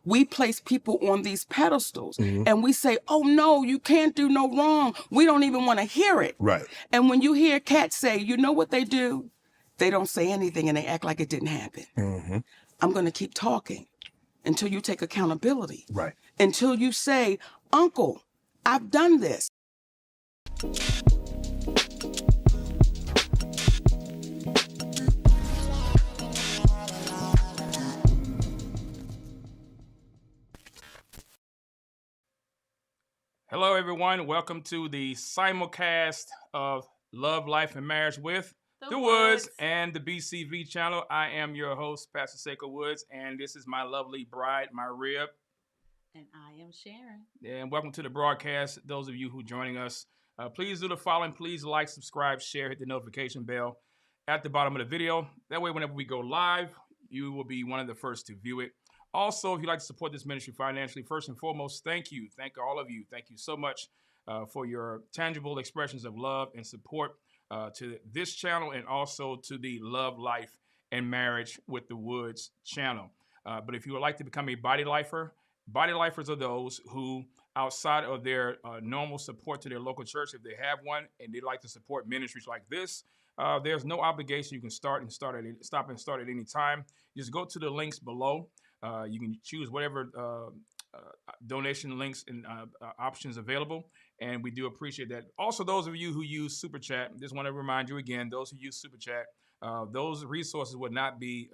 we place people on these pedestals and we say, oh no, you can't do no wrong. We don't even want to hear it. Right. And when you hear cats say, you know what they do? They don't say anything and they act like it didn't happen. I'm going to keep talking until you take accountability. Right. Until you say, Uncle, I've done this. Hello, everyone. Welcome to the simulcast of Love, Life, and Marriage with The Woods and the BCV channel. I am your host, Pastor SaikoWoods, and this is my lovely bride, my rib. And I am Sharon. And welcome to the broadcast. Those of you who are joining us, please do the following. Please like, subscribe, share, hit the notification bell at the bottom of the video. That way, whenever we go live, you will be one of the first to view it. Also, if you'd like to support this ministry financially, first and foremost, thank you. Thank all of you. Thank you so much for your tangible expressions of love and support to this channel and also to the Love, Life, and Marriage with the Woods channel. But if you would like to become a body lifers are those who, outside of their normal support to their local church, if they have one and they'd like to support ministries like this, there's no obligation. You can stop and start at any time. Just go to the links below. You can choose whatever donation links and options available, and we do appreciate that. Also, those of you who use Super Chat, just want to remind you again, those who use Super Chat, those resources would not be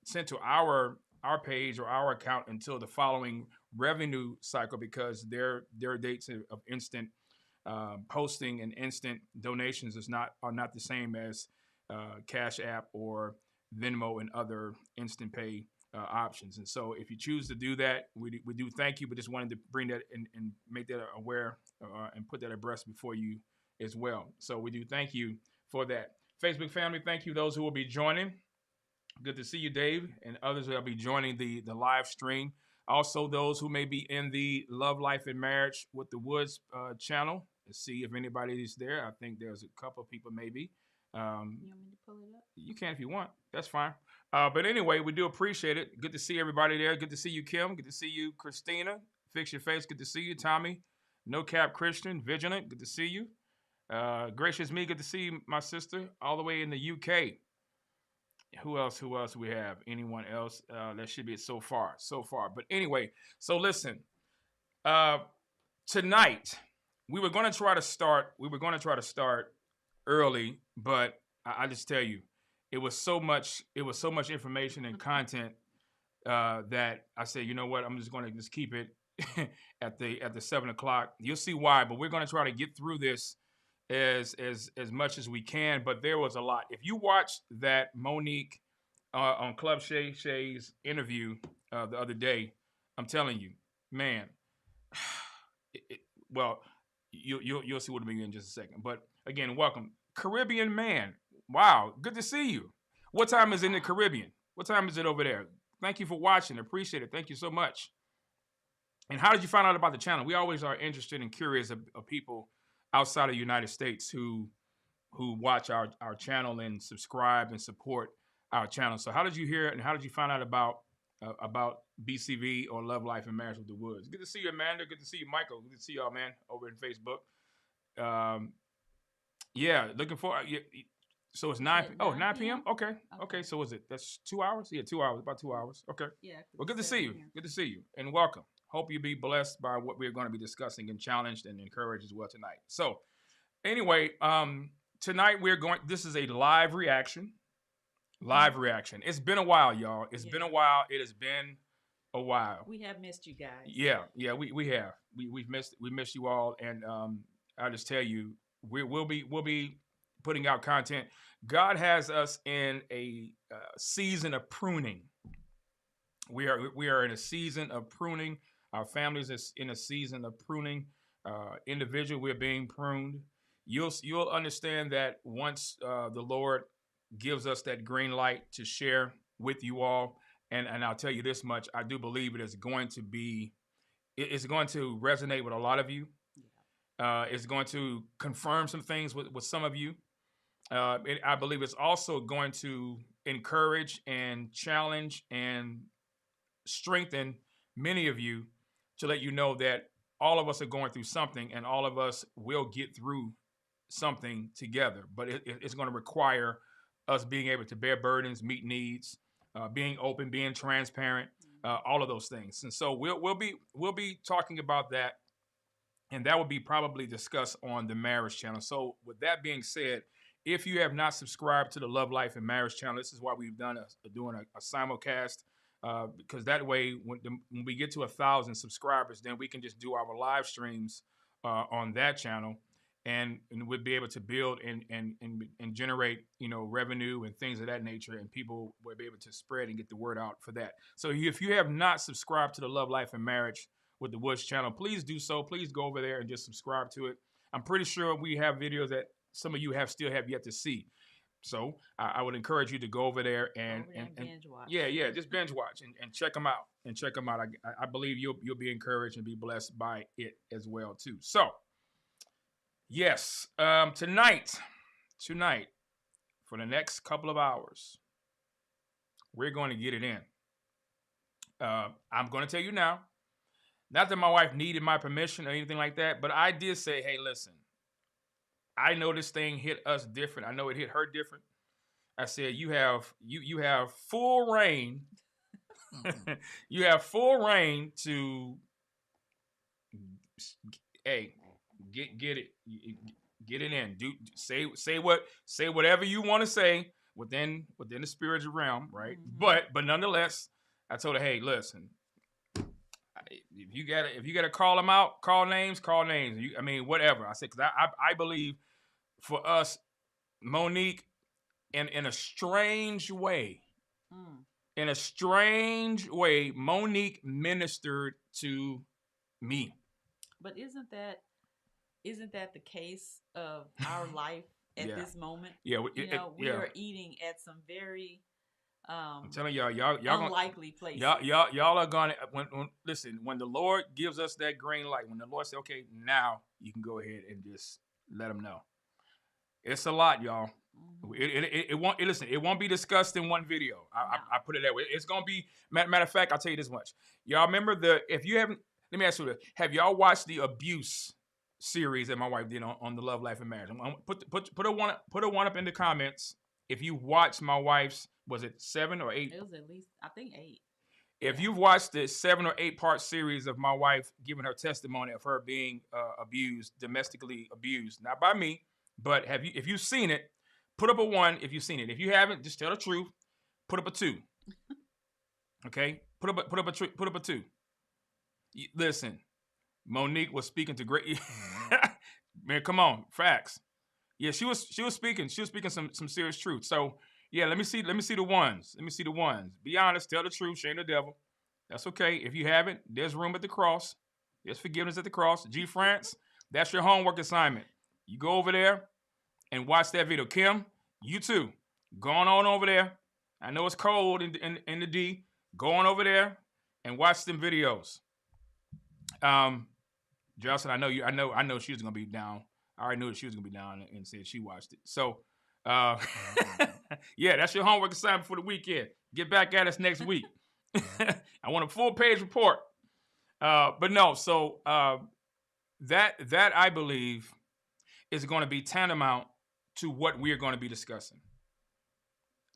sent to our page or our account until the following revenue cycle, because their dates of instant posting and instant donations are not the same as Cash App or Venmo and other instant pay options. And so if you choose to do that, we do thank you, but just wanted to bring that and make that aware and put that abreast before you as well. So we do thank you for that. Facebook family, thank you those who will be joining. Good to see you, Dave, and others who will be joining the live stream. Also, those who may be in the Love, Life, and Marriage with the Woods channel. Let's see if anybody is there. I think there's a couple of people maybe. You want me to pull it up? You can if you want. That's fine. But anyway, we do appreciate it. Good to see everybody there. Good to see you, Kim. Good to see you, Christina. Fix your face. Good to see you, Tommy. No Cap Christian. Vigilant. Good to see you. Gracious Me. Good to see you, my sister, all the way in the UK. Who else we have? Anyone else? That should be it so far. But anyway, so listen. Tonight, we were going to try to start early, but I just tell you, it was so much information and content that I said, you know what, I'm just going to just keep it at the 7 o'clock. You'll see why, but we're going to try to get through this as much as we can. But there was a lot. If you watched that Monique on Club Shay Shay's interview the other day, I'm telling you, man. Well, you'll see what I mean in just a second. But again, welcome, Caribbean man. Wow, good to see you. What time is it in the Caribbean? What time is it over there? Thank you for watching. Appreciate it. Thank you so much. And how did you find out about the channel? We always are interested and curious of people outside of the United States who watch our channel and subscribe and support our channel. So how did you hear it, and how did you find out about BCV or Love, Life, and Marriage with the Woods? Good to see you, Amanda. Good to see you, Michael. Good to see y'all, man, over in Facebook. Yeah, looking for. So it's 9 p.m.? Okay. So is it? That's 2 hours? Yeah, 2 hours. About 2 hours. Okay. Yeah. Well, good to see you. Good to see you. And welcome. Hope you be blessed by what we're going to be discussing and challenged and encouraged as well tonight. So anyway, tonight this is a live reaction. It's been a while, y'all. It's been a while. It has been a while. We have missed you guys. Yeah, we have. We missed you all. And I'll just tell you, we'll be putting out content. God has us in a season of pruning. We are in a season of pruning. Our families is in a season of pruning. Individually, we're being pruned. You'll understand that once the Lord gives us that green light to share with you all. And I'll tell you this much: I do believe it's going to resonate with a lot of you. It's going to confirm some things with some of you. I believe it's also going to encourage and challenge and strengthen many of you to let you know that all of us are going through something, and all of us will get through something together. But it's going to require us being able to bear burdens, meet needs, being open, being transparent, all of those things. And so we'll be talking about that, and that will be probably discussed on the marriage channel. So with that being said, if you have not subscribed to the Love Life and Marriage channel, this is why we've done doing a simulcast, because that way when we get to 1,000 subscribers, then we can just do our live streams on that channel, and we'll be able to build and generate, you know, revenue and things of that nature, and people will be able to spread and get the word out for that. So if you have not subscribed to the Love Life and Marriage with the Woods channel, please do so. Please go over there and just subscribe to it. I'm pretty sure we have videos that some of you still have yet to see. So I would encourage you to go over there and binge watch. Yeah, just binge watch and check them out. I believe you'll be encouraged and be blessed by it as well too. So yes, tonight for the next couple of hours, we're going to get it in. I'm going to tell you now, not that my wife needed my permission or anything like that, but I did say, hey, listen, I know this thing hit us different. I know it hit her different. I said, you have full reign. You have full reign to, hey, get it in. Say whatever you want to say within the spiritual realm, right? Mm-hmm. But nonetheless, I told her, hey, listen, if you gotta call them out, call names. I mean, whatever. I said, because I believe for us, Monique, in a strange way, Monique ministered to me. But isn't that the case of our life at this moment? Yeah, we are eating at some very I'm telling y'all unlikely places. Y'all are gonna listen, when the Lord gives us that green light, when the Lord says, okay, now you can go ahead and just let them know. It's a lot, y'all. Mm-hmm. It won't be discussed in one video. I put it that way. It's gonna be matter of fact, I'll tell you this much. Y'all remember if you haven't, let me ask you this. Have y'all watched the abuse series that my wife did on the Love Life and Marriage? Put a one up in the comments if you watched my wife's, was it 7 or 8? It was at least, I think, 8. If you've watched the 7 or 8 part series of my wife giving her testimony of her being domestically abused, not by me, but if you've seen it, put up a 1 if you've seen it. If you haven't, just tell the truth. Put up a 2. Okay? Put up a 2. Listen, Monique was speaking to great. Man, come on, facts. Yeah, she was speaking. She was speaking some serious truth. So yeah, let me see the ones. Be honest, tell the truth, shame the devil. That's okay. If you haven't, there's room at the cross. There's forgiveness at the cross. G France, that's your homework assignment. You go over there and watch that video. Kim, you too. Going on over there. I know it's cold in the D. Go on over there and watch them videos. Jocelyn, I know she was gonna be down. I already knew that she was gonna be down and said she watched it. So yeah, that's your homework assignment for the weekend. Get back at us next week. I want a full page report. But no, so that I believe is going to be tantamount to what we're going to be discussing.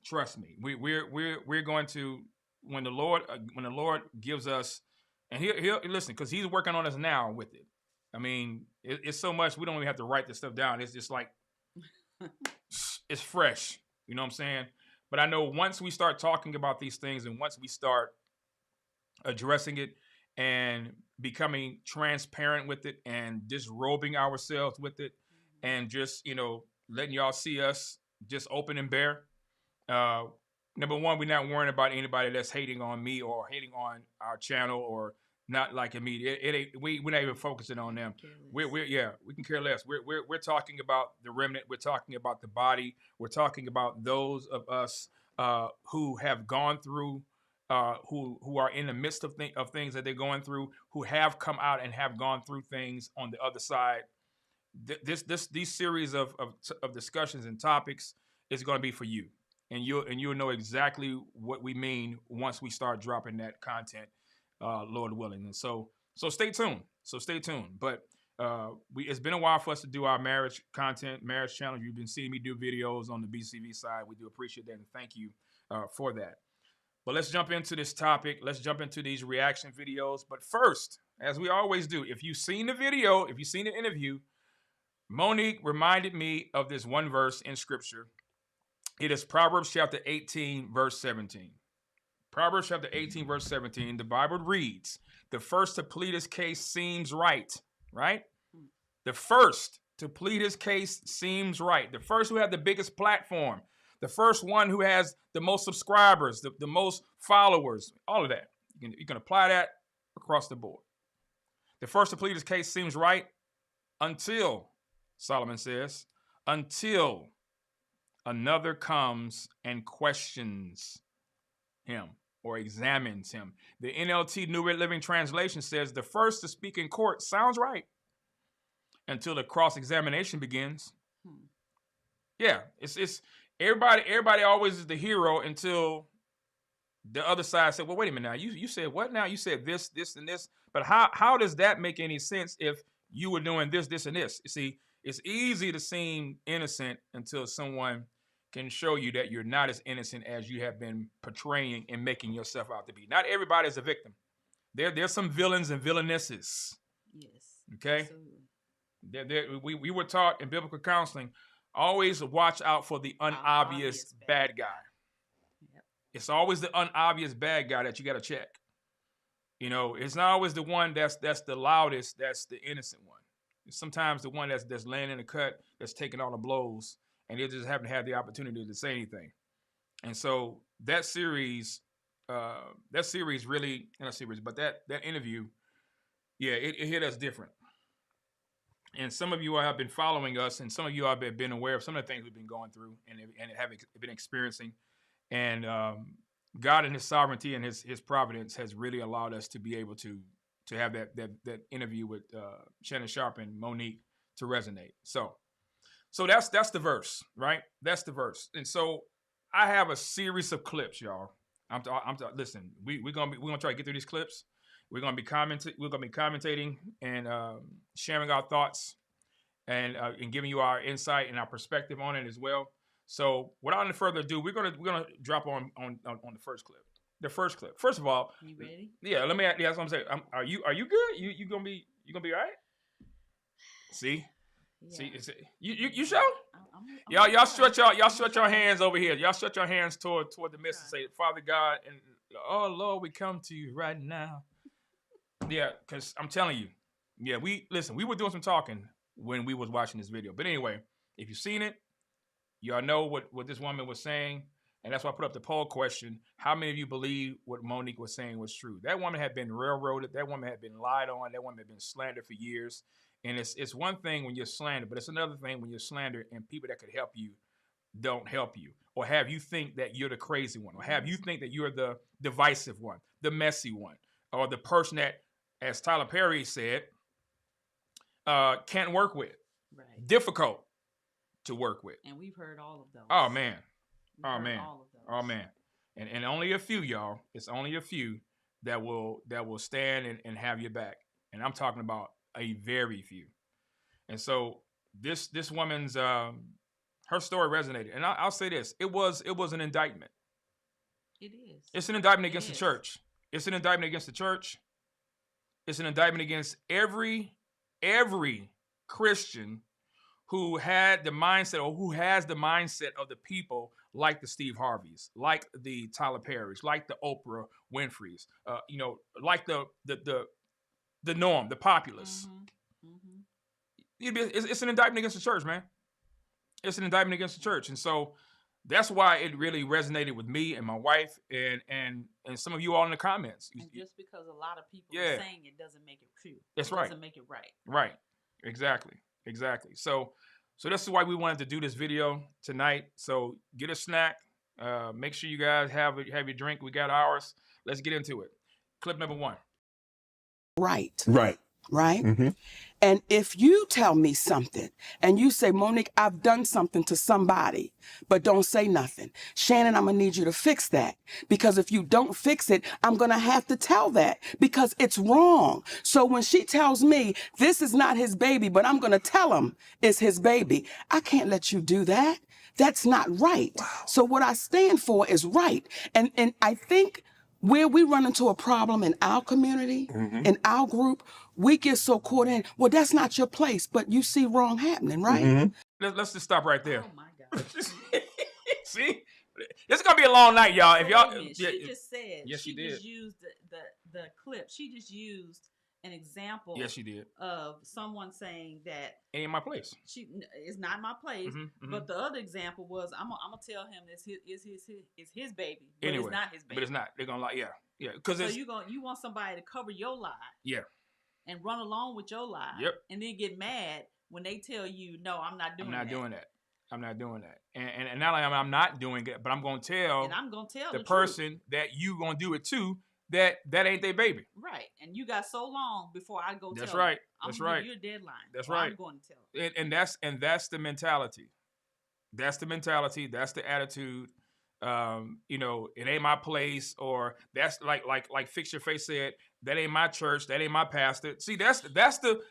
Trust me, we're going to, when the Lord gives us, and he'll listen, because he's working on us now with it. I mean, it's so much we don't even have to write this stuff down. It's just like it's fresh. You know what I'm saying? But I know once we start talking about these things, and once we start addressing it and becoming transparent with it and disrobing ourselves with it, and just, letting y'all see us just open and bare. Number one, we're not worrying about anybody that's hating on me or hating on our channel or not liking me. We're not even focusing on them. We can care less. We're talking about the remnant. We're talking about the body. We're talking about those of us who have gone through, who are in the midst of things that they're going through, who have come out and have gone through things on the other side. These series of discussions and topics is going to be for you. and you'll know exactly what we mean once we start dropping that content, Lord willing. And so stay tuned. But it's been a while for us to do our marriage content, marriage channel. You've been seeing me do videos on the BCV side. We do appreciate that, and thank you for that. But let's jump into this topic. Let's jump into these reaction videos. But first, as we always do, if you've seen the video, if you've seen the interview, Monique reminded me of this one verse in Scripture. It is Proverbs chapter 18, verse 17. Proverbs chapter 18, verse 17. The Bible reads, "The first to plead his case seems right." Right? The first to plead his case seems right. The first who had the biggest platform. The first one who has the most subscribers, the most followers, all of that. You can apply that across the board. The first to plead his case seems right until, Solomon says, until another comes and questions him or examines him. The NLT New Living Translation says the first to speak in court sounds right until the cross-examination begins. Yeah, it's everybody always is the hero until the other side said, well, wait a minute now. You said what now? You said this, and this. But how does that make any sense if you were doing this, and this? You see, it's easy to seem innocent until someone can show you that you're not as innocent as you have been portraying and making yourself out to be. Not everybody is a victim. There's some villains and villainesses. Yes. Okay? We were taught in biblical counseling, always watch out for the unobvious bad guy. Yep. It's always the unobvious bad guy that you got to check. You know, it's not always the one that's the loudest, that's the innocent one. It's sometimes the one that's laying in the cut, that's taking all the blows, and they just haven't had the opportunity to say anything. And so that series really, not series, but that interview, yeah, it hit us different. And some of you have been following us, and some of you have been aware of some of the things we've been going through and have been experiencing. And God in his sovereignty and his providence has really allowed us to be able to have that interview with Shannon Sharp and Monique to resonate. So that's the verse, right? That's the verse. And so I have a series of clips, y'all. Listen, we're gonna try to get through these clips. We're gonna be commentating and sharing our thoughts and giving you our insight and our perspective on it as well. So without any further ado, we're gonna drop on the first clip. The first clip. First of all, you ready? Yeah, let me. Yeah, that's what I'm saying. Are you good? You gonna be all right? See. Yeah. See, you sure? Y'all stretch your hands over here. Y'all stretch your hands toward the midst and say, Father God, and oh Lord, we come to you right now. Yeah, because I'm telling you, yeah, we were doing some talking when we was watching this video. But anyway, if you've seen it, y'all know what this woman was saying, and that's why I put up the poll question: how many of you believe what Monique was saying was true? That woman had been railroaded. That woman had been lied on. That woman had been slandered for years. And it's one thing when you're slandered, but it's another thing when you're slandered and people that could help you don't help you, or have you think that you're the crazy one, or have you think that you're the divisive one, the messy one, or the person that, as Tyler Perry said, can't work with, right? Difficult to work with. And we've heard all of those. Oh man, all of those. And only a few, y'all. It's only a few that will stand and have your back. And I'm talking about a very few. And so this woman's her story resonated. And I'll say this: it was an indictment. It is. It's an indictment against the church. It's an indictment against the church. It's an indictment against every Christian who had the mindset, or who has the mindset of the people like the Steve Harveys, like the Tyler Perrys, like the Oprah Winfreys, like the norm, the populace. Mm-hmm. Mm-hmm. It's an indictment against the church, man. It's an indictment against the church. And so that's why it really resonated with me and my wife and some of you all in the comments. And just because a lot of people are saying it doesn't make it true. That's right. It doesn't make it right. Right. Exactly. So this is why we wanted to do this video tonight. So get a snack. Make sure you guys have your drink. We got ours. Let's get into it. Clip number 1. Right. Right. Mm-hmm. And if you tell me something and you say, Monique, I've done something to somebody, but don't say nothing. Shannon, I'm going to need you to fix that. Because if you don't fix it, I'm going to have to tell that because it's wrong. So when she tells me this is not his baby, but I'm going to tell him it's his baby, I can't let you do that. That's not right. Wow. So what I stand for is right. And I think where we run into a problem in our community, in our group, we get so caught in, well, that's not your place, but you see wrong happening, right? Let's just stop right there. Oh my God. See? This is going to be a long night, y'all. If y'all, she just said, yes, she did. Just used the clip. She just used an example. Yes, she did. Of someone saying that ain't my place. It's not my place. But the other example was, I'm gonna tell him it's his baby, but anyway, it's not his baby. But it's not. They're gonna lie. Yeah. Because so you want somebody to cover your lie. Yeah. And run along with your lie. Yep. And then get mad when they tell you, no, I'm not doing that. I'm not doing that. And not only I'm not doing it, but I'm gonna tell. And I'm gonna tell the person that you gonna do it to. That ain't their baby. Right. And you got so long before I go That's tell right. them. I'm That's gonna right. give you a deadline. That's right. I'm going to tell them. And that's the mentality. That's the mentality. That's the attitude. It ain't my place, or that's like Fix Your Face said, that ain't my church, that ain't my pastor. See, that's the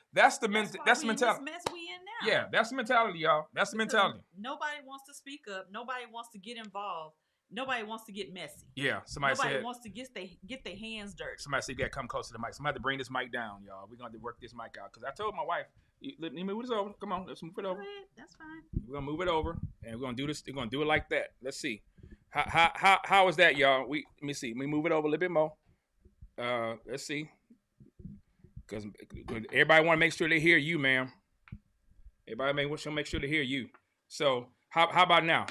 mentality. This mess we in now. Yeah, that's the mentality, y'all. That's the mentality. Nobody wants to speak up. Nobody wants to get involved. Nobody wants to get messy. Yeah, nobody wants to get their hands dirty. Somebody said you gotta come close to the mic. Somebody have to bring this mic down, y'all. We're gonna have to work this mic out. Because I told my wife, let me move this over. Come on, let's move it over. Go ahead. That's fine. We're gonna move it over, and we're gonna do this. We're gonna do it like that. Let's see. How is that, y'all? Let me see. We move it over a little bit more. Let's see. Because everybody want to make sure they hear you, ma'am. Everybody make sure they hear you. So how about now?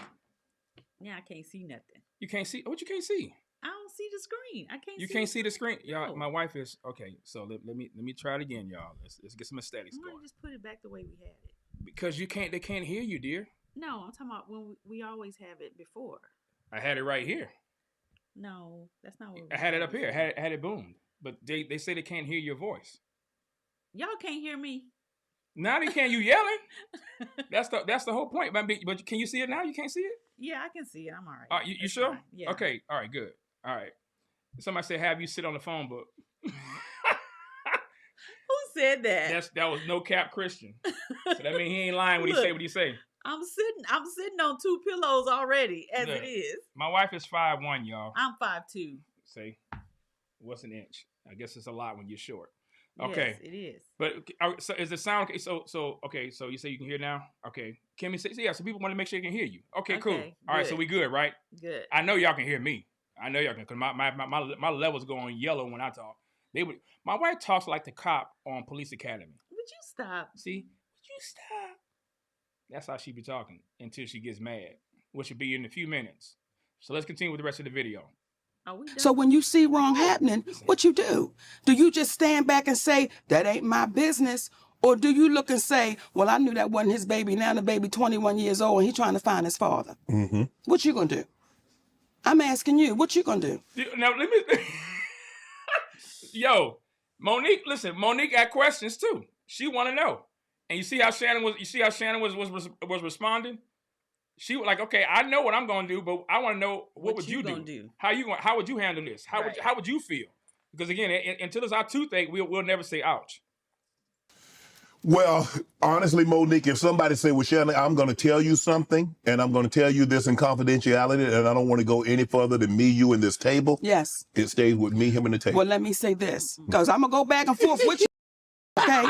Now I can't see nothing. You can't see? What you can't see? I don't see the screen. I can't. You see can't see the screen, y'all. No. My wife is okay. So let me try it again, y'all. Let's get some aesthetics Why going. don't you just put it back the way we had it? Because they can't hear you, dear. No, I'm talking about when we always have it before. I had it right here. No, that's not what. I had it up here. I had it boomed, but they say they can't hear your voice. Y'all can't hear me. Now they can't. You yelling? That's the whole point. But can you see it now? You can't see it? Yeah, I can see it. I'm all right. You sure? Fine. Yeah. Okay. All right. Good. All right. Somebody said have you sit on the phone book. Who said that? That was no cap Christian. So that means he ain't lying when he say what he say. I'm sitting on 2 pillows already as it is. My wife is 5'1", y'all. I'm 5'2". Say, what's an inch? I guess it's a lot when you're short. Okay. Yes, it is. But so is the sound okay? So you say you can hear now? Okay. Kimmy say yeah. So people want to make sure they can hear you. Okay, cool. All right, so we good, right? Good. I know y'all can hear me. I know y'all can, because my levels go on yellow when I talk. My wife talks like the cop on Police Academy. Would you stop? See? Would you stop? That's how she be talking until she gets mad, which will be in a few minutes. So let's continue with the rest of the video. So when you see wrong happening, what you do? Do you just stand back and say, that ain't my business? Or do you look and say, well, I knew that wasn't his baby. Now the baby 21 years old and he's trying to find his father. Mm-hmm. What you gonna do? I'm asking you, what you gonna do? Now, let me... Yo, Monique, listen, Monique got questions too. She want to know. And you see how Shannon was responding? She was like, okay, I know what I'm going to do, but I want to know what would you do? How would you handle this? How would you feel? Because again, until it's our toothache, we'll never say ouch. Well, honestly, Monique, if somebody say, well, Shannon, I'm going to tell you something, and I'm going to tell you this in confidentiality, and I don't want to go any further than me, you, and this table. Yes. It stays with me, him, and the table. Well, let me say this, because I'm going to go back and forth with you. Okay,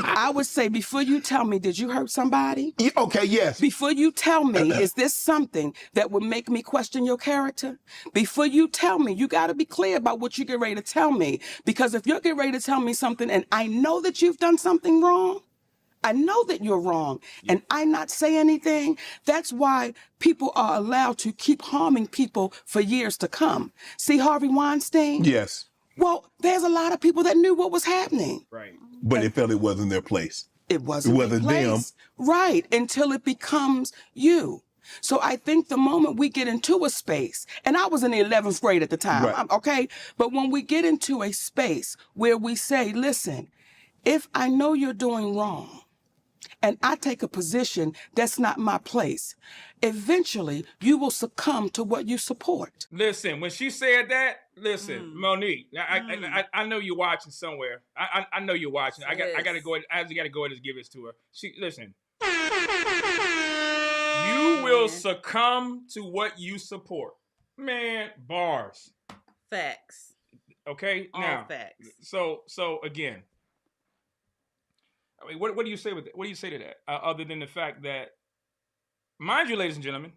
I would say before you tell me, did you hurt somebody? Yeah, okay, yes. Before you tell me, is this something that would make me question your character? Before you tell me, you got to be clear about what you get ready to tell me. Because if you're getting ready to tell me something and I know that you've done something wrong, I know that you're wrong, and I not say anything, that's why people are allowed to keep harming people for years to come. See Harvey Weinstein? Yes. Well, there's a lot of people that knew what was happening. Right. But they felt it wasn't their place. It wasn't them. Right, until it becomes you. So I think the moment we get into a space, and I was in the 11th grade at the time, right. Okay? But when we get into a space where we say, listen, If I know you're doing wrong and I take a position that's not my place, eventually you will succumb to what you support. Listen, when she said that, listen, Monique, I know you're watching somewhere. I know you're watching. I got to go ahead. I just got to go ahead and give this to her. Listen. You will succumb to what you support. Man, bars. Facts. Okay? All now, facts. So again, I mean, what do you say with that? What do you say to that? Other than the fact that, mind you, ladies and gentlemen,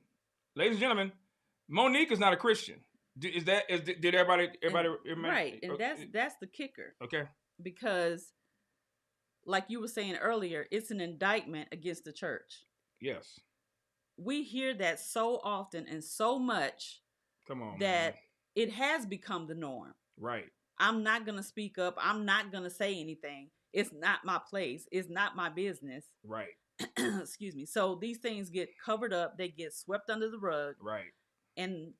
Monique is not a Christian. Did everybody right? And that's the kicker. Okay. Because, like you were saying earlier, it's an indictment against the church. Yes. We hear that so often and so much. Come on, that man. It has become the norm. Right. I'm not gonna speak up. I'm not gonna say anything. It's not my place. It's not my business. Right. Excuse me. So these things get covered up. They get swept under the rug. Right. And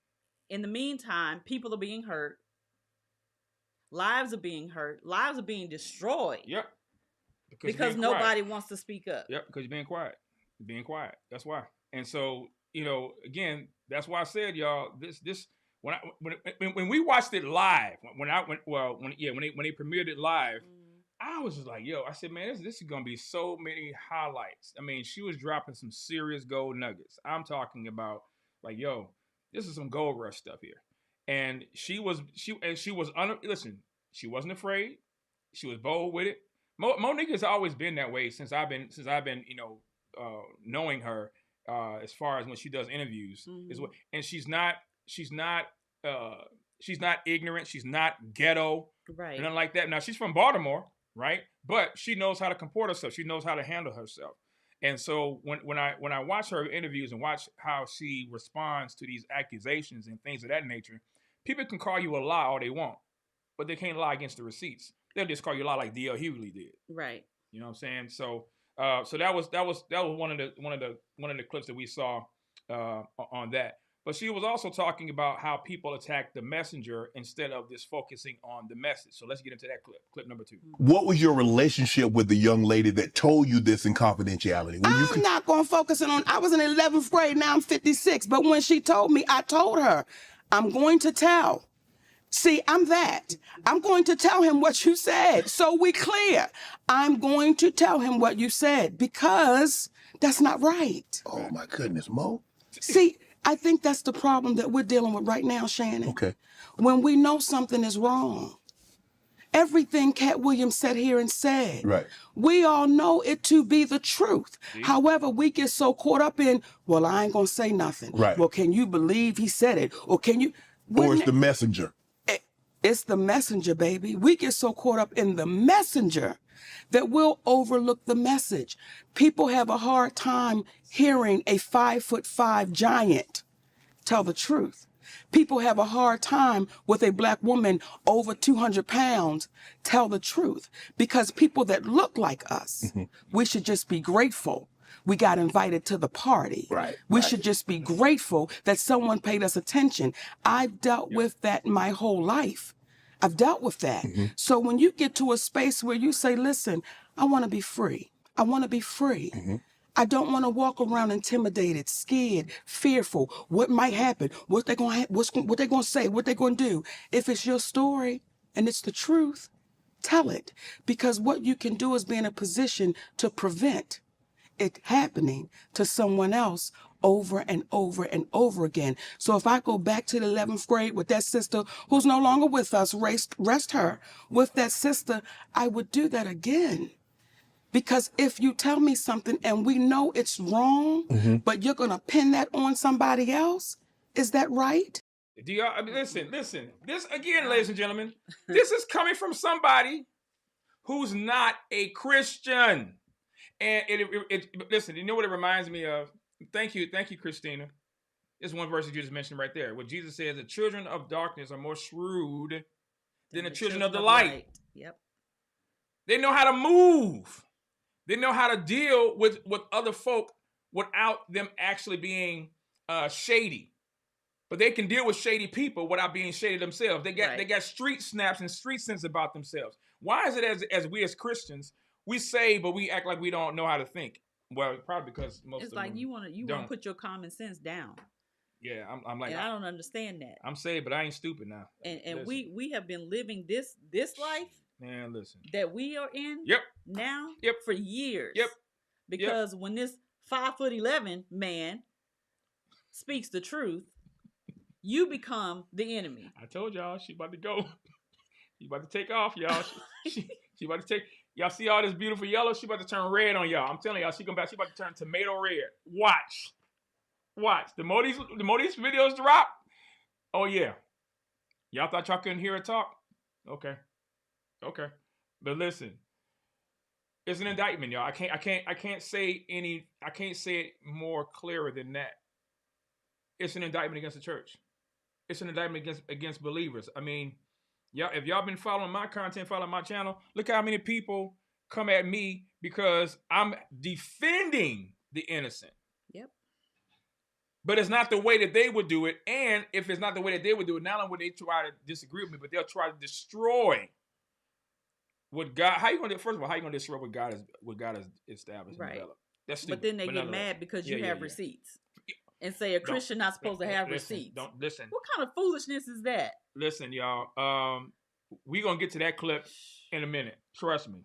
in the meantime, people are being hurt. Lives are being hurt. Lives are being destroyed. Yep. Because nobody wants to speak up. Yep. Because you're being quiet. You're being quiet. That's why. And so, again, that's why I said, y'all, this when we watched it live, when they premiered it live, I was just like, yo, I said, man, this is gonna be so many highlights. I mean, she was dropping some serious gold nuggets. I'm talking about, like, yo, this is some gold rush stuff here. And she wasn't afraid. She was bold with it. Monique has always been that way since I've been knowing her, as far as when she does interviews. And she's not ignorant. She's not ghetto. Right. Nothing like that. Now, she's from Baltimore, right? But she knows how to comport herself. She knows how to handle herself. And so when I watch her interviews and watch how she responds to these accusations and things of that nature, people can call you a lie all they want, but they can't lie against the receipts. They'll just call you a lie like D.L. Hughley did. Right. You know what I'm saying? So that was one of the clips that we saw on that. But she was also talking about how people attack the messenger instead of just focusing on the message. So let's get into that clip number 2. What was your relationship with the young lady that told you this in confidentiality? I'm not going to focus on, I was in 11th grade, now I'm 56. But when she told me, I told her, I'm going to tell. See, I'm going to tell him what you said. So we clear. I'm going to tell him what you said because that's not right. Oh, my goodness, Mo. See, I think that's the problem that we're dealing with right now, Shannon. Okay. When we know something is wrong, everything Cat Williams sat here and said, right, we all know it to be the truth. However, we get so caught up in, well, I ain't going to say nothing. Right. Well, can you believe he said it? Or can you? Or it's the messenger. It's the messenger, baby. We get so caught up in the messenger that we'll overlook the message. People have a hard time hearing a 5'5" giant tell the truth. People have a hard time with a black woman over 200 pounds tell the truth because people that look like us, we should just be grateful we got invited to the party. Right. We should just be grateful that someone paid us attention. I've dealt with that my whole life. I've dealt with that. So when you get to a space where you say, listen, I want to be free. I want to be free. I don't want to walk around intimidated, scared, fearful. What might happen? What they going to say? What they going to do? If it's your story and it's the truth, tell it. Because what you can do is be in a position to prevent it happening to someone else over and over and over again. So if I go back to the 11th grade with that sister who's no longer with us, rest her with that sister, I would do that again. Because if you tell me something and we know it's wrong, but you're going to pin that on somebody else, is that right? Do y'all, I mean, listen. This, again, ladies and gentlemen, this is coming from somebody who's not a Christian. And listen, you know what it reminds me of? Thank you, Christina. This one verse that you just mentioned right there, where Jesus says, the children of darkness are more shrewd than the children of the light. Yep. They know how to move. They know how to deal with other folk without them actually being shady. but they can deal with shady people without being shady themselves. They Right. got street snaps and street sense about themselves. Why is it as we as Christians, we say, but we act like we don't know how to think? Well, probably because most It's of like them you want to don't. put your common sense down. Yeah, I'm like, And I don't understand that. I'm saved, but I ain't stupid now. And Listen. we have been living this life Man, listen. that we are in Yep. now Yep. for years. Yep. Because when this 5'11" man speaks the truth, you become the enemy. I told y'all she about to go. She about to take off, y'all. She about to take. Y'all see all this beautiful yellow? She about to turn red on y'all. I'm telling y'all, she come back. She about to turn tomato red. Watch. The more these videos drop. Oh yeah. Y'all thought y'all couldn't hear her talk? Okay. But listen, it's an indictment, y'all. I can't say it more clearer than that. It's an indictment against the church. It's an indictment against believers. I mean, y'all, if y'all been following my content, following my channel, look how many people come at me because I'm defending the innocent. Yep. But it's not the way that they would do it. And if it's not the way that they would do it, not only would they try to disagree with me, but they'll try to destroy what God. How you gonna first of all, how you gonna destroy what God has established and Right. developed? That's stupid. But then they get nonetheless. mad because Yeah, you yeah, have yeah. receipts. And say a Christian not supposed to have listen, receipts. Don't listen. What kind of foolishness is that? Listen, y'all. We're gonna get to that clip in a minute. Trust me.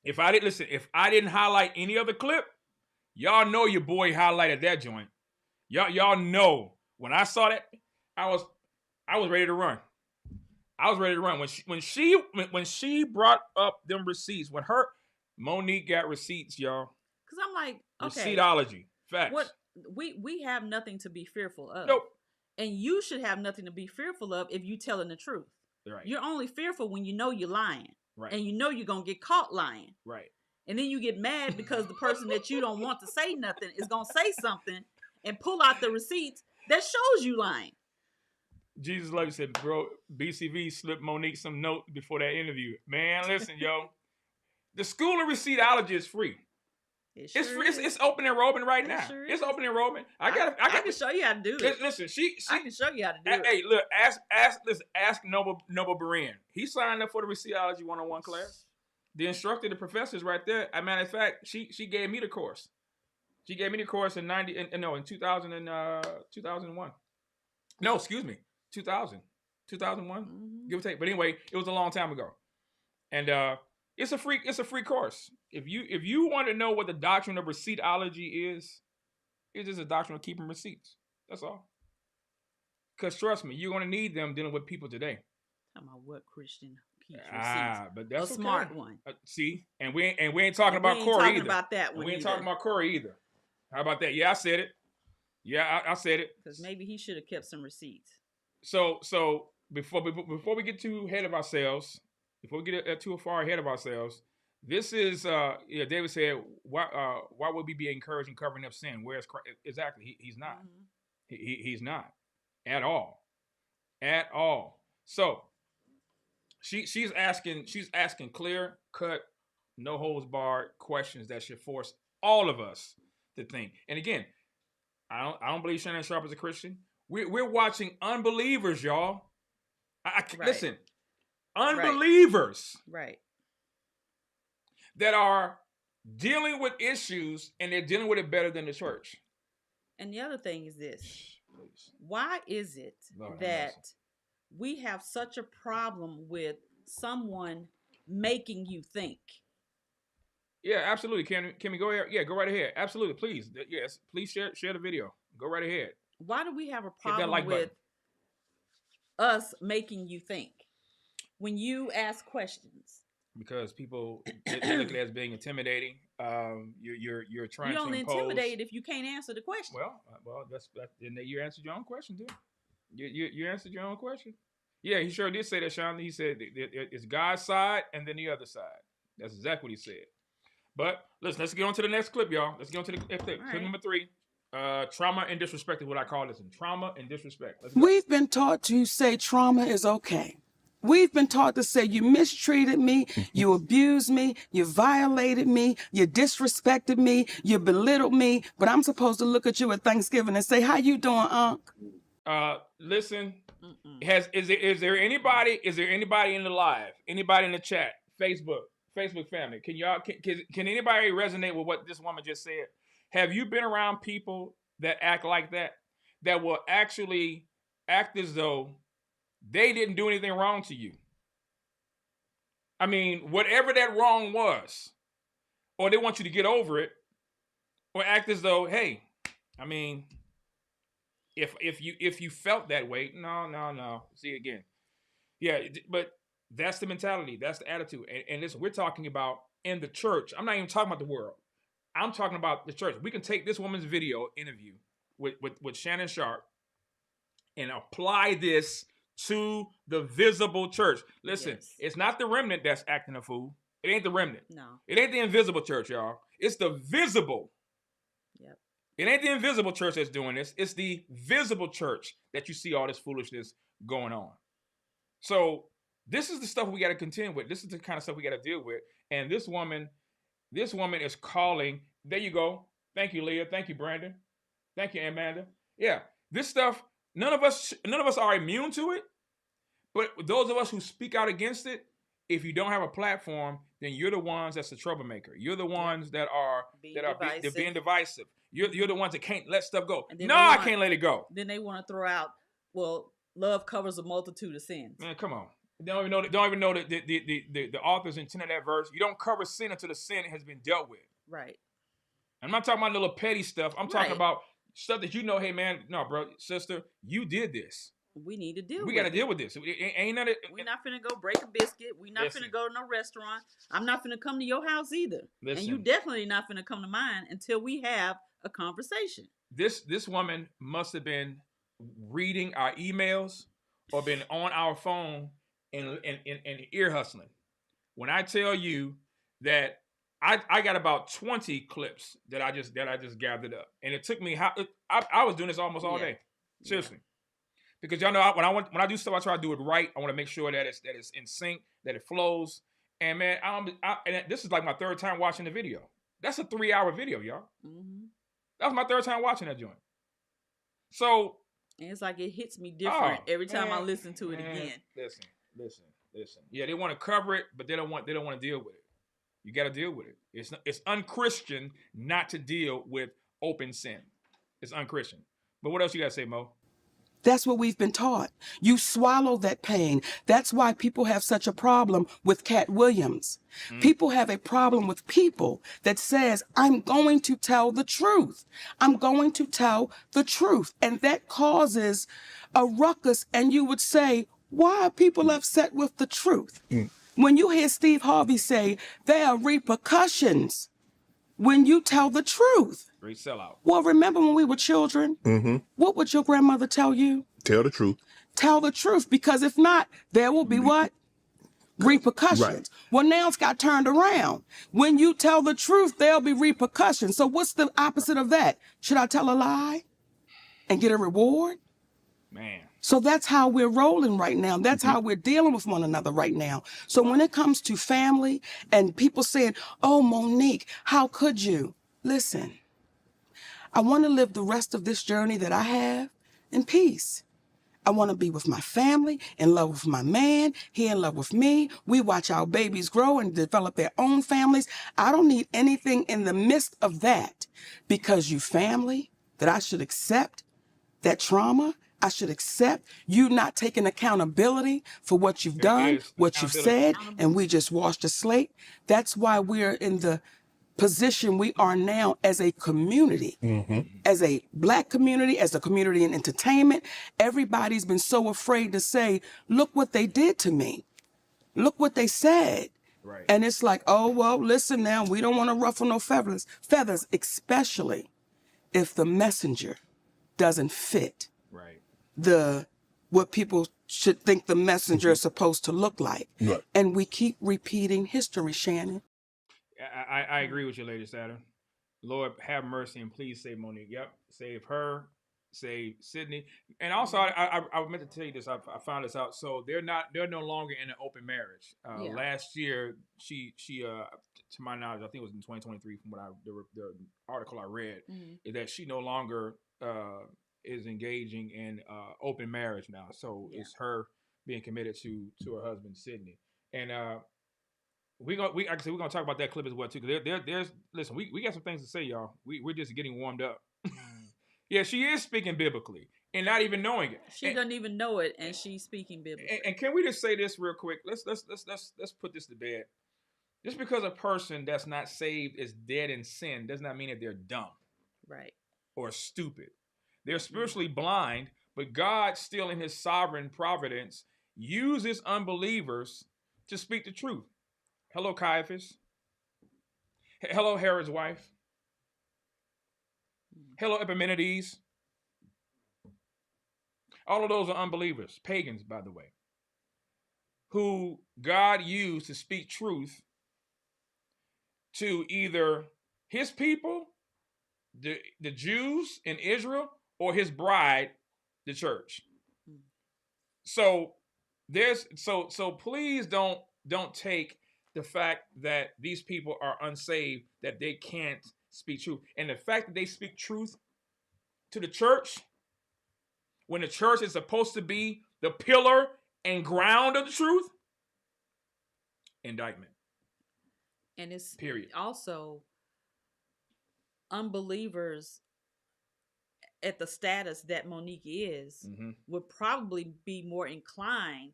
If I didn't highlight any other clip, y'all know your boy highlighted that joint. Y'all know when I saw that, I was ready to run. I was ready to run when she brought up them receipts. When Monique got receipts, y'all. Because I'm like, okay, Receiptology, facts. what we have nothing to be fearful of. Nope. And you should have nothing to be fearful of if you telling the truth. Right. You're only fearful when you know you're lying. Right. And you know you're gonna get caught lying. Right. And then you get mad because the person that you don't want to say nothing is gonna say something and pull out the receipts that shows you lying. Jesus Love said, bro, BCV slipped Monique some note before that interview. Man, listen, yo. The School of Receiptology is free. It sure It's free. is. It's open enrollment right It now. sure It's is. open enrollment. I can show you how to do it. Listen, I can show you how to do it. Hey, look, ask Noble Beran. He signed up for the Receiptology 101 class. The instructor, the professor's right there. As a matter of fact, she gave me the course. She gave me the course in 2001. No, excuse me, 2000, 2001, give or take. But anyway, it was a long time ago, and it's a free course. If you want to know what the doctrine of receiptology is, it's just a doctrine of keeping receipts. That's all. Because trust me, you're going to need them dealing with people today. Talking about what Christian keeps receipts. But that's a okay. smart one. See, and we ain't talking about we ain't Corey talking either. about that one. We ain't either. talking about Corey either. How about that? Yeah, I said it. Yeah, I said it. Because maybe he should have kept some receipts. So before we get too ahead of ourselves, before we get too far ahead of ourselves, this is David said, why would we be encouraging covering up sin? Where's Christ? Exactly, he's not. Mm-hmm. He's not at all. So she's asking clear cut, no holds barred questions that should force all of us to think. And again, I don't believe Shannon Sharp is a Christian. We're watching unbelievers, y'all. Right. Listen, unbelievers, right, that are dealing with issues, and they're dealing with it better than the church. And the other thing is this: why is it that we have such a problem with someone making you think? Yeah, absolutely. Can we go ahead? Yeah, go right ahead. Absolutely, please. Yes, please share the video. Go right ahead. Why do we have a problem with us making you think when you ask questions? Because people look at it as being intimidating. You're trying to impose. You're only intimidated if you can't answer the question. Well, that's and you answered your own question, dude. You answered your own question. Yeah, he sure did say that, Sean. He said it's God's side and then the other side. That's exactly what he said. But listen, let's get on to the next clip, y'all. Let's get on to the clip. Clip number 3. Trauma and disrespect is what I call this. Trauma and disrespect. We've been taught to say trauma is okay. We've been taught to say you mistreated me, you abused me, you violated me, you disrespected me, you belittled me, but I'm supposed to look at you at Thanksgiving and say, how you doing, Unc? Listen, Mm-mm. is there anybody in the live, anybody in the chat, Facebook family? Can anybody resonate with what this woman just said? Have you been around people that act like that will actually act as though they didn't do anything wrong to you? I mean, whatever that wrong was, or they want you to get over it, or act as though, hey, I mean, if you felt that way, no. See again, yeah, but that's the mentality, that's the attitude, and listen, we're talking about in the church. I'm not even talking about the world. I'm talking about the church. We can take this woman's video interview with Shannon Sharp and apply this to the visible church. Listen, Yes. it's not the remnant that's acting a fool. It ain't the remnant. No. It ain't the invisible church, y'all. It's the visible. Yep. It ain't the invisible church that's doing this. It's the visible church that you see all this foolishness going on. So this is the stuff we got to contend with. This is the kind of stuff we got to deal with. And this woman is calling. There you go. Thank you, Leah. Thank you, Brandon. Thank you, Amanda. Yeah, this stuff. None of us are immune to it. But those of us who speak out against it, if you don't have a platform, then you're the ones that's the troublemaker. You're the ones that are they're being divisive. You're the ones that can't let stuff go. No, I can't let it go. Then they want to throw out, well, love covers a multitude of sins. Man, come on. They don't even know the author's intent of that verse. You don't cover sin until the sin has been dealt with. Right. I'm not talking about little petty stuff. I'm talking about stuff that you know, hey man, no, bro, sister, you did this. We need to deal with it. We got to deal with this. Ain't none of it. We're not finna go break a biscuit. We're not finna go to no restaurant. I'm not finna come to your house either. And you definitely not finna come to mine until we have a conversation. This woman must have been reading our emails or been on our phone and ear hustling. When I tell you that I got about 20 clips that I just gathered up, and it took me I was doing this almost all day, seriously, because y'all know when I do stuff, I try to do it right. I want to make sure that it's in sync, that it flows. And man, and this is like my third time watching the video. That's a 3-hour video, y'all. Mm-hmm. That was my third time watching that joint. So and it's like it hits me different every time I listen to it again. Listen. Yeah, they want to cover it, but they don't want to deal with it. You got to deal with it. It's unchristian not to deal with open sin. It's unchristian. But what else you got to say, Mo? That's what we've been taught. You swallow that pain. That's why people have such a problem with Cat Williams. People have a problem with people that says, I'm going to tell the truth. I'm going to tell the truth. And that causes a ruckus. And you would say, why are people upset with the truth? When you hear Steve Harvey say, there are repercussions when you tell the truth. Great sellout. Well, remember when we were children? Mm-hmm. What would your grandmother tell you? Tell the truth. Tell the truth, because if not, there will be what? Repercussions. Right. Well, now it's got turned around. When you tell the truth, there'll be repercussions. So what's the opposite of that? Should I tell a lie and get a reward? Man. So that's how we're rolling right now. That's how we're dealing with one another right now. So when it comes to family and people saying, oh, Monique, how could you? Listen, I want to live the rest of this journey that I have in peace. I want to be with my family, in love with my man, he in love with me. We watch our babies grow and develop their own families. I don't need anything in the midst of that, because you family, that I should accept that trauma. I should accept you not taking accountability for what you've done, what you've said, and we just washed the slate. That's why we're in the position we are now as a community, as a Black community, as a community in entertainment. Everybody's been so afraid to say, look what they did to me. Look what they said. Right. And it's like, oh, well, listen now, we don't want to ruffle no feathers, especially if the messenger doesn't fit what people should think the messenger is supposed to look like. Right. And we keep repeating history, Shannon. I agree with you, Lady Saturn. Lord, have mercy and please save Monique. Yep, save her, save Sydney. And also, I meant to tell you this. I found this out. So they're no longer in an open marriage. Last year, she to my knowledge, I think it was in 2023, from what the article I read, is that she no longer is engaging in open marriage now. So it's her being committed to her husband Sydney, and we're gonna talk about that clip as well too. There's listen, we got some things to say, y'all. We're just getting warmed up. Yeah, she is speaking biblically and not even knowing it. She doesn't even know it, and she's speaking biblically. And can we just say this real quick? Let's put this to bed. Just because a person that's not saved is dead in sin does not mean that they're dumb, right, or stupid. They're spiritually blind, but God, still in His sovereign providence, uses unbelievers to speak the truth. Hello, Caiaphas. Hello, Herod's wife. Hello, Epimenides. All of those are unbelievers, pagans, by the way, who God used to speak truth to either His people, the Jews in Israel, or His bride, the church. So please don't take the fact that these people are unsaved, that they can't speak truth. And the fact that they speak truth to the church, when the church is supposed to be the pillar and ground of the truth, indictment. And it's period. Also, unbelievers at the status that Monique is would probably be more inclined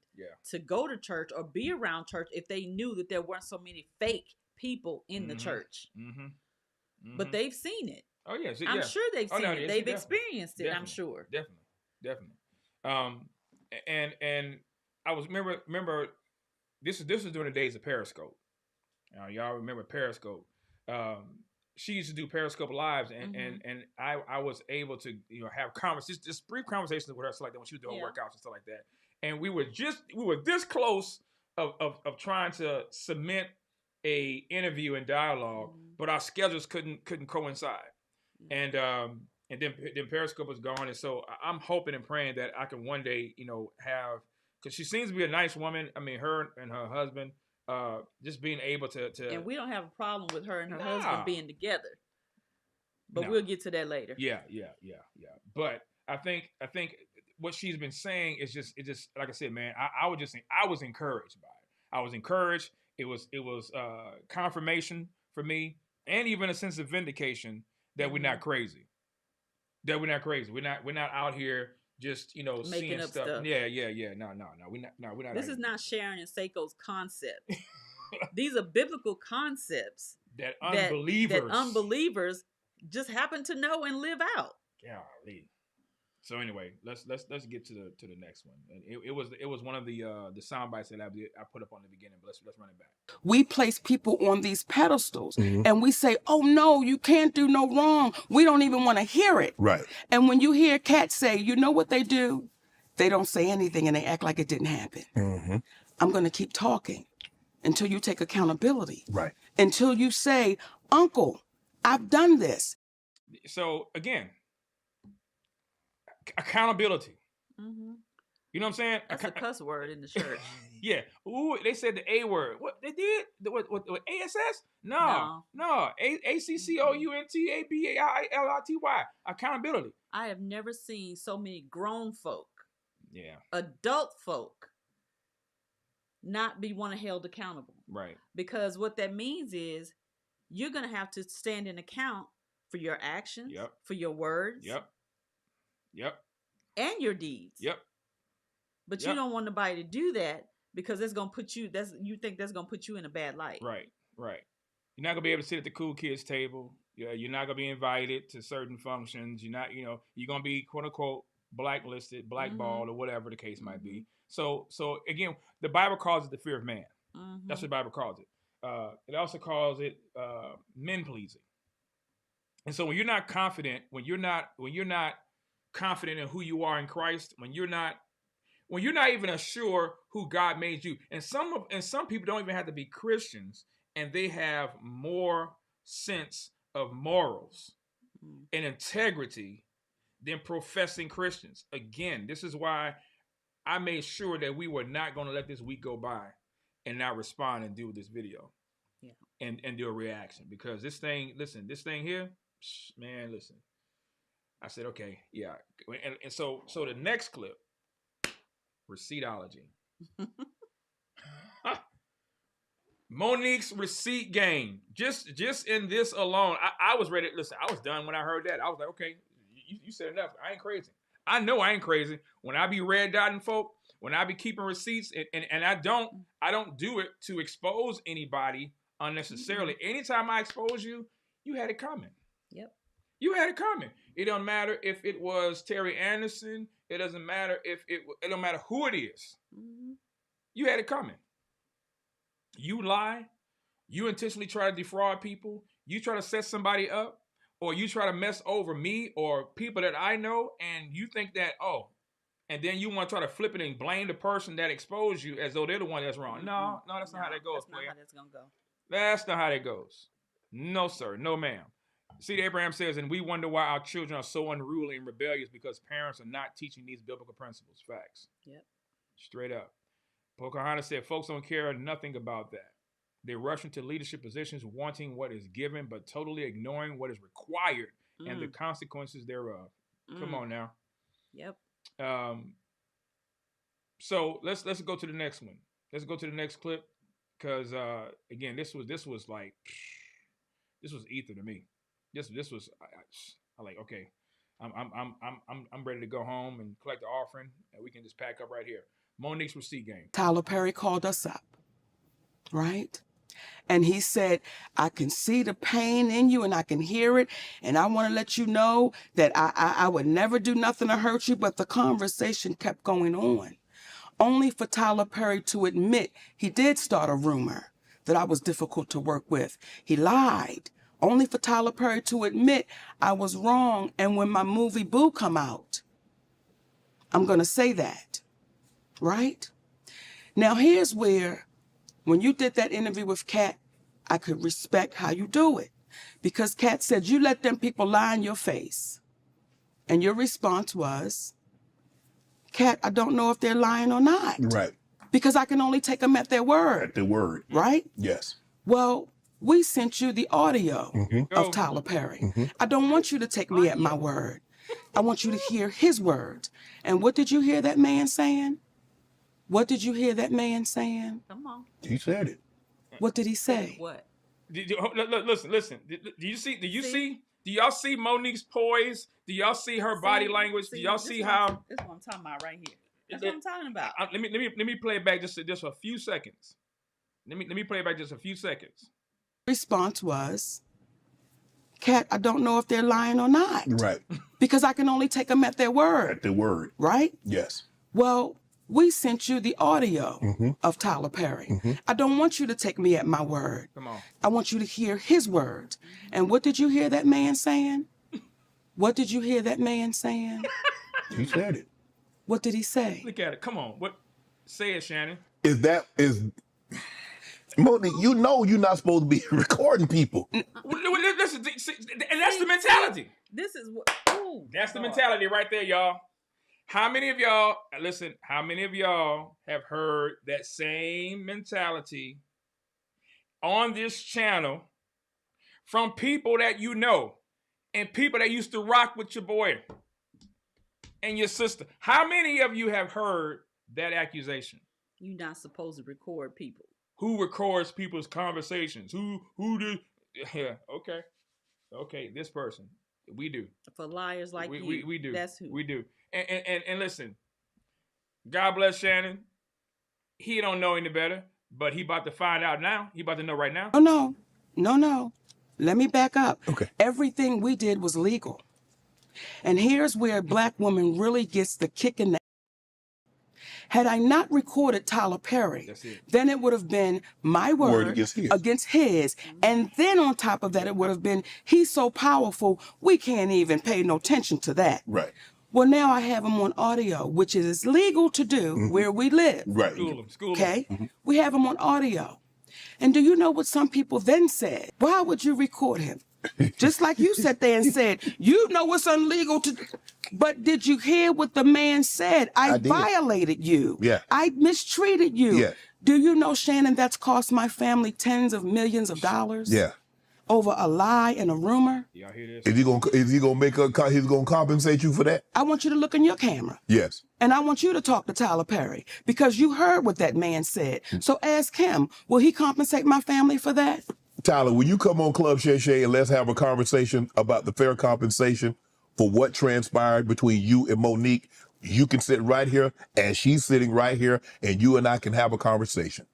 to go to church or be around church if they knew that there weren't so many fake people in the church. But they've seen it. Oh yeah, I'm sure they've seen it. They've experienced it. I'm sure. Definitely. And I was remember this is during the days of Periscope. Y'all remember Periscope? She used to do Periscope lives, and I was able to have conversations, just brief conversations with her, stuff like that, when she was doing workouts and stuff like that. And we were this close of trying to cement a interview and dialogue, but our schedules couldn't coincide. And then Periscope was gone, and so I'm hoping and praying that I can one day have, because she seems to be a nice woman. I mean, her and her husband. Just being able to and we don't have a problem with her and her husband being together, but we'll get to that later. Yeah. But I think what she's been saying is just like I said, man. I was encouraged by it. I was encouraged. It was confirmation for me, and even a sense of vindication that we're not crazy. That we're not crazy. We're not out here just making seeing up stuff. Yeah. No. We're not. This is not Sharon and Seiko's concept. These are biblical concepts that unbelievers just happen to know and live out. Golly. So anyway, let's get to the next one. And it was one of the sound bites that I put up on the beginning, but let's run it back. We place people on these pedestals and we say, oh no, you can't do no wrong. We don't even want to hear it. Right. And when you hear cats say, you know what they do? They don't say anything and they act like it didn't happen. I'm going to keep talking until you take accountability. Right. Until you say, Uncle, I've done this. So again, accountability. You know what I'm saying? That's a cuss word in the church. Yeah. Ooh, they said the A word. What they did? What ASS? No. ACCOUNTABAILITY. Accountability. I have never seen so many grown folk, adult folk, not be held accountable. Right. Because what that means is you're going to have to stand in account for your actions, for your words, and your deeds. But you don't want nobody to do that because that's going to put you. You think that's going to put you in a bad light. Right. You're not going to be able to sit at the cool kids table. You're not going to be invited to certain functions. You're not. You're going to be quote unquote blacklisted, blackballed, or whatever the case might be. So again, the Bible calls it the fear of man. That's what the Bible calls it. It also calls it men pleasing. And so when you're not confident, when you're not confident in who you are in Christ, when you're not even sure who God made you, and some people don't even have to be Christians, and they have more sense of morals and integrity than professing Christians. Again, this is why I made sure that we were not going to let this week go by and not respond and do this video and do a reaction, because this thing here, man, listen. I said, okay, yeah. And so the next clip, receiptology. Monique's receipt game. Just in this alone, I was ready. Listen, I was done when I heard that. I was like, okay, you said enough. I ain't crazy. I know I ain't crazy. When I be red dotting folk, when I be keeping receipts, and I don't do it to expose anybody unnecessarily. Anytime I expose you, you had it coming. Yep. You had it coming. It don't matter if it was Terry Anderson. It doesn't matter if it don't matter who it is. Mm-hmm. You had it coming. You lie. You intentionally try to defraud people. You try to set somebody up, or you try to mess over me or people that I know, and you think that, and then you want to try to flip it and blame the person that exposed you as though they're the one that's wrong. No, that's not how that goes, player. That's not how that's going to go. That's not how that goes. No, sir. No, ma'am. See, Abraham says, and we wonder why our children are so unruly and rebellious because parents are not teaching these biblical principles. Facts. Yep. Straight up. Pocahontas said, folks don't care nothing about that. They rush into leadership positions wanting what is given, but totally ignoring what is required and the consequences thereof. Come on now. Yep. So let's go to the next one. Let's go to the next clip because again, this was ether to me. This was I like, okay, I'm ready to go home and collect the offering, and we can just pack up right here. Monique's receipt game. Tyler Perry called us up, right? And he said, I can see the pain in you and I can hear it. And I want to let you know that I would never do nothing to hurt you. But the conversation kept going on, only for Tyler Perry to admit he did start a rumor that I was difficult to work with. He lied, only for Tyler Perry to admit I was wrong. And when my movie Boo come out, I'm going to say that, right? Now, here's where, when you did that interview with Kat, I could respect how you do it. Because Kat said, you let them people lie in your face. And your response was, Kat, I don't know if they're lying or not. Right. Because I can only take them at their word. At their word. Right? Yes. Well, we sent you the audio of Tyler Perry. I don't want you to take me at my word. I want you to hear his words. And what did you hear that man saying? What did you hear that man saying? Come on. He said it. What did he say? What? Listen. Do y'all see Monique's poise? Do y'all see her body language? Do y'all see how? This is what I'm talking about right here. That's what I'm talking about. Let me play it back just a few seconds. Let me play it back just a few seconds. Response was, Kat, I don't know if they're lying or not. Right. Because I can only take them at their word. At their word. Right? Yes. Well, we sent you the audio of Tyler Perry. I don't want you to take me at my word. Come on. I want you to hear his words. And what did you hear that man saying? What did you hear that man saying? He said it. What did he say? Look at it. Come on. What? Say it, Shannon. Monique, you know you're not supposed to be recording people. Listen, and that's the mentality. This is what. That's the mentality right there, y'all. How many of y'all have heard that same mentality on this channel from people that you know and people that used to rock with your boy and your sister? How many of you have heard that accusation? You're not supposed to record people. Who records people's conversations? Who did? Yeah, okay, this person. We do. For liars like you. We do. That's who. We do. And listen, God bless Shannon. He don't know any better, but he about to find out now. He about to know right now. Oh, no. Let me back up. Okay. Everything we did was legal. And here's where a black woman really gets the kick in the. Had I not recorded Tyler Perry, then it would have been my word against his. And then on top of that, it would have been, he's so powerful, we can't even pay no attention to that. Right. Well, now I have him on audio, which is legal to do where we live. Right. School him. Okay? We have him on audio. And do you know what some people then said? Why would you record him? Just like you sat there and said, you know it's illegal to. But did you hear what the man said? I violated you. Yeah. I mistreated you. Yeah. Do you know, Shannon, that's cost my family tens of millions of dollars? Yeah. over a lie and a rumor? Y'all hear this? Is he gonna make he's gonna compensate you for that? I want you to look in your camera. Yes. And I want you to talk to Tyler Perry because you heard what that man said. So ask him, will he compensate my family for that? Tyler, will you come on Club Shay Shay and let's have a conversation about the fair compensation for what transpired between you and Monique? You can sit right here and she's sitting right here and you and I can have a conversation.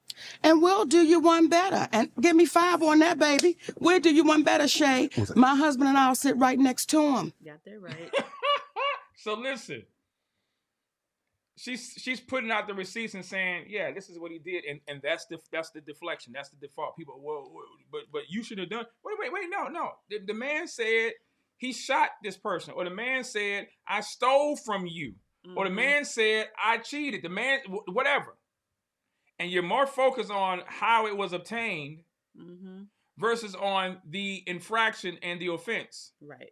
And we'll do you one better. And give me 5 on that, baby. We'll do you one better, Shay. My husband and I'll sit right next to him. Got that right. So listen. She's putting out the receipts and saying, yeah, this is what he did, and that's the deflection, that's the default. People, well, but you should have done. Wait, no. The man said he shot this person, or the man said I stole from you, or the man said I cheated. The man, whatever, and you're more focused on how it was obtained versus on the infraction and the offense. Right.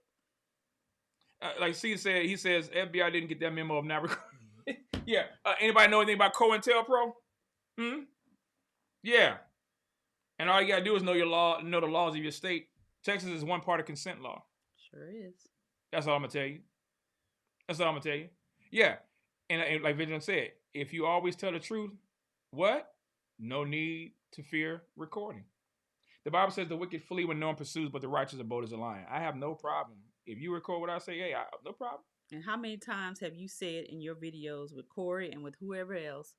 Like C said, he says FBI didn't get that memo of not recording. Yeah. Anybody know anything about COINTELPRO? Yeah. And all you gotta do is know the laws of your state. Texas is one part of consent law. Sure is. That's all I'm gonna tell you. Yeah. And like Vigilant said, if you always tell the truth, what? No need to fear recording. The Bible says the wicked flee when no one pursues, but the righteous are bold as a lion. I have no problem. If you record what I say, hey, no problem. And how many times have you said in your videos with Corey and with whoever else,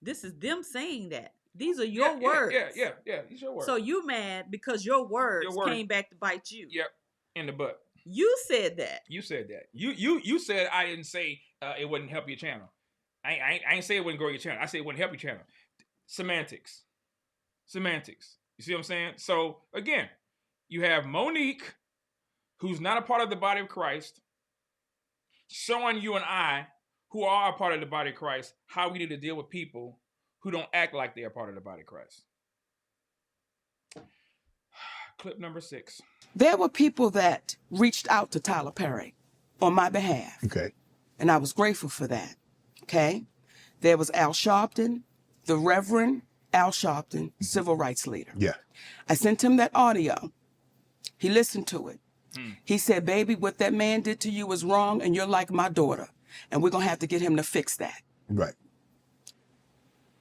this is them saying that. These are your words. Yeah. These are your words. So you mad because your words came back to bite you. Yep. In the butt. You said that. You said that. You said I didn't say it wouldn't help your channel. I ain't say it wouldn't grow your channel. I said it wouldn't help your channel. Semantics. You see what I'm saying? So again, you have Monique, who's not a part of the body of Christ, showing you and I, who are a part of the body of Christ, how we need to deal with people who don't act like they are part of the body of Christ. Clip number 6. There were people that reached out to Tyler Perry on my behalf. Okay. And I was grateful for that. Okay. There was Al Sharpton, the Reverend Al Sharpton, civil rights leader. Yeah. I sent him that audio. He listened to it. He said, baby, what that man did to you was wrong, and you're like my daughter. And we're going to have to get him to fix that. Right.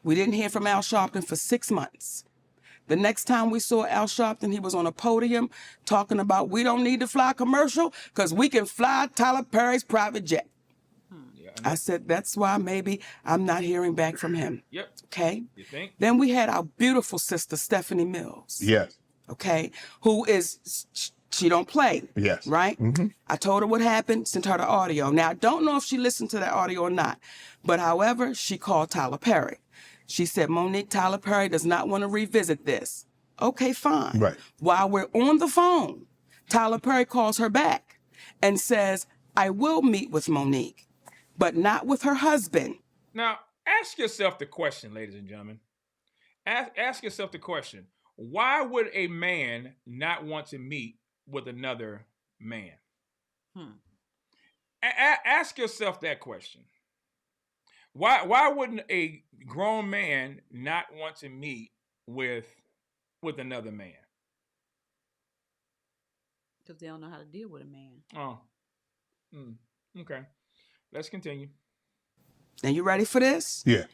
We didn't hear from Al Sharpton for 6 months. The next time we saw Al Sharpton, he was on a podium talking about we don't need to fly commercial because we can fly Tyler Perry's private jet. Yeah, I said, that's why maybe I'm not hearing back from him. Yep. Okay? You think? Then we had our beautiful sister, Stephanie Mills. Yes. Okay? Who is... She don't play. Yes. Right? I told her what happened, sent her the audio. Now, I don't know if she listened to that audio or not. But however, she called Tyler Perry. She said, Monique, Tyler Perry does not want to revisit this. Okay, fine. Right. While we're on the phone, Tyler Perry calls her back and says, I will meet with Monique, but not with her husband. Now, ask yourself the question, ladies and gentlemen. Ask yourself the question. Why would a man not want to meet with another man? Ask yourself that question. Why wouldn't a grown man not want to meet with another man? Because they don't know how to deal with a man. Oh. Okay. Let's continue. Now, you ready for this? Yeah.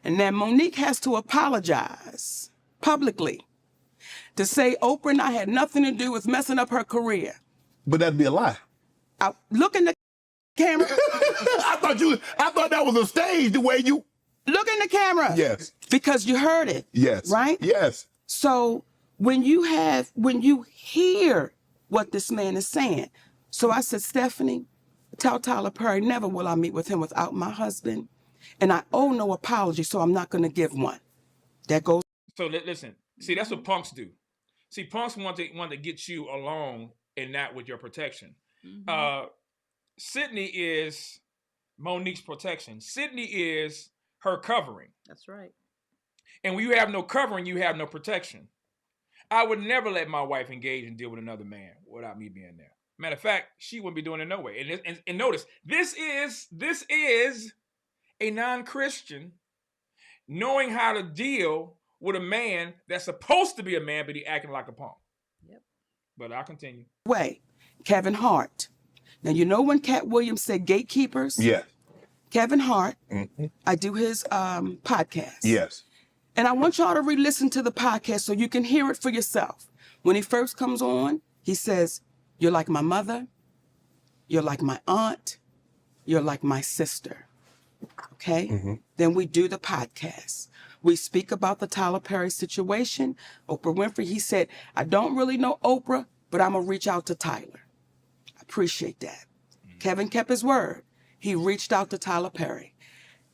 And then Monique has to apologize publicly to say Oprah and I had nothing to do with messing up her career. But that'd be a lie. Look in the camera. I thought that was a stage, the way you... Look in the camera. Yes. Because you heard it. Yes. Right? Yes. So when you hear what this man is saying, so I said, Stephanie, tell Tyler Perry, never will I meet with him without my husband. And I owe no apology, so I'm not going to give one. That goes. So listen, see, that's what punks do. See, punks want to get you along and not with your protection. Sydney is Monique's protection. Sydney is her covering. That's right. And when you have no covering, you have no protection. I would never let my wife engage and deal with another man without me being there. Matter of fact, she wouldn't be doing it no way. And notice, this is a non-Christian knowing how to deal with a man that's supposed to be a man, but he acting like a punk. Yep. But I'll continue. way. Kevin Hart. Now, you know when Cat Williams said gatekeepers? Yes. Kevin Hart, I do his podcast. Yes. And I want y'all to re-listen to the podcast so you can hear it for yourself. When he first comes on, he says, "You're like my mother. You're like my aunt. You're like my sister." Okay? Then we do the podcast. We speak about the Tyler Perry situation. Oprah Winfrey, he said, "I don't really know Oprah, but I'm going to reach out to Tyler." I appreciate that. Kevin kept his word. He reached out to Tyler Perry.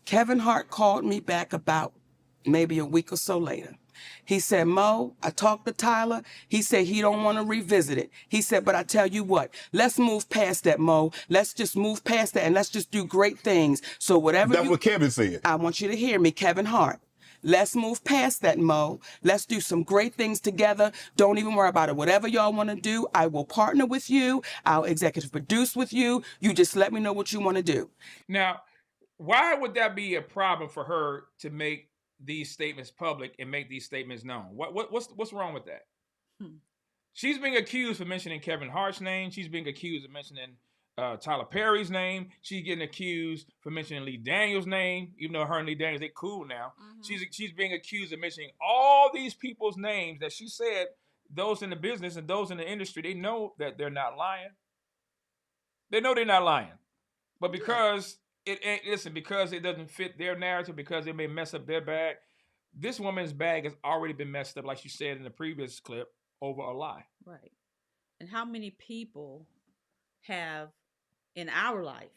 Kevin Hart called me back about maybe a week or so later. He said, "Mo, I talked to Tyler. He said he don't want to revisit it." He said, "But I tell you what, let's move past that, Mo. Let's just move past that and let's just do great things. So whatever That's what Kevin said. I want you to hear me, Kevin Hart. Let's move past that, Mo. Let's do some great things together. Don't even worry about it. Whatever y'all want to do, I will partner with you. I'll executive produce with you. You just let me know what you want to do." Now, why would that be a problem for her to make these statements public and make these statements known? What's wrong with that? She's being accused of mentioning Kevin Hart's name. She's being accused of mentioning Tyler Perry's name. She's getting accused for mentioning Lee Daniels' name, even though her and Lee Daniels, they cool now. She's being accused of mentioning all these people's names that she said, those in the business and those in the industry, they know that they're not lying. They know they're not lying. But because because it doesn't fit their narrative, because it may mess up their bag, this woman's bag has already been messed up, like she said in the previous clip, over a lie. Right. And how many people have in our life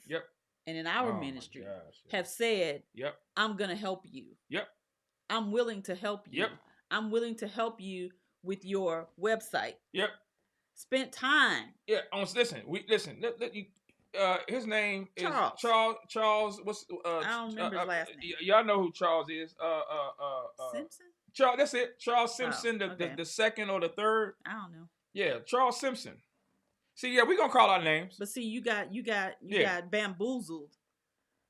and in our ministry have said, "I'm going to help you. I'm willing to help you. I'm willing to help you with your website." Spent time. Listen. His name is Charles. Charles. What's I don't remember his last name. Y'all know who Charles is. Simpson. Charles. That's it. Charles Simpson, the second or the third. I don't know. Yeah, Charles Simpson. See, we're gonna call out names. But see, you got bamboozled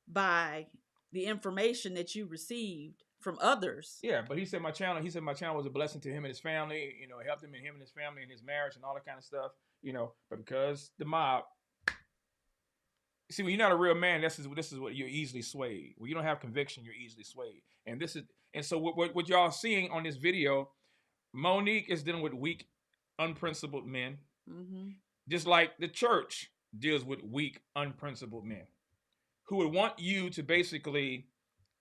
by the information that you received from others. Yeah, but he said my channel was a blessing to him and his family. You know, it helped him and his family and his marriage and all that kind of stuff. You know, but because the mob. See, when you're not a real man, this is what you're easily swayed. When you don't have conviction, you're easily swayed. And so what y'all seeing on this video, Monique is dealing with weak, unprincipled men. Just like the church deals with weak, unprincipled men who would want you to basically,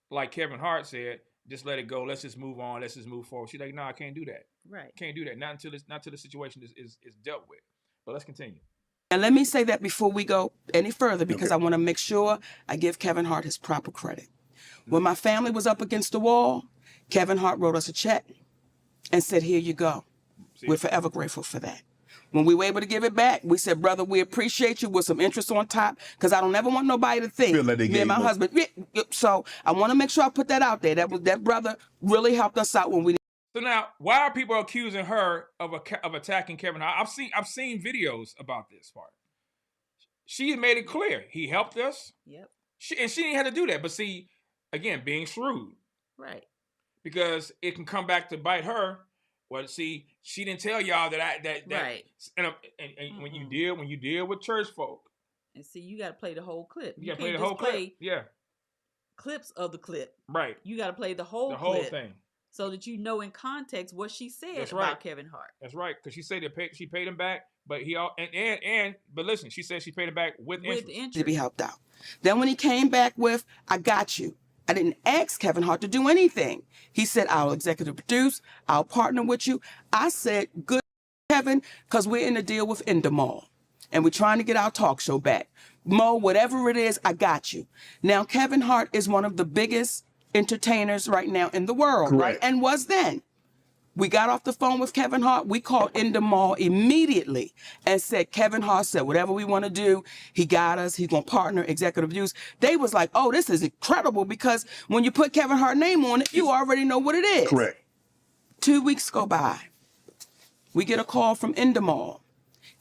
like Kevin Hart said, just let it go. Let's just move on. Let's just move forward. She's like, "No, I can't do that. Right. Can't do that. Not until the situation is dealt with." But let's continue. And let me say that before we go any further, because I want to make sure I give Kevin Hart his proper credit. When my family was up against the wall, Kevin Hart wrote us a check and said, "Here you go." We're forever grateful for that. When we were able to give it back, we said, "Brother, we appreciate you," with some interest on top, because I don't ever want nobody to think me and my husband. So I want to make sure I put that out there. That brother really helped us out when we. So now, why are people accusing her of attacking Kevin Hart? I've seen videos about this part. She made it clear he helped us. She didn't have to do that. But see, again, being shrewd, right? Because it can come back to bite her. Well, see, she didn't tell y'all that right. And when you deal with church folk, and see, you got to play the whole clip. You got to play the whole clip. Yeah. Clips of the clip. Right. You got to play the whole thing. So that you know in context what she said about Kevin Hart. That's right, because she said she paid him back, but but listen, she said she paid him back with interest. To be helped out. Then when he came back with, "I got you," I didn't ask Kevin Hart to do anything. He said, "I'll executive produce, I'll partner with you." I said, "Good, Kevin," because we're in a deal with Endemol, and we're trying to get our talk show back. Mo, whatever it is, I got you. Now, Kevin Hart is one of the biggest entertainers right now in the world, right? And was then. We got off the phone with Kevin Hart. We called Endemol immediately and said, Kevin Hart said, whatever we want to do, he got us. He's going to partner, executive use. They was like, "Oh, this is incredible," because when you put Kevin Hart's name on it, you already know what it is. Correct. 2 weeks go by. We get a call from Endemol.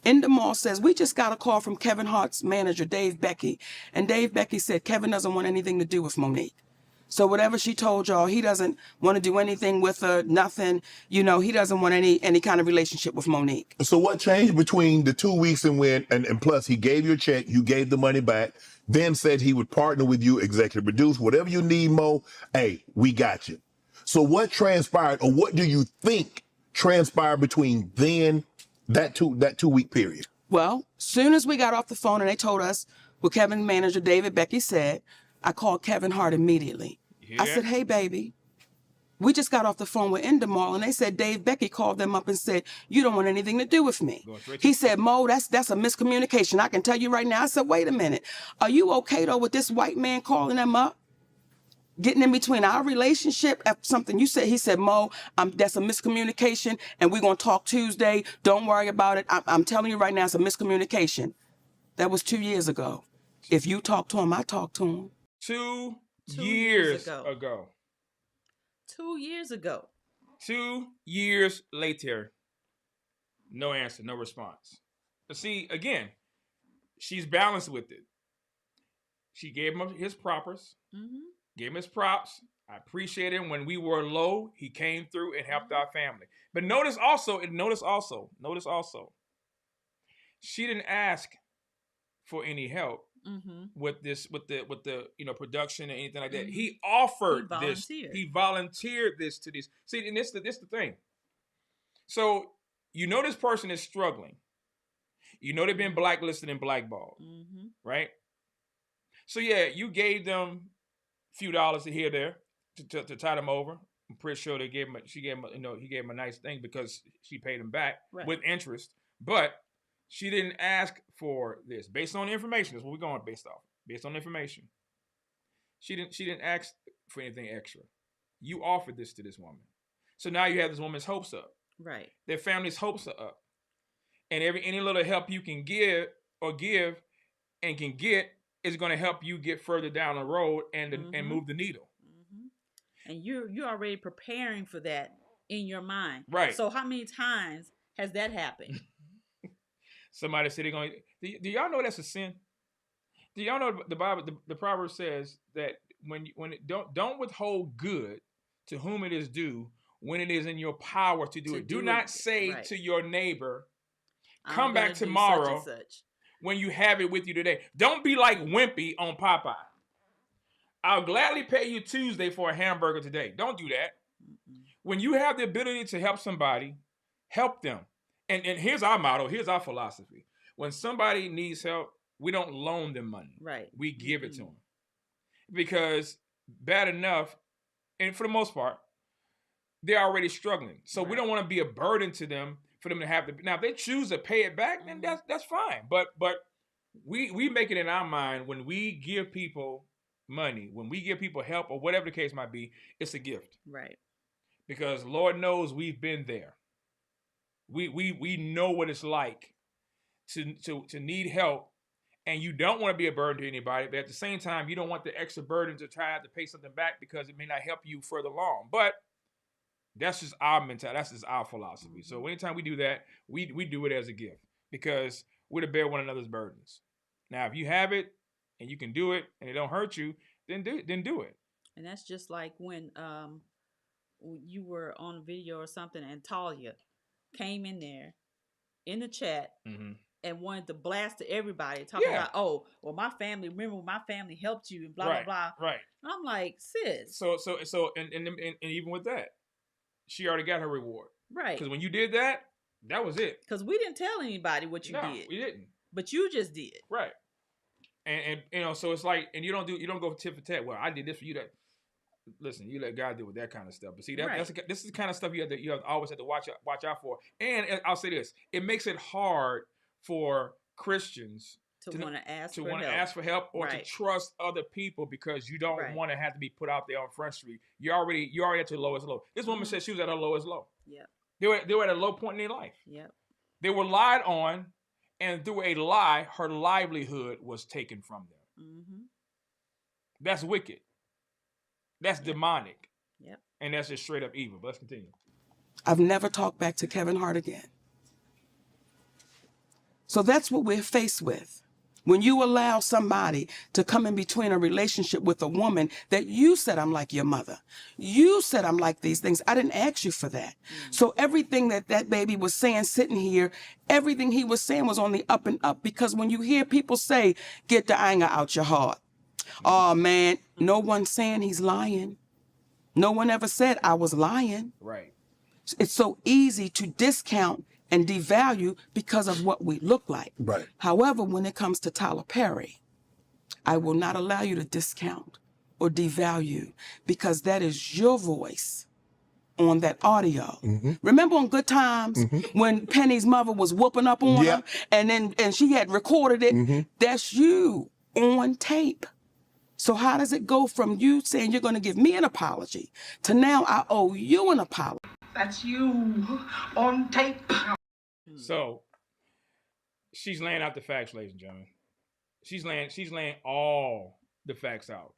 Endemol says, "We just got a call from Kevin Hart's manager, Dave Becky." And Dave Becky said, "Kevin doesn't want anything to do with Monique." So whatever she told y'all, he doesn't want to do anything with her, nothing. You know, he doesn't want any kind of relationship with Monique. So what changed between the 2 weeks and plus he gave you a check, you gave the money back, then said he would partner with you, executive produce, whatever you need, Mo, hey, we got you. So what transpired, or what do you think transpired between then, that 2 week period? Well, soon as we got off the phone and they told us what Kevin's manager, David Becky, said, I called Kevin Hart immediately. I said, hey, baby, we just got off the phone with Endemol, and they said Dave Becky called them up and said, you don't want anything to do with me. He said, Mo, that's a miscommunication. I can tell you right now. I said, wait a minute. Are you okay, though, with this white man calling them up? Getting in between our relationship after something you said. He said, Mo, that's a miscommunication, and we're going to talk Tuesday. Don't worry about it. I'm telling you right now, it's a miscommunication. That was 2 years ago. If you talk to him, I talk to him. 2 years ago. 2 years ago. 2 years later. No answer, no response. But see, again, she's balanced with it. She gave him his propers. Gave him his props. I appreciate him. When we were low, he came through and helped our family. But notice also, she didn't ask for any help with the production or anything like that. He offered this. He volunteered this to this. See, and this the thing. So you know this person is struggling. You know they've been blacklisted and blackballed, right? So yeah, you gave them a few dollars here or there to tie them over. I'm pretty sure he gave him a nice thing because she paid him back with interest. But she didn't ask for this based on the information. That's what we're going based on information. She didn't ask for anything extra. You offered this to this woman, so now you have this woman's hopes up. Right. Their family's hopes are up, and any little help you can give and can get is going to help you get further down the road and move the needle. And you're already preparing for that in your mind. Right. So how many times has that happened? Somebody said they're going. Do y'all know that's a sin? Do y'all know the Bible? The proverb says that when don't withhold good to whom it is due when it is in your power to do it. Do not say to your neighbor, "Come back tomorrow," such and such, when you have it with you today. Don't be like Wimpy on Popeye. I'll gladly pay you Tuesday for a hamburger today. Don't do that. When you have the ability to help somebody, help them. And here's our motto. Here's our philosophy. When somebody needs help, we don't loan them money. Right. We give it to them. Because bad enough, and for the most part, they're already struggling. So we don't want to be a burden to them for them to have to. Now, if they choose to pay it back, then that's fine. But we make it in our mind when we give people money, when we give people help or whatever the case might be, it's a gift. Right. Because Lord knows we've been there. We know what it's like to need help, and you don't want to be a burden to anybody, but at the same time, you don't want the extra burden to try to pay something back because it may not help you further along. But that's just our mentality. That's just our philosophy. So anytime we do that, we do it as a gift because we're to bear one another's burdens. Now, if you have it and you can do it and it don't hurt you, then do it. And that's just like when you were on video or something and Talia came in there in the chat and wanted to blast to everybody talking about, oh, well, my family, remember when my family helped you and blah, blah, blah. Right. And I'm like, sis. So and even with that, she already got her reward. Right. Because when you did that, that was it. Because we didn't tell anybody what you did. No, we didn't. But you just did. Right. And so it's like, and you don't go tit for tat. Well, I did this for you. That listen, you let God deal with that kind of stuff. But see, this is the kind of stuff you always have to watch out for. And I'll say this: it makes it hard for Christians to want to ask for help or to trust other people because you don't want to have to be put out there on Front Street. You're already at your lowest low. This woman said she was at her lowest low. Yeah, they were at a low point in their life. Yeah, they were lied on, and through a lie, her livelihood was taken from them. That's wicked. That's demonic. Yep. And that's just straight up evil. But let's continue. I've never talked back to Kevin Hart again. So that's what we're faced with. When you allow somebody to come in between a relationship with a woman that you said, I'm like your mother. You said I'm like these things. I didn't ask you for that. So everything that baby was saying sitting here, everything he was saying was on the up and up, because when you hear people say, get the anger out your heart. Oh, man, no one's saying he's lying. No one ever said I was lying. Right. It's so easy to discount and devalue because of what we look like. Right. However, when it comes to Tyler Perry, I will not allow you to discount or devalue, because that is your voice on that audio. Remember on Good Times when Penny's mother was whooping up on her and she had recorded it? That's you on tape. So how does it go from you saying you're going to give me an apology to now I owe you an apology? That's you on tape. So she's laying out the facts, ladies and gentlemen. She's laying all the facts out.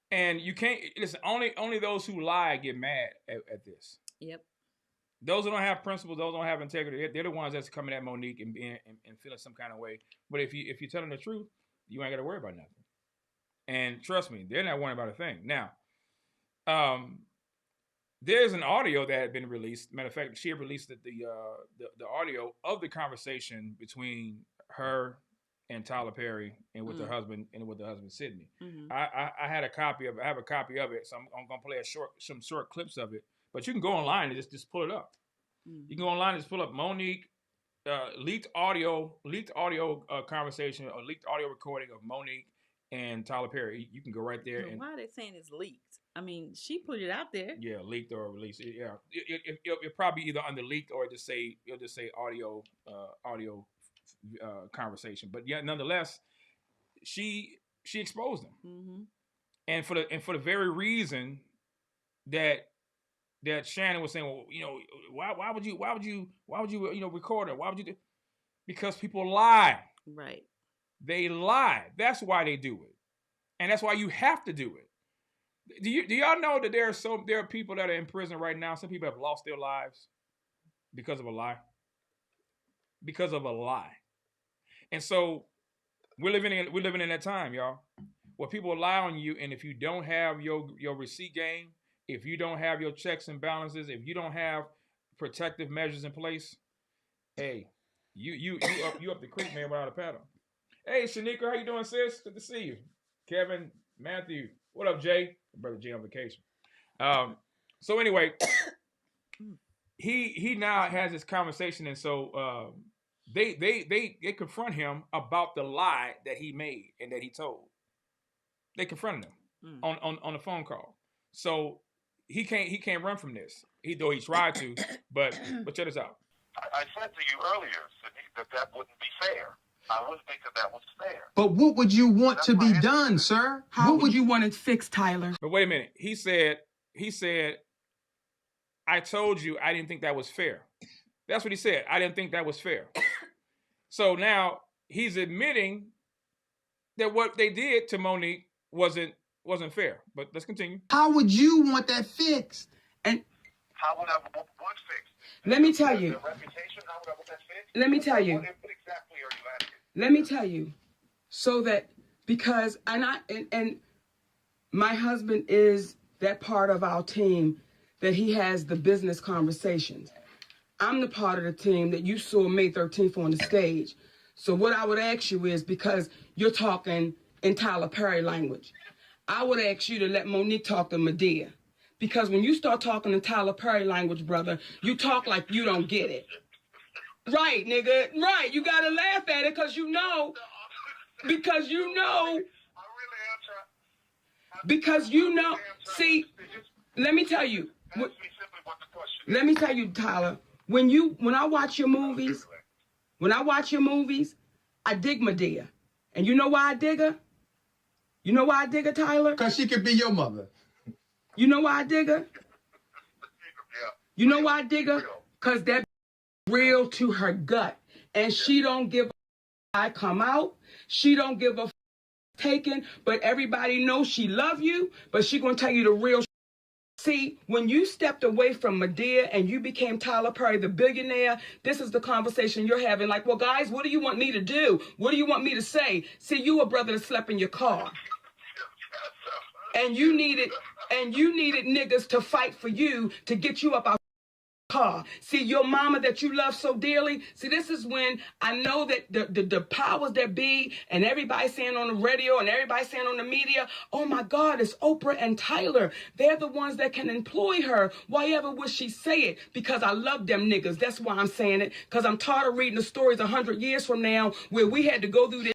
And you can't listen, only those who lie get mad at this. Yep. Those who don't have principles, those who don't have integrity, they're the ones that's coming at Monique and feeling some kind of way. But if you're telling the truth, you ain't got to worry about nothing. And trust me, they're not worrying about a thing. Now, there's an audio that had been released. Matter of fact, she had released the audio of the conversation between her and Tyler Perry and with her husband Sydney. I had a copy of it. I have a copy of it, so I'm gonna play some short clips of it. But you can go online and just pull it up. You can go online and just pull up Monique leaked audio conversation or leaked audio recording of Monique and Tyler Perry. You can go right there. And why are they saying it's leaked? I mean, she put it out there. Yeah, leaked or released. Yeah, it'll probably either under leaked or it'll just say audio conversation. But yeah, nonetheless, she exposed them, and for the very reason that Shannon was saying, well, you know, why would you record it? Why would you do? Because people lie. Right. They lie. That's why they do it, and that's why you have to do it. Do y'all know that there are people that are in prison right now? Some people have lost their lives because of a lie. Because of a lie. And so we're living in that time, y'all, where people lie on you, and if you don't have your receipt game, if you don't have your checks and balances, if you don't have protective measures in place, hey, you up the creek, man, without a paddle. Hey, Shanika, how you doing, sis? Good to see you. Kevin, Matthew, what up, Jay? Brother Jay on vacation. So anyway, he now has this conversation, and so they confront him about the lie that he made and that he told. They confronted him on the phone call. So he can't run from this. Though he tried to, but check this out. I said to you earlier, Sydney, that wouldn't be fair. I wouldn't think that was fair. But what would you want to be done, sir? How would you want it fixed, Tyler? But wait a minute. He said, I told you I didn't think that was fair. That's what he said. I didn't think that was fair. So now he's admitting that what they did to Monique wasn't fair. But let's continue. How would you want that fixed? And how would I want fixed? Let me tell you. The reputation, how would I want that fixed? Let me tell you. What exactly are you asking? Let me tell you. So that because and my husband is that part of our team that he has the business conversations. I'm the part of the team that you saw May 13th on the stage. So what I would ask you is, because you're talking in Tyler Perry language, I would ask you to let Monique talk to Medea. Because when you start talking in Tyler Perry language, brother, you talk like you don't get it. Right, nigga. Right. You got to laugh at it because you know. Because you know. Because you know. See, let me tell you. Let me tell you, Tyler. When I watch your movies, I dig Medea. And you know why I dig her? You know why I dig her, Tyler? Because she could be your mother. You know why I dig her? You know why I dig her? Because that real to her gut. And she don't give a I come out. She don't give a taken. But everybody knows she love you. But she gonna tell you the real See, when you stepped away from Madea and you became Tyler Perry, the billionaire, this is the conversation you're having. Like, well, guys, what do you want me to do? What do you want me to say? See, you a brother that slept in your car. And you needed niggas to fight for you to get you up out car. See, your mama that you love so dearly. See, this is when I know that the powers that be and everybody saying on the radio and everybody saying on the media, oh my God, it's Oprah and Tyler. They're the ones that can employ her. Why ever would she say it? Because I love them niggas. That's why I'm saying it. Because I'm tired of reading the stories 100 years from now where we had to go through this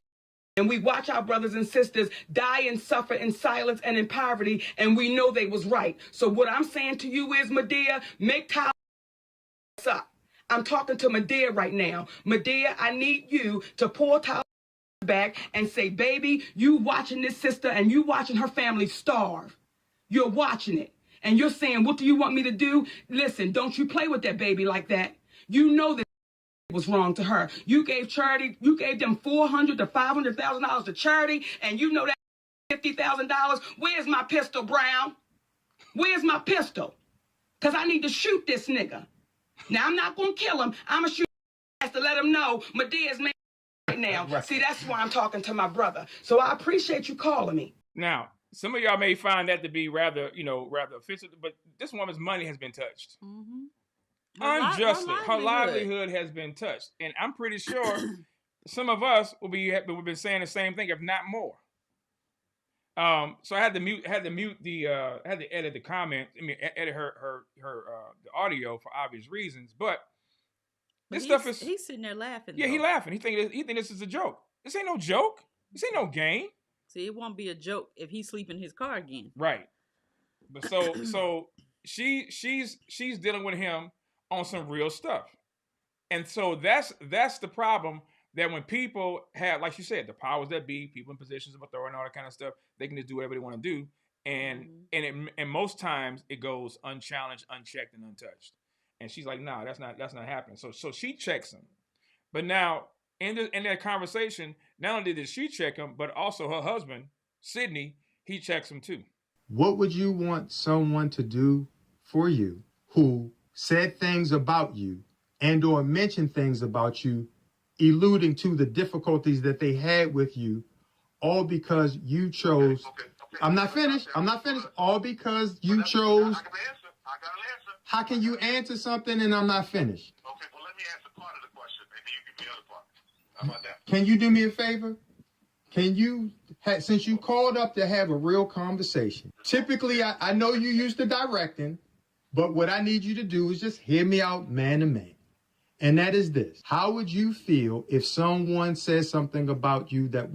and we watch our brothers and sisters die and suffer in silence and in poverty, and we know they was right. So what I'm saying to you is, Madea, make Tyler up. I'm talking to Madea right now. Madea, I need you to pull Tyler back and say, baby, you watching this sister and you watching her family starve. You're watching it. And you're saying, what do you want me to do? Listen, don't you play with that baby like that. You know that was wrong to her. You gave charity, you gave them $400,000 to $500,000 to charity, and you know that $50,000. Where's my pistol, Brown? Where's my pistol? Because I need to shoot this nigga. Now, I'm not going to kill him. I'm going to shoot him to let him know Medea's man right now. Right. See, that's why I'm talking to my brother. So I appreciate you calling me. Now, some of y'all may find that to be rather offensive, but this woman's money has been touched. Mm-hmm. Unjustly. Her livelihood has been touched. And I'm pretty sure some of us we've been saying the same thing, if not more. So I had to edit the comment. I mean, edit her the audio for obvious reasons. But this stuff is, he's sitting there laughing. Yeah, though. he laughing. He think this is a joke. This ain't no joke. This ain't no game. See, it won't be a joke if he sleep in his car again. Right. But so she's dealing with him on some real stuff, and so that's the problem. That when people have, like you said, the powers that be, people in positions of authority and all that kind of stuff, they can just do whatever they want to do. And and most times it goes unchallenged, unchecked, and untouched. And she's like, nah, that's not happening. So she checks him. But now in that conversation, not only did she check him, but also her husband, Sidney, he checks him too. What would you want someone to do for you who said things about you and or mentioned things about you, alluding to the difficulties that they had with you, all because you chose. Okay. I'm not finished. All because you chose. I got an answer. How can you answer something and I'm not finished? Okay, well, let me answer part of the question, and then you give me the other part. How about that? Can you do me a favor? Can you, since you called up to have a real conversation, typically I know you used to directing, but what I need you to do is just hear me out man to man. And that is this. How would you feel if someone says something about you that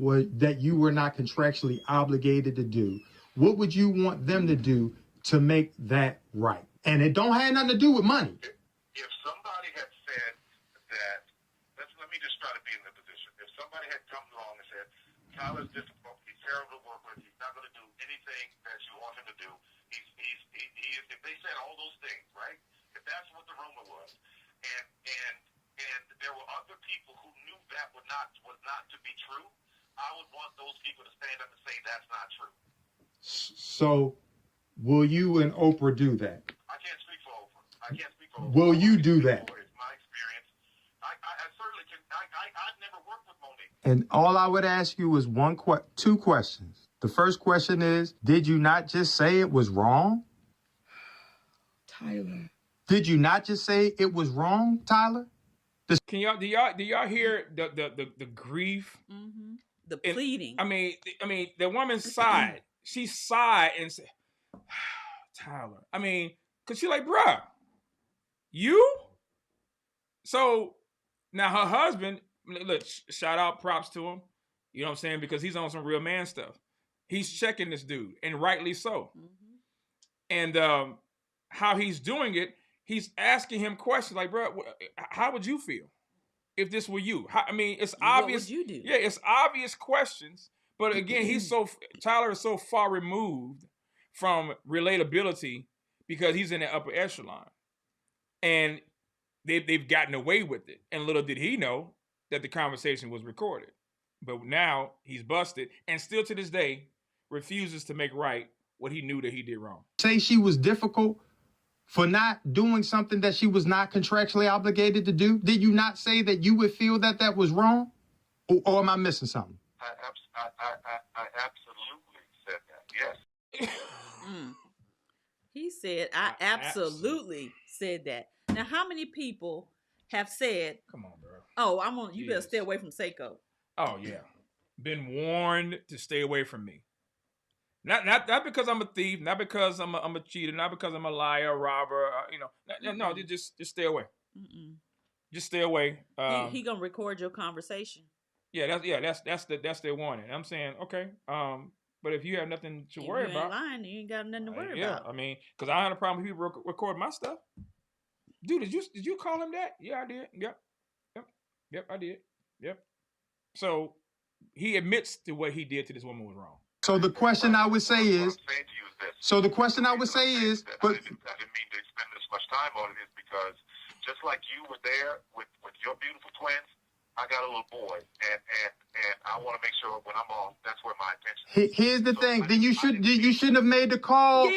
you were not contractually obligated to do? What would you want them to do to make that right? And it don't have nothing to do with money. If somebody had said that, let me just try to be in the position. If somebody had come along and said, Tyler's difficult, he's terrible to work with, he's not going to do anything that you want him to do. If they said all those things, right? If that's what the rumor was, and there were other people who knew that was not to be true, I would want those people to stand up and say that's not true. So, will you and Oprah do that? I can't speak for Oprah. Will you do that? It's my experience. I certainly can. I've never worked with Monique. And all I would ask you is two questions. The first question is, did you not just say it was wrong? Tyler. Did you not just say it was wrong, Tyler? Do y'all hear the grief? Mm-hmm. The pleading. I mean, the woman sighed. She sighed and said, Tyler. I mean, cause she's like, bruh, you? So now her husband, look, shout out, props to him. You know what I'm saying? Because he's on some real man stuff. He's checking this dude, and rightly so. Mm-hmm. And how he's doing it, he's asking him questions like, bro, how would you feel if this were you? It's obvious. What would you do? Yeah, it's obvious questions. But again, Tyler is so far removed from relatability because he's in the upper echelon. And they've gotten away with it. And little did he know that the conversation was recorded. But now he's busted and still to this day refuses to make right what he knew that he did wrong. Say she was difficult for not doing something that she was not contractually obligated to do? Did you not say that you would feel that that was wrong? Or am I missing something? I absolutely said that, yes. He said, I absolutely said that. Now, how many people have said, come on, bro. Oh, you better stay away from Seiko. Oh, yeah. Been warned to stay away from me. Not because I'm a thief, not because I'm a cheater, not because I'm a liar, robber, no, just stay away. Just stay away. He gonna record your conversation. That's their warning. I'm saying, okay, but if you have nothing to worry about, lying, you ain't got nothing to worry about. I mean, because I had a problem with people record my stuff. Dude, did you call him that? Yeah, I did. Yep, I did. Yep. So he admits to what he did to this woman was wrong. So the question I would say is, What I'm saying to you is this. so the question I would say is, I didn't mean to spend this much time on it, is because just like you were there with your beautiful twins, I got a little boy, and I want to make sure when I'm off, that's where my attention is. Here's the thing. Then you shouldn't have made the call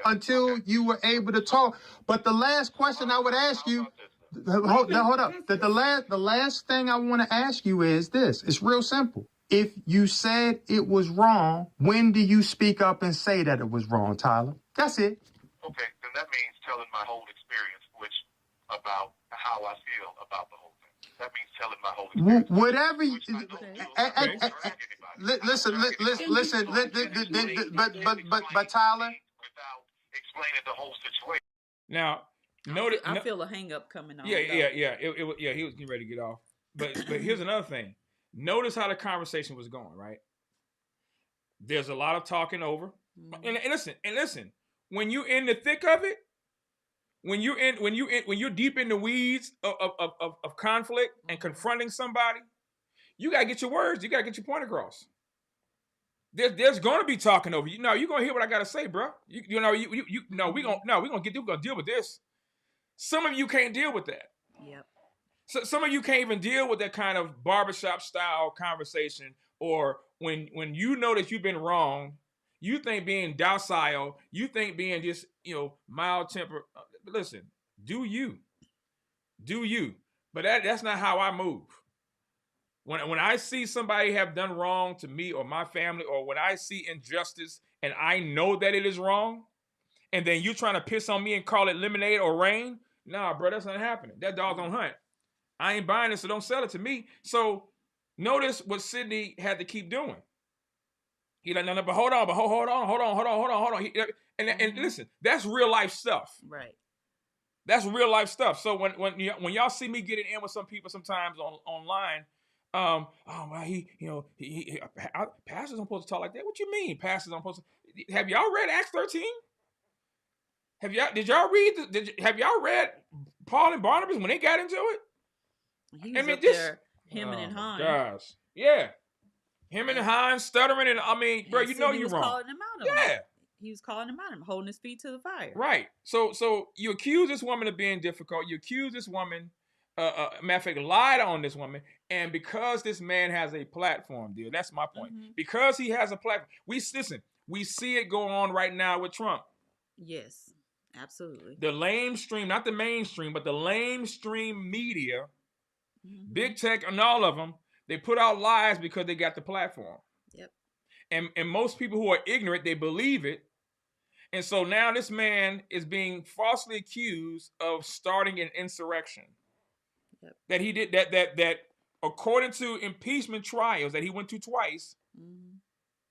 until you were able to talk. But the last question I would ask you, hold up. The last thing I want to ask you is this. It's real simple. If you said it was wrong, when do you speak up and say that it was wrong, Tyler? That's it. Okay, then that means telling my whole experience, about how I feel about the whole thing. That means telling my whole experience. Whatever you listen, but Tyler, without explaining the whole situation. Now, I feel a hang up coming on. Yeah. He was getting ready to get off. But here's another thing. Notice how the conversation was going, right? There's a lot of talking over. And listen, when you're in the thick of it, when you're deep in the weeds of conflict and confronting somebody, you gotta get your words, you gotta get your point across. There's gonna be talking over. You're gonna hear what I gotta say, bro. We're gonna deal with this. Some of you can't deal with that. Yep. So some of you can't even deal with that kind of barbershop style conversation, or when you know that you've been wrong, you think being docile, you think being just, mild tempered. Listen, do you. But that's not how I move. When I see somebody have done wrong to me or my family, or when I see injustice and I know that it is wrong, and then you trying to piss on me and call it lemonade or rain, nah, bro, that's not happening. That dog don't hunt. I ain't buying it, so don't sell it to me. So notice what Sidney had to keep doing. He like, no, but hold on. And listen, that's real life stuff. Right. That's real life stuff. So when y'all see me getting in with some people sometimes online, pastors aren't supposed to talk like that. What you mean, pastors aren't supposed to? Have y'all read Acts 13? Have y'all read Paul and Barnabas when they got into it? He was up there, him and Hines. Gosh, yeah, him and Hines stuttering, and bro, you're wrong. Calling him out. Yeah, he was calling him out, holding his feet to the fire. Right. So you accuse this woman of being difficult. You accuse this woman, matter of fact, lied on this woman, and because this man has a platform, dear, that's my point. Mm-hmm. Because he has a platform, we see it go on right now with Trump. Yes, absolutely. The lamestream, not the mainstream, but the lamestream media. Mm-hmm. Big tech and all of them, they put out lies because they got the platform. Yep. And most people who are ignorant, they believe it. And so now this man is being falsely accused of starting an insurrection. Yep. That he did that according to impeachment trials that he went to twice, mm-hmm.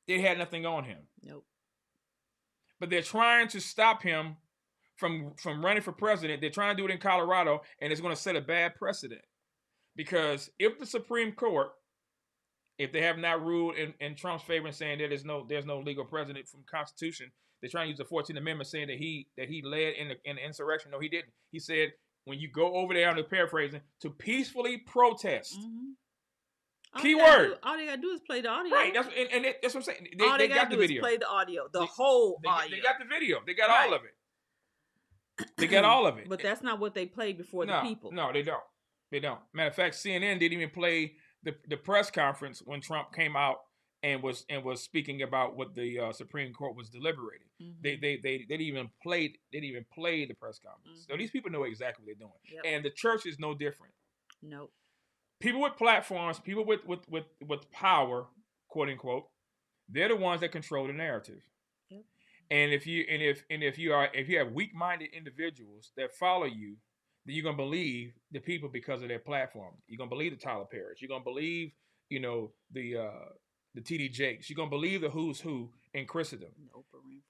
They had nothing on him. Nope. But they're trying to stop him from running for president. They're trying to do it in Colorado, and it's going to set a bad precedent. Because if the Supreme Court, if they have not ruled in Trump's favor and saying that there's no legal precedent from Constitution, they're trying to use the 14th Amendment saying that he led in the insurrection. No, he didn't. He said when you go over there, I'm paraphrasing, to peacefully protest. Mm-hmm. Keyword. All they gotta do is play the audio. Right. That's what I'm saying. They got the video. Play the audio. Whole audio. They got the video. They got all of it. They got all of it. But that's not what they played before the people. No, they don't. They don't. Matter of fact, CNN didn't even play the press conference when Trump came out and was speaking about what the Supreme Court was deliberating. They didn't even play the press conference. So these people know exactly what they're doing, and the church is no different. Nope. People with platforms, people with power, quote unquote, they're the ones that control the narrative. Yep. And if you have weak-minded individuals that follow you, then you're gonna believe the people because of their platform. You're gonna believe the Tyler Perrys. You're gonna believe, the TD Jakes. You're gonna believe the who's who in Christendom.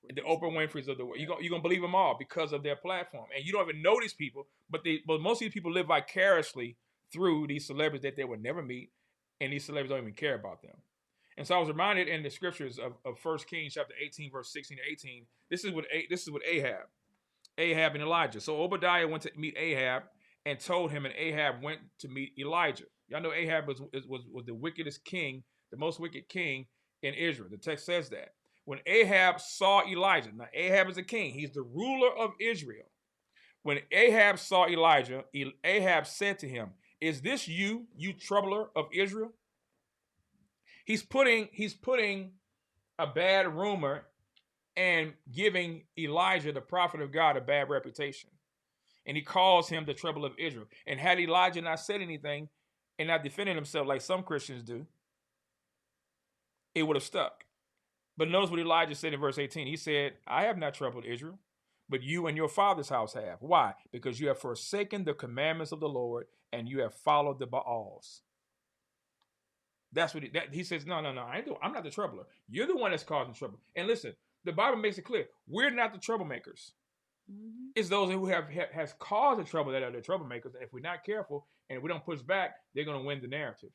The Oprah Winfrey's of the world. You're gonna believe them all because of their platform. And you don't even know these people, but most of these people live vicariously through these celebrities that they would never meet, and these celebrities don't even care about them. And so I was reminded in the scriptures of 1 Kings chapter 18, verse 16 to 18. This is what Ahab and Elijah. So Obadiah went to meet Ahab and told him, and Ahab went to meet Elijah. Y'all know Ahab was the wickedest king, the most wicked king in Israel. The text says that. When Ahab saw Elijah, now Ahab is a king. He's the ruler of Israel. When Ahab saw Elijah, Ahab said to him, "Is this you troubler of Israel?" He's putting a bad rumor and giving Elijah, the prophet of God, a bad reputation. And he calls him the trouble of Israel. And had Elijah not said anything and not defended himself like some Christians do, it would have stuck. But notice what Elijah said in verse 18. He said, "I have not troubled Israel, but you and your father's house have." Why? Because you have forsaken the commandments of the Lord and you have followed the Baals. That's what he says. No. I'm not the troubler. You're the one that's causing trouble. And listen, the Bible makes it clear. We're not the troublemakers. It's those who has caused the trouble that are the troublemakers. And if we're not careful and we don't push back, they're going to win the narrative.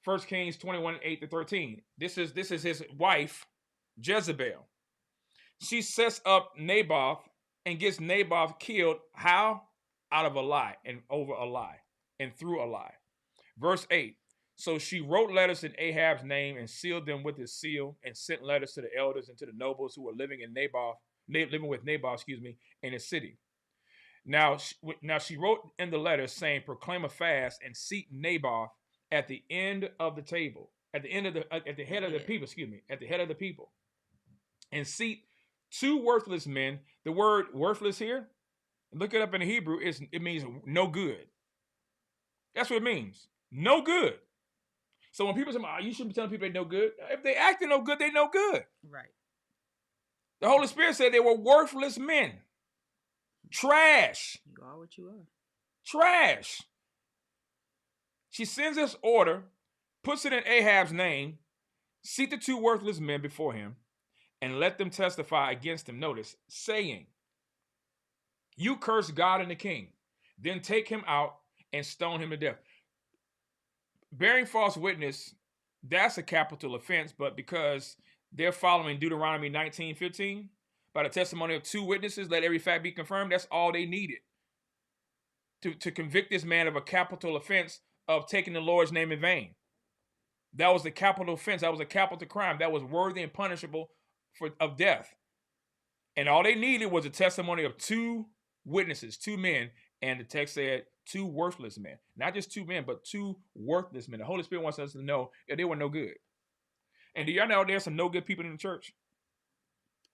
1 Kings 21, 8 to 13. This is his wife, Jezebel. She sets up Naboth and gets Naboth killed. How? Out of a lie and over a lie and through a lie. Verse 8. So she wrote letters in Ahab's name and sealed them with his seal and sent letters to the elders and to the nobles who were living with Naboth, in his city. Now she wrote in the letter saying, "Proclaim a fast and seat Naboth at the end of the table, at the head of the people, and seat 2 worthless men." The word worthless here, look it up in the Hebrew, it means no good. That's what it means. No good. So when people say, you shouldn't be telling people they're no good. If they acting no good, they no good. Right. The Holy Spirit said they were worthless men. Trash. You are what you are. Trash. She sends this order, puts it in Ahab's name, seat the 2 worthless men before him, and let them testify against him. Notice, saying, "You curse God and the king. Then take him out and stone him to death." Bearing false witness, that's a capital offense, but because they're following Deuteronomy 19:15, by the testimony of 2 witnesses, let every fact be confirmed, that's all they needed to convict this man of a capital offense of taking the Lord's name in vain. That was the capital offense. That was a capital crime. That was worthy and punishable of death. And all they needed was a testimony of 2 witnesses, 2 men, and the text said 2 worthless men. Not just 2 men, but 2 worthless men. The Holy Spirit wants us to know that they were no good. And do y'all know there's some no good people in the church?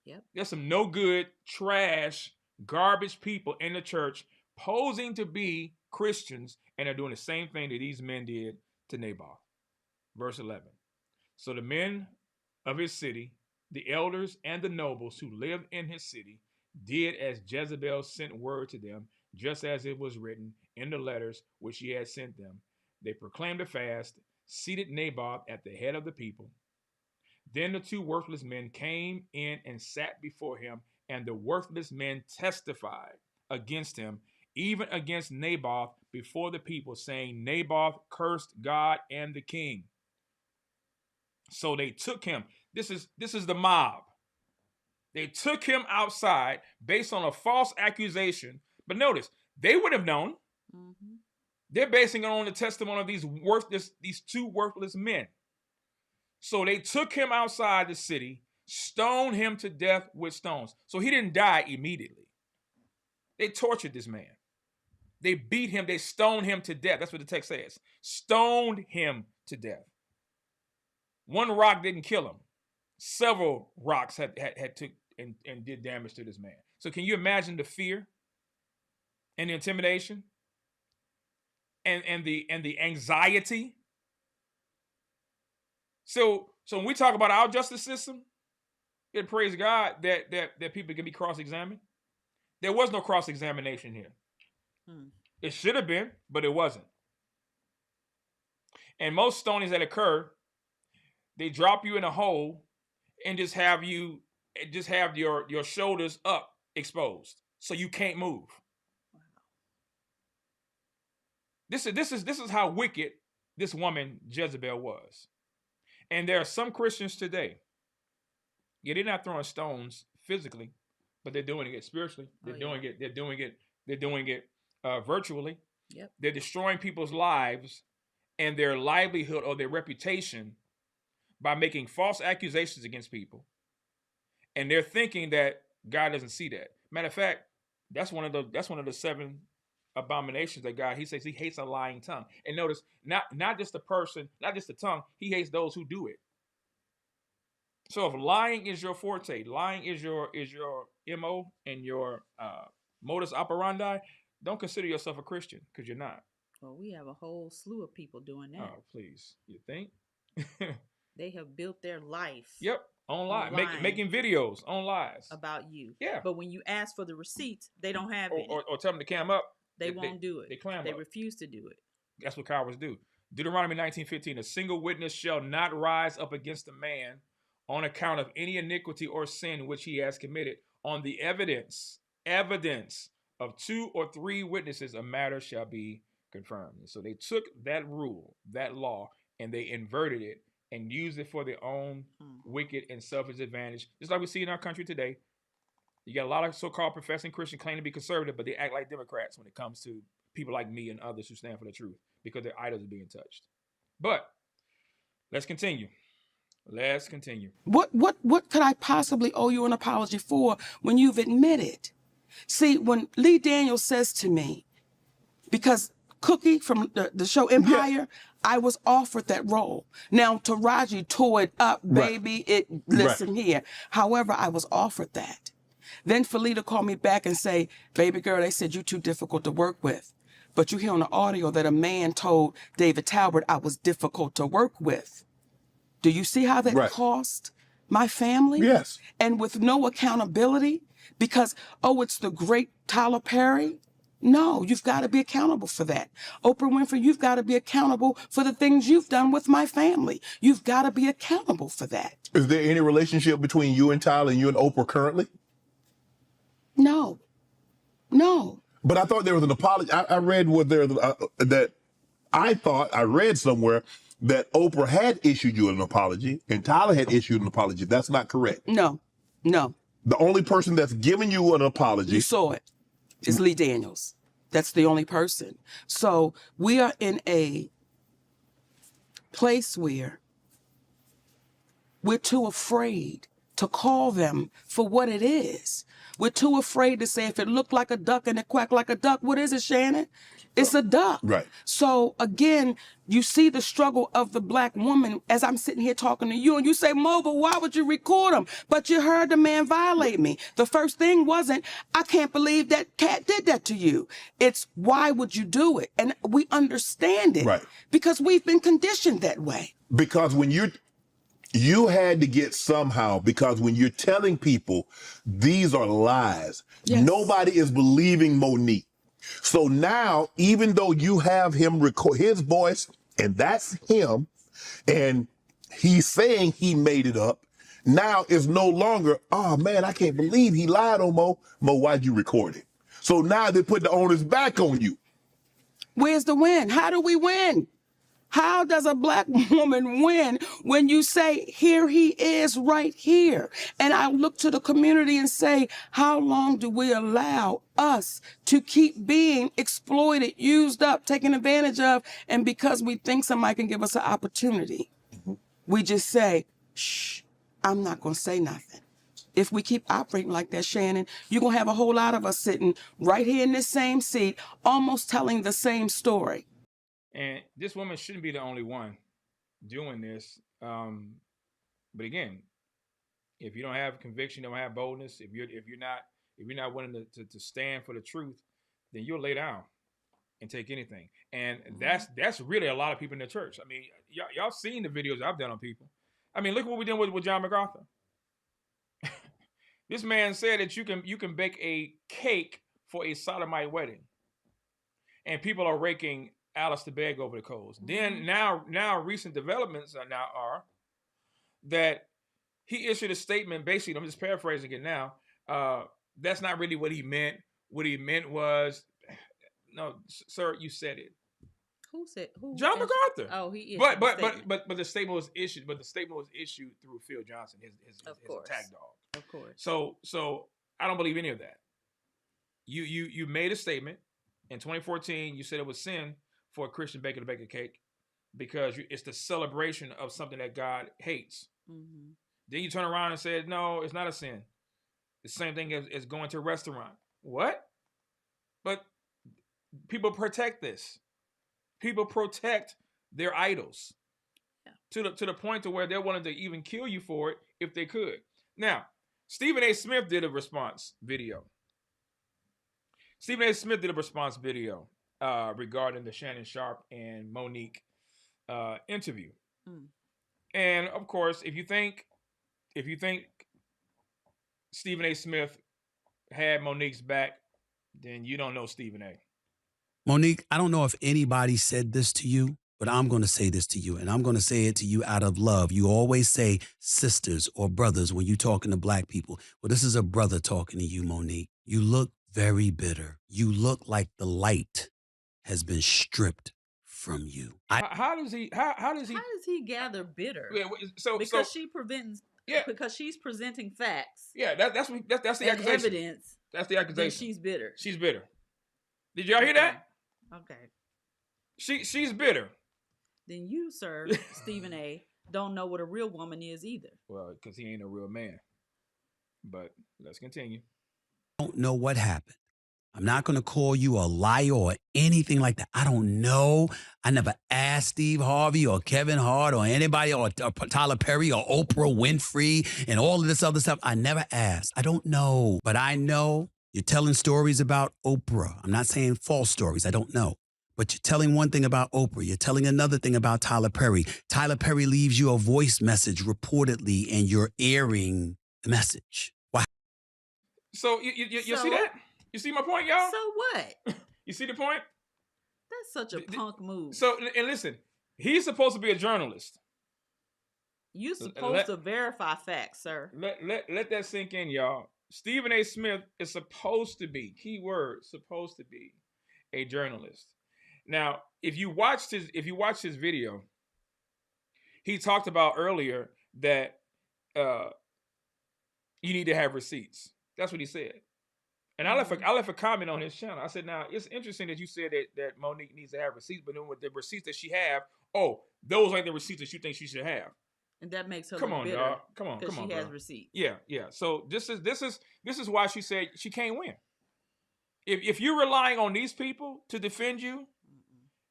Yep. There's some no good, trash, garbage people in the church posing to be Christians, and they're doing the same thing that these men did to Naboth. Verse 11. So the men of his city, the elders and the nobles who lived in his city, did as Jezebel sent word to them, just as it was written in the letters which she had sent them. They proclaimed a fast, seated Naboth at the head of the people. Then the 2 worthless men came in and sat before him, and the worthless men testified against him, even against Naboth, before the people, saying, "Naboth cursed God and the king." So they took him. This is the mob. They took him outside based on a false accusation. But notice, they would have known. Mm-hmm. They're basing it on the testimony of these 2 worthless men. So they took him outside the city, stoned him to death with stones. So he didn't die immediately. They tortured this man. They beat him. They stoned him to death. That's what the text says. Stoned him to death. One rock didn't kill him. Several rocks had took and did damage to this man. So can you imagine the fear and the intimidation and the anxiety? So when we talk about our justice system, it praise God that people can be cross-examined. There was no cross-examination here. It should have been, but it wasn't. And most stonings that occur, they drop you in a hole and just have your shoulders up exposed, so you can't move. Wow. This is how wicked this woman Jezebel was. And there are some Christians today. Yeah, they're not throwing stones physically, but they're doing it spiritually. They're doing it virtually. Yep. They're destroying people's lives and their livelihood or their reputation by making false accusations against people. And they're thinking that God doesn't see that. Matter of fact, that's one of the 7 abominations that God, he says he hates a lying tongue. And notice, not just the person, not just the tongue, he hates those who do it. So if lying is your forte, lying is your MO and your modus operandi, don't consider yourself a Christian, because you're not. Well, we have a whole slew of people doing that. Oh, please. You think? They have built their life. Yep. On lies. Making videos on lies. About you. Yeah. But when you ask for the receipts, they don't have it. Or tell them to clam up. They won't do it. They clam up. They refuse to do it. That's what cowards do. Deuteronomy 19:15, a single witness shall not rise up against a man on account of any iniquity or sin which he has committed. On the evidence of 2 or 3 witnesses, a matter shall be confirmed. And so they took that rule, that law, and they inverted it and used it for their own wicked and selfish advantage. Just like we see in our country today. You got a lot of so-called professing Christians claim to be conservative, but they act like Democrats when it comes to people like me and others who stand for the truth because their idols are being touched. But let's continue. What could I possibly owe you an apology for when you've admitted? See, when Lee Daniels says to me, because Cookie from the show Empire, I was offered that role. Now, Taraji tore it up, baby. Listen here. However, I was offered that. Then Felita called me back and say, baby girl, they said you're too difficult to work with. But you hear on the audio that a man told David Talbert I was difficult to work with. Do you see how that cost my family? Yes. And with no accountability because, it's the great Tyler Perry. No, you've got to be accountable for that. Oprah Winfrey, you've got to be accountable for the things you've done with my family. You've got to be accountable for that. Is there any relationship between you and Tyler and you and Oprah currently? No. But I thought there was an apology. I read I read somewhere that Oprah had issued you an apology and Tyler had issued an apology. That's not correct. No. The only person that's given you an apology. You saw it. It's Lee Daniels. That's the only person. So we are in a place where we're too afraid to call them for what it is. We're too afraid to say if it looked like a duck and it quacked like a duck, what is it, Shannon? It's a duck. Right. So again, you see the struggle of the black woman as I'm sitting here talking to you and you say, Mo, but why would you record him? But you heard the man violate me. The first thing wasn't, I can't believe that cat did that to you. It's why would you do it? And we understand it because we've been conditioned that way. Because when you had to get somehow, because when you're telling people these are lies, nobody is believing Monique. So now, even though you have him record his voice, and that's him, and he's saying he made it up, now it's no longer, oh man, I can't believe he lied on Mo. Mo, why'd you record it? So now they put the onus back on you. Where's the win? How do we win? How does a black woman win when you say, here he is right here? And I look to the community and say, how long do we allow us to keep being exploited, used up, taken advantage of? And because we think somebody can give us an opportunity, we just say, shh, I'm not going to say nothing. If we keep operating like that, Shannon, you're going to have a whole lot of us sitting right here in this same seat, almost telling the same story. And this woman shouldn't be the only one doing this. But again, if you don't have conviction, you don't have boldness, if you're not willing to stand for the truth, then you'll lay down and take anything. And that's really a lot of people in the church. I mean, y'all seen the videos I've done on people. I mean, look what we did with John MacArthur. This man said that you can bake a cake for a sodomite wedding, and people are raking Alice to beg over the coals. Then now recent developments are that he issued a statement. Basically, I'm just paraphrasing it now. That's not really what he meant. What he meant was, no, sir, you said it. Who said? Who? John MacArthur. Oh, he is. But the statement was issued. But the statement was issued through Phil Johnson, his attack dog. Of course. So I don't believe any of that. You made a statement in 2014. You said it was sin for a Christian baker to bake a cake because it's the celebration of something that God hates. Mm-hmm. Then you turn around and said, no, it's not a sin. The same thing as going to a restaurant. What? But people protect this. People protect their idols to the point to where they're willing to even kill you for it if they could. Now, Stephen A. Smith did a response video. Regarding the Shannon Sharpe and Monique interview. And of course, if you think Stephen A. Smith had Monique's back, then you don't know Stephen A. Monique, I don't know if anybody said this to you, but I'm going to say this to you, and I'm going to say it to you out of love. You always say sisters or brothers when you're talking to black people. Well, this is a brother talking to you, Monique. You look very bitter. You look like the light has been stripped from you. How does he gather bitter? Yeah, because she's presenting facts. Yeah, that's the accusation. Evidence. That's the accusation. That she's bitter. She's bitter. Did y'all hear that? Okay. She's bitter. Then you, sir, Stephen A., don't know what a real woman is either. Well, because he ain't a real man. But let's continue. I don't know what happened. I'm not going to call you a liar or anything like that. I don't know. I never asked Steve Harvey or Kevin Hart or anybody or Tyler Perry or Oprah Winfrey and all of this other stuff. I never asked. I don't know. But I know you're telling stories about Oprah. I'm not saying false stories. I don't know. But you're telling one thing about Oprah. You're telling another thing about Tyler Perry. Tyler Perry leaves you a voice message reportedly, and you're airing the message. Wow. So you see that? You see my point, y'all? So what? You see the point? That's such a punk move. So, and listen, he's supposed to be a journalist. You're supposed to verify facts, sir. Let that sink in, y'all. Stephen A. Smith is supposed to be, keyword, supposed to be a journalist. Now, if you watched his video, he talked about earlier that you need to have receipts. That's what he said. And I left a comment on his channel. I said, now, it's interesting that you said that Monique needs to have receipts, but then with the receipts that she have, those ain't the receipts that you think she should have. And that makes her look bitter. Dog. Come on, because she has bro. receipts. Yeah. So this is why she said she can't win. If you're relying on these people to defend you,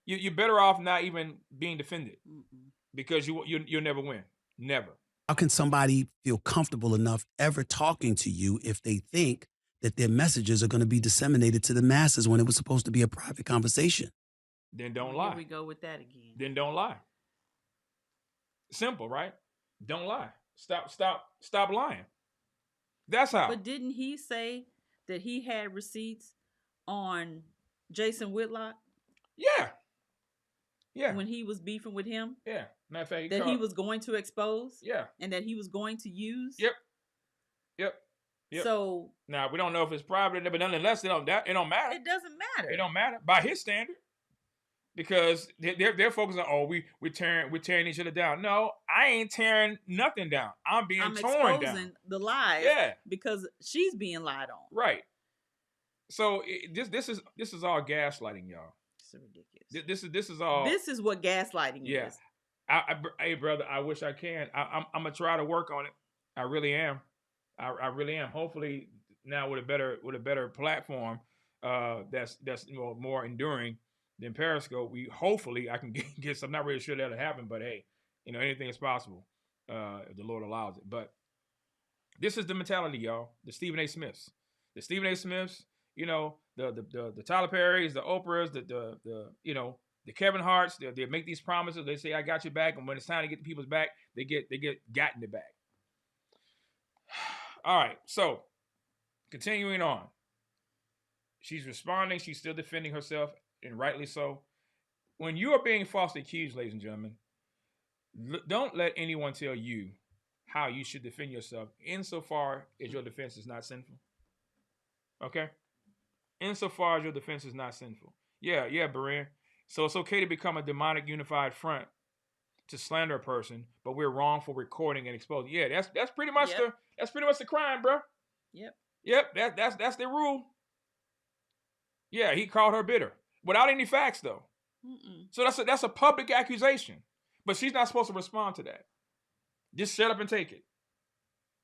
you're better off not even being defended because you'll never win. Never. How can somebody feel comfortable enough ever talking to you if they think that their messages are going to be disseminated to the masses when it was supposed to be a private conversation? Then don't lie. Here we go with that again. Then don't lie. Simple, right? Don't lie. Stop lying. That's how. But didn't he say that he had receipts on Jason Whitlock? Yeah. When he was beefing with him? Yeah. Matter of fact, he was going to expose? Yeah. And that he was going to use? Yep. So now we don't know if it's private, but nonetheless, it don't matter. It doesn't matter. It don't matter by his standard, because they're focused on we're tearing each other down. No, I ain't tearing nothing down. I'm torn down. Exposing the lies. Yeah. Because she's being lied on. Right. So this is all gaslighting, y'all. It's ridiculous. This is all. This is what gaslighting is. Hey brother, I wish I can. I'm gonna try to work on it. I really am. I really am. Hopefully now with a better platform that's more enduring than Periscope, hopefully I can get some. I'm not really sure that'll happen, but hey, You know, anything is possible if the Lord allows it. But this is the mentality, y'all. The Stephen A. Smiths. The Stephen A. Smiths, you know, the Tyler Perrys, the Oprahs, the you know, the Kevin Harts, they make these promises. They say, I got your back. And when it's time to get the people's back, they get gotten the back. All right. So continuing on. She's responding. She's still defending herself, and rightly so. When you are being falsely accused, ladies and gentlemen, don't let anyone tell you how you should defend yourself insofar as your defense is not sinful. Okay? Insofar as your defense is not sinful. Yeah, Beran. So it's okay to become a demonic unified front to slander a person, but we're wrong for recording and exposing. Yeah, that's pretty much the crime, bro. Yep, that's the rule. Yeah, he called her bitter without any facts, though. So that's a public accusation, but she's not supposed to respond to that. Just shut up and take it.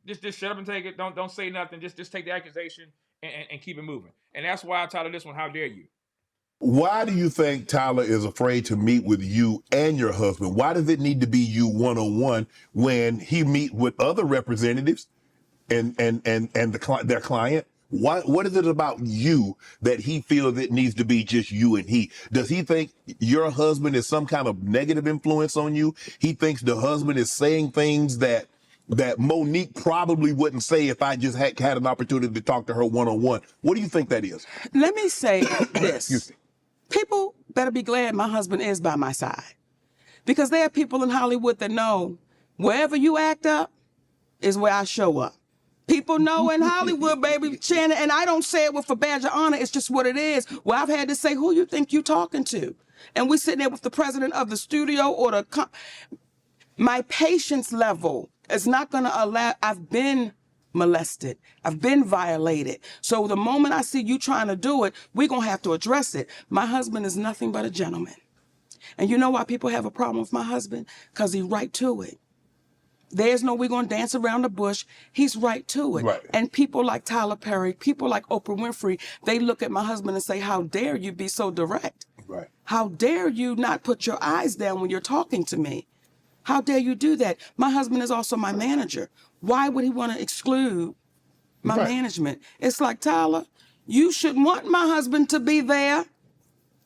Just shut up and take it. Don't say nothing. Just take the accusation and keep it moving. And that's why I titled this one, How Dare You? Why do you think Tyler is afraid to meet with you and your husband? Why does it need to be you one-on-one when he meet with other representatives and their client? What is it about you that he feels it needs to be just you and he? Does he think your husband is some kind of negative influence on you? He thinks the husband is saying things that Monique probably wouldn't say if I just had an opportunity to talk to her one-on-one. What do you think that is? Let me say this. People better be glad my husband is by my side. Because there are people in Hollywood that know wherever you act up is where I show up. People know in Hollywood, baby, Shannon, and I don't say it with a badge of honor. It's just what it is. Well, I've had to say, who you think you talking to? And we sitting there with the president of the studio or my patience level is not going to allow. I've been molested. I've been violated. So the moment I see you trying to do it, we're going to have to address it. My husband is nothing but a gentleman. And you know why people have a problem with my husband? Because he's right to it. There's no we're going to dance around the bush. He's right to it. Right. And people like Tyler Perry, people like Oprah Winfrey, they look at my husband and say, how dare you be so direct? Right. How dare you not put your eyes down when you're talking to me? How dare you do that? My husband is also my manager. Why would he want to exclude my management? It's like, Tyler, you should want my husband to be there.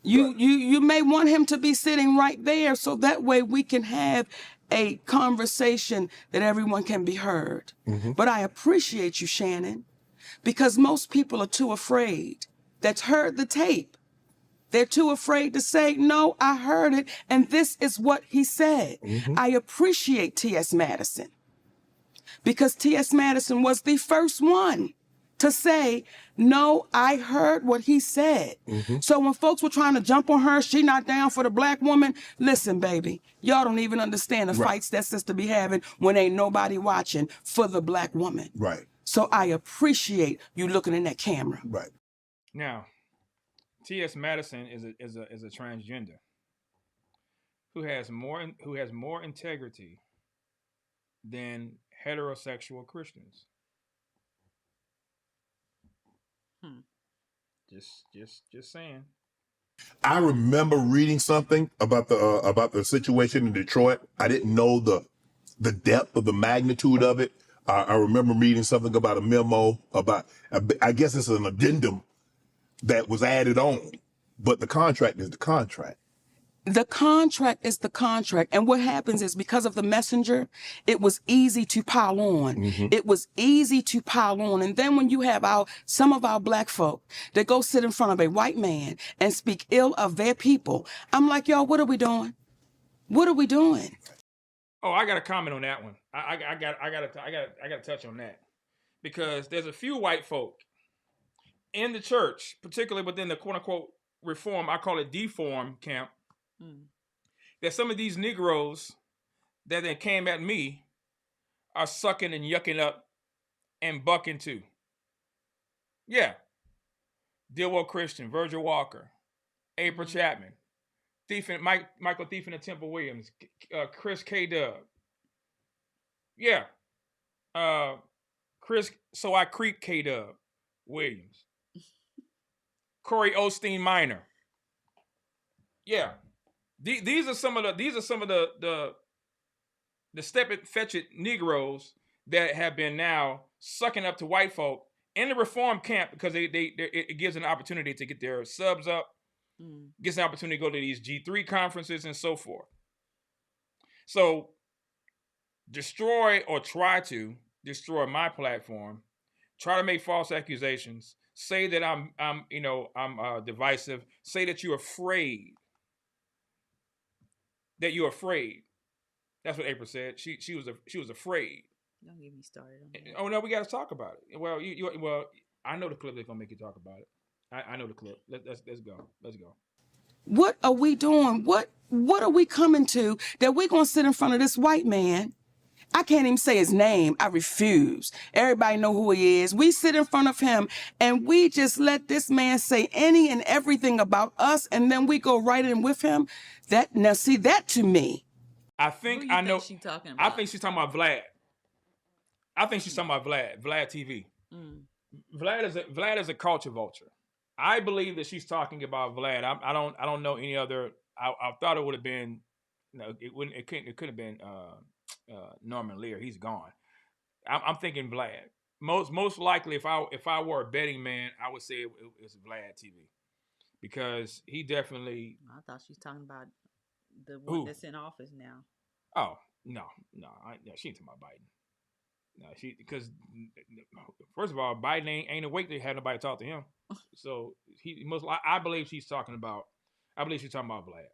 You may want him to be sitting right there so that way we can have a conversation that everyone can be heard. But I appreciate you, Shannon, because most people are too afraid that's heard the tape. They're too afraid to say, no, I heard it, and this is what he said. I appreciate T.S. Madison because T.S. Madison was the first one to say, no, I heard what he said. So when folks were trying to jump on her, she not down for the black woman, listen, baby, y'all don't even understand the fights that sister be having when ain't nobody watching for the black woman. Right. So I appreciate you looking in that camera. Right. Now, T.S. Madison is a transgender who has more integrity than heterosexual Christians. Just saying. I remember reading something about the situation in Detroit. I didn't know the depth of the magnitude of it. I remember reading something about a memo about, I guess it's an addendum that was added on, but the contract is the contract. The contract is the contract. And what happens is because of the messenger, it was easy to pile on. It was easy to pile on. And then when you have some of our black folk that go sit in front of a white man and speak ill of their people, I'm like, y'all, what are we doing? What are we doing? Oh, I got a comment on that one. I got to touch on that because there's a few white folk in the church, particularly within the quote unquote reform, I call it deform camp, that some of these Negroes that then came at me are sucking and yucking up and bucking too. Yeah. Dilwell Christian, Virgil Walker, April Chapman, Michael Thief and Temple Williams, Chris K. Dub. Yeah. Chris, so I creep K. Dub Williams. Corey Osteen Minor. Yeah. These are some of the the step-it-fetch-it Negroes that have been now sucking up to white folk in the reform camp because it gives an opportunity to get their subs up, gets an opportunity to go to these G3 conferences and so forth. So destroy or try to destroy my platform, try to make false accusations, say that I'm divisive, say that you're afraid. That you're afraid. That's what April said. She was afraid. Don't get me started on that. Oh no, we got to talk about it. Well, well, I know the clip that's gonna make you talk about it. I know the clip. Let's go. Let's go. What are we doing? What are we coming to that we're gonna sit in front of this white man? I can't even say his name. I refuse. Everybody know who he is. We sit in front of him and we just let this man say any and everything about us, and then we go right in with him. That to me. I think I know. She talking about? I think she's talking about Vlad. I think she's talking about Vlad TV. Vlad is a culture vulture. I believe that she's talking about Vlad. I don't know any other. I thought it would have been. No, it wouldn't. It could have been Norman Lear. He's gone. I'm thinking Vlad. Most likely, if I were a betting man, I would say it's Vlad TV, because he definitely. I thought she was talking about the one that's in office now. Oh no, she ain't talking about Biden. No, because first of all, Biden ain't awake to have nobody talk to him. So I believe she's talking about. I believe she's talking about Vlad.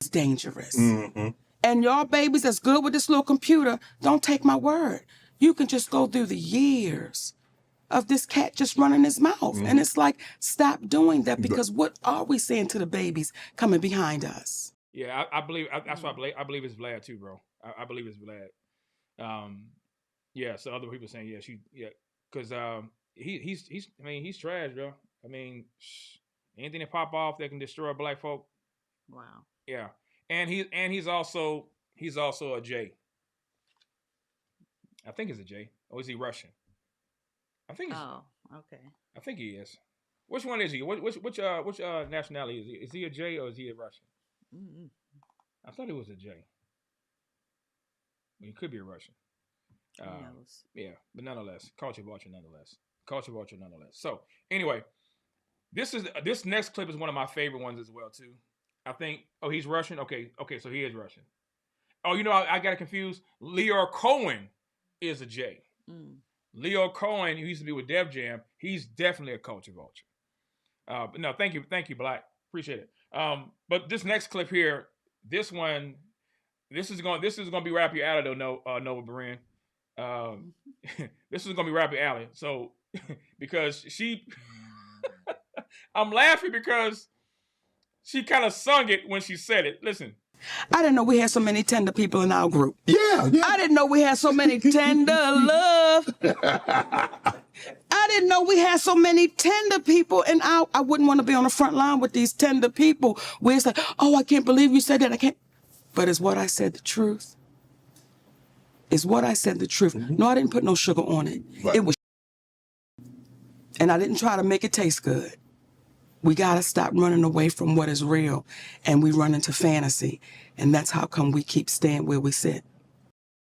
It's dangerous. And y'all babies that's good with this little computer, don't take my word. You can just go through the years of this cat just running his mouth. And it's like, stop doing that, because what are we saying to the babies coming behind us? Yeah, I believe that's what I believe it's Vlad too, bro. I believe it's Vlad. Yeah, so other people saying because he's trash, bro. I mean, anything that pop off that can destroy black folk. Wow. Yeah, and he's also a J. I think he's a J. Or is he Russian? I think. Okay. I think he is. Which one is he? Which nationality is he? Is he a J or is he a Russian? I thought he was a J. He could be a Russian. Yeah, but nonetheless, culture vulture nonetheless. So anyway, this next clip is one of my favorite ones as well too. I think. Oh, he's Russian. Okay, so he is Russian. Oh, I got it confused. Leo Cohen is a J. Leo Cohen, who used to be with Def Jam, he's definitely a culture vulture. But no, thank you, Black. Appreciate it. But this next clip here, this is gonna be right up your alley though, Nova Beren. This is gonna be right up your alley. So because I'm laughing because she kind of sung it when she said it. Listen. I didn't know we had so many tender people in our group. Yeah. I didn't know we had so many tender love. I didn't know we had so many tender people, and I wouldn't want to be on the front line with these tender people where it's like, oh, I can't believe you said that. I can't. But is what I said the truth? Is what I said the truth? No, I didn't put no sugar on it. Right. It was, and I didn't try to make it taste good. We got to stop running away from what is real, and we run into fantasy, and that's how come we keep staying where we sit.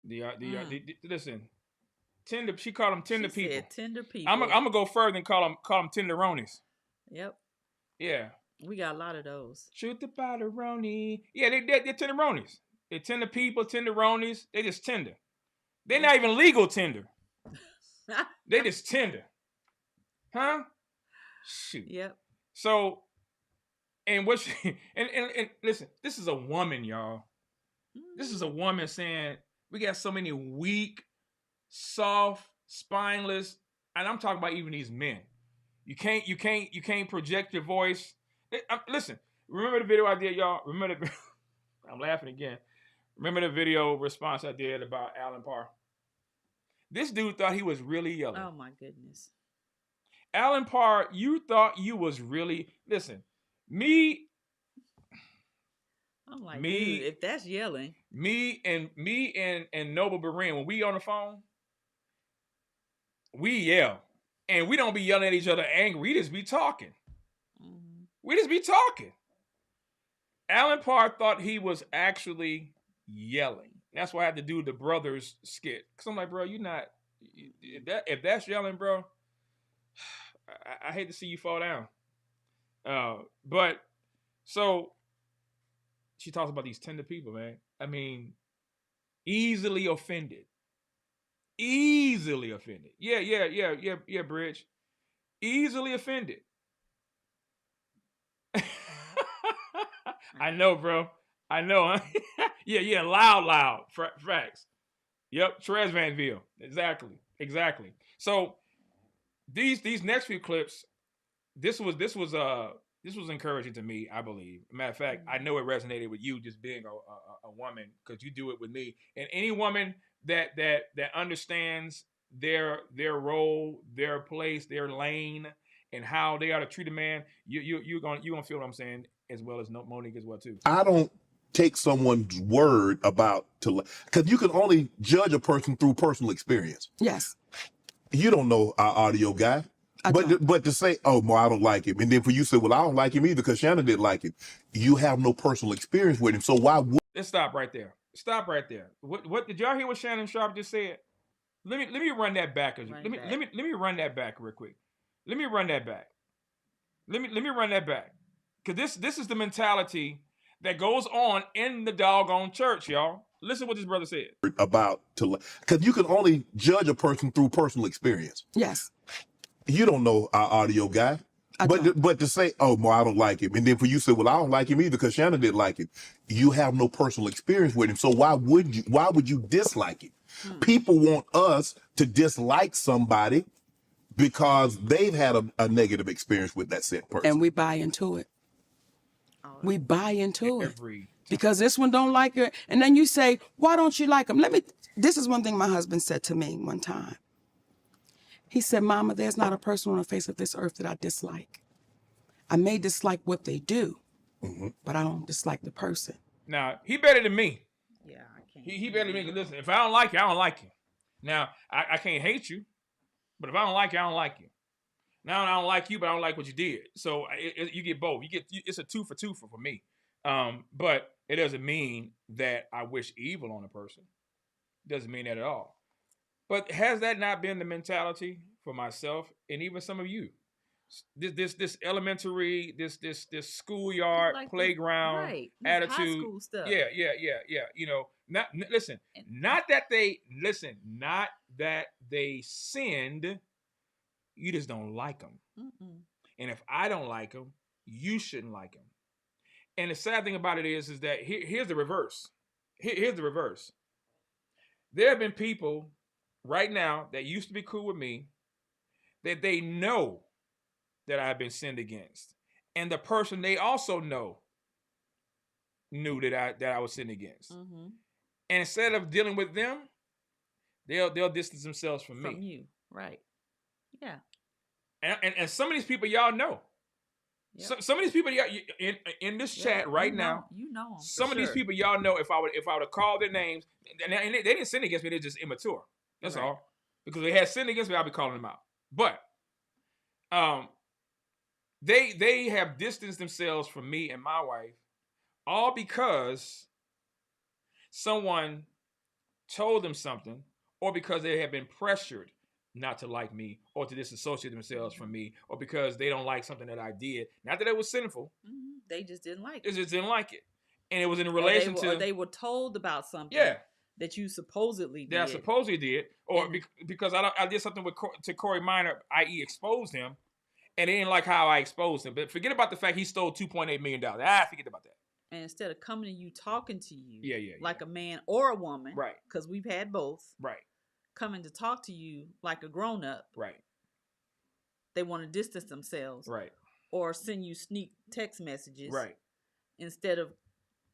Listen, tender. She called them tender people. Said tender people. I'm gonna go further and call them tenderonis. Yep. Yeah. We got a lot of those. Shoot the tenderoni. Yeah, they're tenderonis. They're tender people, tenderonis. They just tender. They're not even legal tender. They just tender. Huh? Shoot. Yep. So, and what she, and listen, this is a woman, y'all. This is a woman saying, we got so many weak, soft, spineless, and I'm talking about even these men. You can't project your voice. Listen, remember the video I did, y'all? I'm laughing again. Remember the video response I did about Alan Parr? This dude thought he was really yelling. Oh my goodness. Alan Parr, you thought you was really, listen, I'm like, dude, if that's yelling. Me and Noble Beren, when we on the phone, we yell. And we don't be yelling at each other angry. We just be talking. We just be talking. Alan Parr thought he was actually yelling. That's why I had to do the brothers skit. Cause I'm like, bro, you're not. If that's yelling, bro, I hate to see you fall down. But so she talks about these tender people, man. I mean, easily offended. Easily offended. Yeah, Bridge. Easily offended. I know, bro. I know, huh? yeah, loud. Facts. Yep, Trez Vanville. Exactly. So these next few clips, this was encouraging to me, I believe. Matter of fact, I know it resonated with you just being a woman, because you do it with me. And any woman that understands their role, their place, their lane, and how they are to treat a man, you're gonna feel what I'm saying, as well as Monique as well too. I don't take someone's word because you can only judge a person through personal experience. Yes. You don't know our audio guy. But to say, oh, well, I don't like him, and then for you to say, well, I don't like him either because Shannon didn't like him, you have no personal experience with him. So why would? Let's stop right there. What did y'all hear what Shannon Sharp just said? Let me run that back. Let me run that back real quick. Let me run that back. Let me run that back. Because this is the mentality that goes on in the doggone church, y'all. Listen what this brother said. Because you can only judge a person through personal experience. Yes. You don't know our audio guy. But to say, oh, well, I don't like him, and then for you to say, well, I don't like him either because Shannon didn't like him, you have no personal experience with him. So why would you dislike him? People want us to dislike somebody because they've had a negative experience with that said person. And we buy into it. We buy into it. Because this one don't like her. And then you say, why don't you like him? This is one thing my husband said to me one time. He said, Mama, there's not a person on the face of this earth that I dislike. I may dislike what they do, but I don't dislike the person. Now, he better than me. Yeah, I can't. He better than me. Listen, if I don't like you, I don't like you. Now, I can't hate you, but if I don't like you, I don't like you. Now, I don't like you, but I don't like what you did. So you get both. It's a 2 for 2 for me. But it doesn't mean that I wish evil on a person. It doesn't mean that at all. But has that not been the mentality for myself and even some of you? This elementary, this schoolyard, like playground attitude. High school stuff. Yeah. You know, not that they sinned. You just don't like them. And if I don't like them, you shouldn't like them. And the sad thing about it is that here's the reverse. Here's the reverse. There have been people right now that used to be cool with me that they know that I've been sinned against. And the person they also knew that I was sinned against. And instead of dealing with them, they'll distance themselves from me. From you, right. Yeah. And some of these people y'all know. Yep. Some of these people in this chat right now, you know them. Some of these people y'all know, if I would have called their names, and they didn't sin against me, they're just immature. That's all. Because if they had sinned against me, I'll be calling them out. But they have distanced themselves from me and my wife, all because someone told them something, or because they have been pressured not to like me, or to disassociate themselves from me, or because they don't like something that I did. Not that it was sinful. They just didn't like it. They just didn't like it. And it was in relation to... Or they were told about something that you supposedly did. That I supposedly did. Or because I did something to Corey Minor, i.e. exposed him, and they didn't like how I exposed him. But forget about the fact he stole $2.8 million. Forget about that. And instead of coming to you, talking to you, like a man or a woman, right? Because we've had both, right? Coming to talk to you like a grown-up, right? They want to distance themselves, right? Or send you sneak text messages, right? Instead of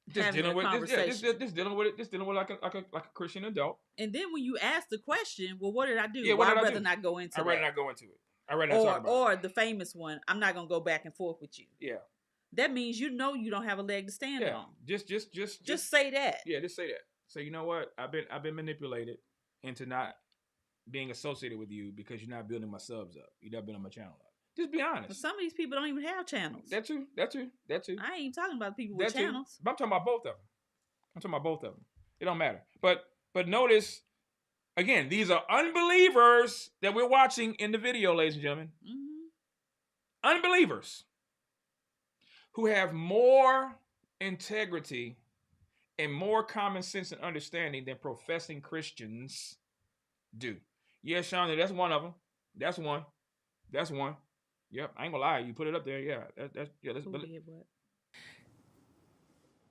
just dealing with conversation. Just dealing with it. Just dealing with like a Christian adult. And then when you ask the question, well, what did I do? Yeah, I'd rather not go into it. I'd rather not go into it. I'd rather not talk about it. Or the famous one, I'm not gonna go back and forth with you. Yeah. That means you don't have a leg to stand on. Just say that. Yeah, just say that. Say, you know what? I've been manipulated into not being associated with you because you're not building my subs up. You're not building my channel up. Just be honest. But some of these people don't even have channels. That too. I ain't even talking about people with channels. But I'm talking about both of them. It don't matter. But notice, again, these are unbelievers that we're watching in the video, ladies and gentlemen. Unbelievers who have more integrity and more common sense and understanding than professing Christians do. Yeah, Sean, that's one of them. That's one. Yep, I ain't gonna lie. You put it up there. Yeah, that's Who did what?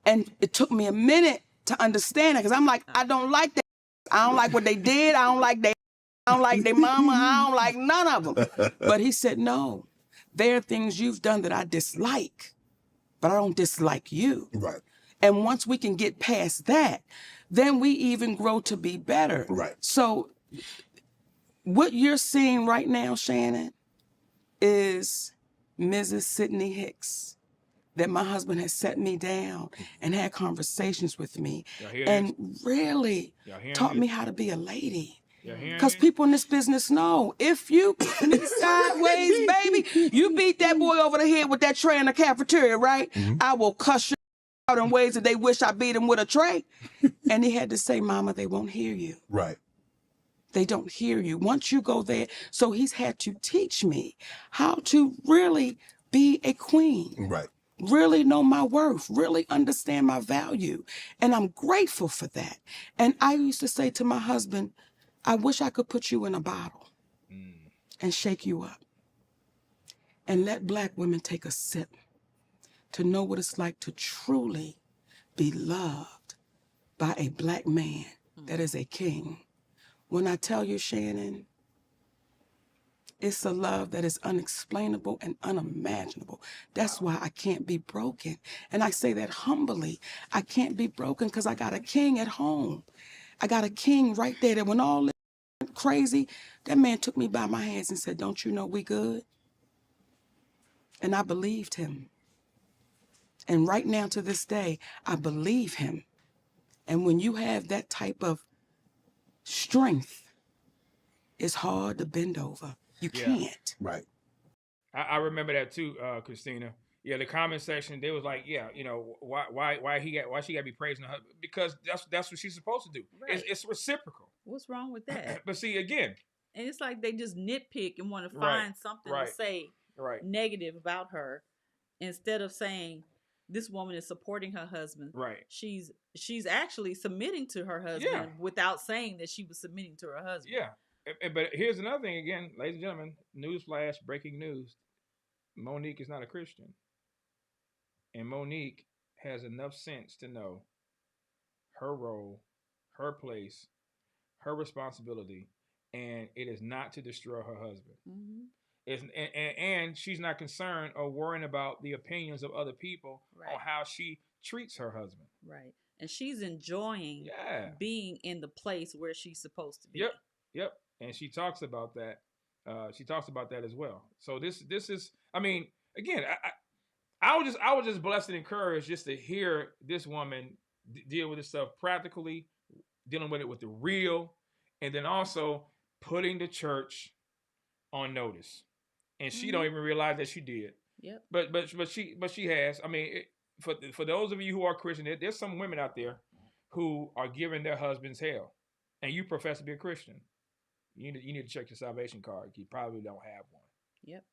And it took me a minute to understand it because I'm like, I don't like that. I don't like what they did. I don't like their mama. I don't like none of them. But he said, no, there are things you've done that I dislike, but I don't dislike you. Right. And once we can get past that, then we even grow to be better. Right. So what you're seeing right now, Shannon, is Mrs. Sidney Hicks, that my husband has set me down and had conversations with me and really taught me how to be a lady. Because people in this business know, if you put me sideways, baby, you beat that boy over the head with that tray in the cafeteria, right? I will cuss you out in ways that they wish I beat him with a tray. And he had to say, Mama, they won't hear you. Right. They don't hear you. Once you go there, so he's had to teach me how to really be a queen. Right. Really know my worth, really understand my value. And I'm grateful for that. And I used to say to my husband, I wish I could put you in a bottle and shake you up and let Black women take a sip to know what it's like to truly be loved by a Black man that is a king. When I tell you, Shannon, it's a love that is unexplainable and unimaginable. That's why I can't be broken. And I say that humbly. I can't be broken because I got a king at home. I got a king right there that when all this went crazy, that man took me by my hands and said, don't you know we good? And I believed him. And right now to this day, I believe him. And when you have that type of strength, it's hard to bend over. You can't. Right. I remember that too, Christina. Yeah, the comment section, they was like, yeah, you know, why she got to be praising her? Because that's what she's supposed to do. Right. It's reciprocal. What's wrong with that? But see, again, and it's like they just nitpick and want to find something to say negative about her instead of saying this woman is supporting her husband. Right. She's actually submitting to her husband without saying that she was submitting to her husband. Yeah. But here's another thing again, ladies and gentlemen, newsflash, breaking news. Monique is not a Christian. And Monique has enough sense to know her role, her place, her responsibility, and it is not to destroy her husband. And she's not concerned or worrying about the opinions of other people on how she treats her husband. Right. And she's enjoying being in the place where she's supposed to be. Yep. And she talks about that. She talks about that as well. So this is, I mean, again, I was just blessed and encouraged just to hear this woman deal with this stuff practically, dealing with it with the real, and then also putting the church on notice. And she don't even realize that she did. Yep. But she has. I mean, for those of you who are Christian, there's some women out there who are giving their husbands hell, and you profess to be a Christian. You need to check your salvation card. You probably don't have one. Yep.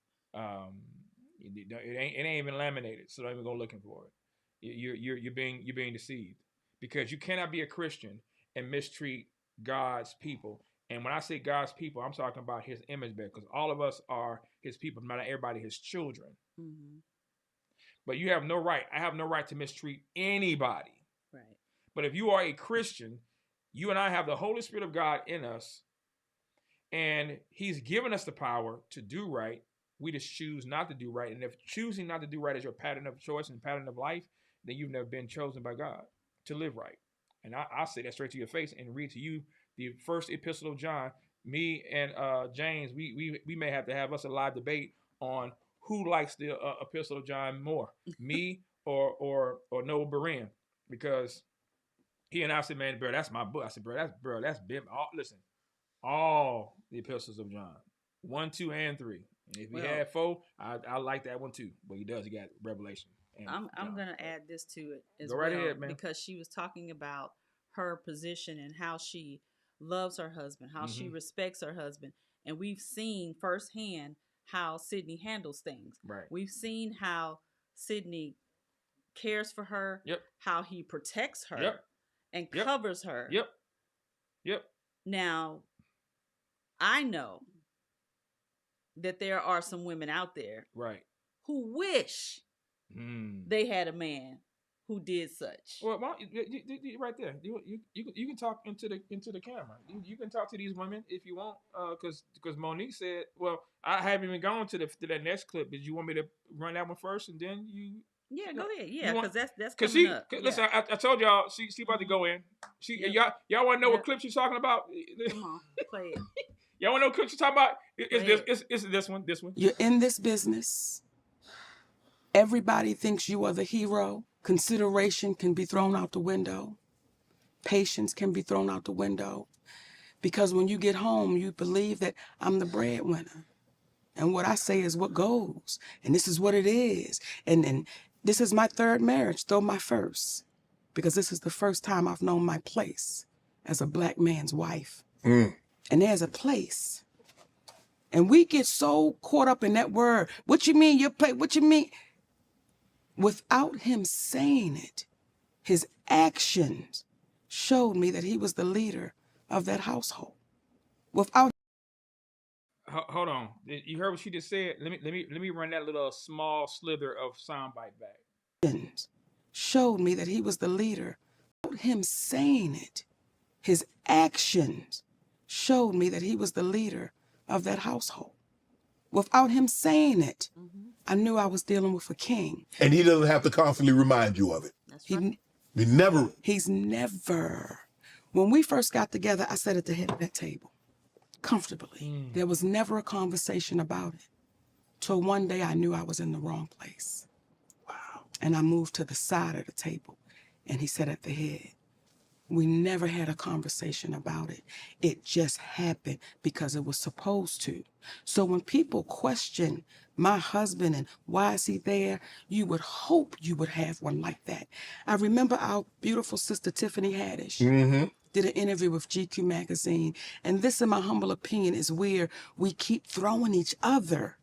It ain't even laminated, so don't even go looking for it. You're being deceived, because you cannot be a Christian and mistreat God's people. And when I say God's people, I'm talking about His image bearer, because all of us are His people, not everybody His children. But you have no right. I have no right to mistreat anybody. Right. But if you are a Christian, you and I have the Holy Spirit of God in us. And He's given us the power to do right. We just choose not to do right. And if choosing not to do right is your pattern of choice and pattern of life, then you've never been chosen by God to live right. And I'll say that straight to your face and read to you the first epistle of John. Me and James, we may have to have us a live debate on who likes the epistle of John more, me or Noah Berean, because he and I said, man, bro, that's my book. I said, that's been listen. All the epistles of John, 1, 2, and 3. And if he had 4, I like that one too. But he does. He got Revelation. I'm gonna add this to it as Go well, right ahead, man. because she was talking about her position and how she loves her husband, how she respects her husband. And we've seen firsthand how Sydney handles things. Right. We've seen how Sydney cares for her, how he protects her and covers her. Yep. Now, I know that there are some women out there who wish they had a man who did such. Well, you right there. You can talk into the camera. You can talk to these women if you want, because Monique said, "Well, I haven't even gone to that next clip. Did you want me to run that one first, and then you?" Yeah, go ahead. Yeah, because that's coming up. Listen, I told y'all she about to go in. Y'all want to know what clip she's talking about? Come on, play it. Y'all want to know what clip she's talking about? It's this one. This one. You're in this business. Everybody thinks you are the hero. Consideration can be thrown out the window. Patience can be thrown out the window. Because when you get home, you believe that I'm the breadwinner. And what I say is what goes. And this is what it is. And this is my third marriage, though my first. Because this is the first time I've known my place as a black man's wife. And there's a place. And we get so caught up in that word. What you mean your place? What you mean? Without him saying it, his actions showed me that he was the leader of that household. Without Hold on. You heard what she just said? Let me run that little small slither of soundbite back. Showed me that he was the leader. Without him saying it, his actions showed me that he was the leader of that household. Without him saying it, I knew I was dealing with a king. And he doesn't have to constantly remind you of it. That's right. He's never. When we first got together, I sat at the head of that table, comfortably. There was never a conversation about it. Till one day I knew I was in the wrong place. Wow. And I moved to the side of the table, and he sat at the head. We never had a conversation about it. It just happened because it was supposed to. So when people question my husband and why is he there, you would hope you would have one like that. I remember our beautiful sister Tiffany Haddish did an interview with GQ magazine. And this, in my humble opinion, is where we keep throwing each other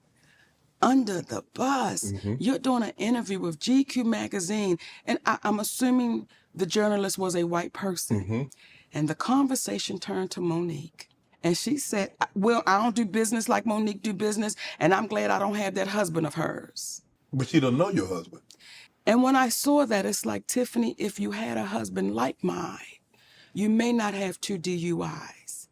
under the bus. You're doing an interview with GQ magazine, and I'm assuming the journalist was a white person. And the conversation turned to Monique. And she said, well, I don't do business like Monique do business, and I'm glad I don't have that husband of hers. But she don't know your husband. And when I saw that, it's like, Tiffany, if you had a husband like mine, you may not have 2 DUIs.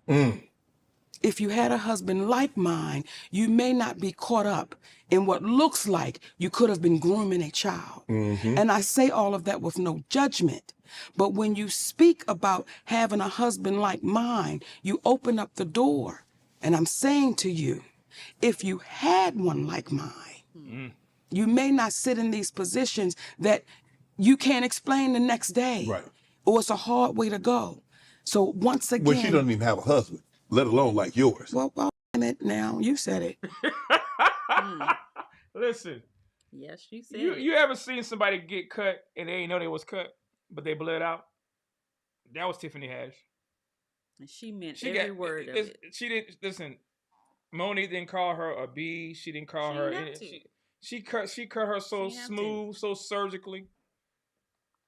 If you had a husband like mine, you may not be caught up in what looks like you could have been grooming a child. And I say all of that with no judgment. But when you speak about having a husband like mine, you open up the door. And I'm saying to you, if you had one like mine, you may not sit in these positions that you can't explain the next day. Right. Or it's a hard way to go. So once again... Well, she doesn't even have a husband, let alone like yours. Well, damn it now. You said it. Listen. Yes, she said you ever seen somebody get cut and they didn't know they was cut, but they bled out? That was Tiffany Haddish. And she meant every word of it. She didn't listen. Monique didn't call her a B. She didn't call her. She cut her so smooth, so surgically.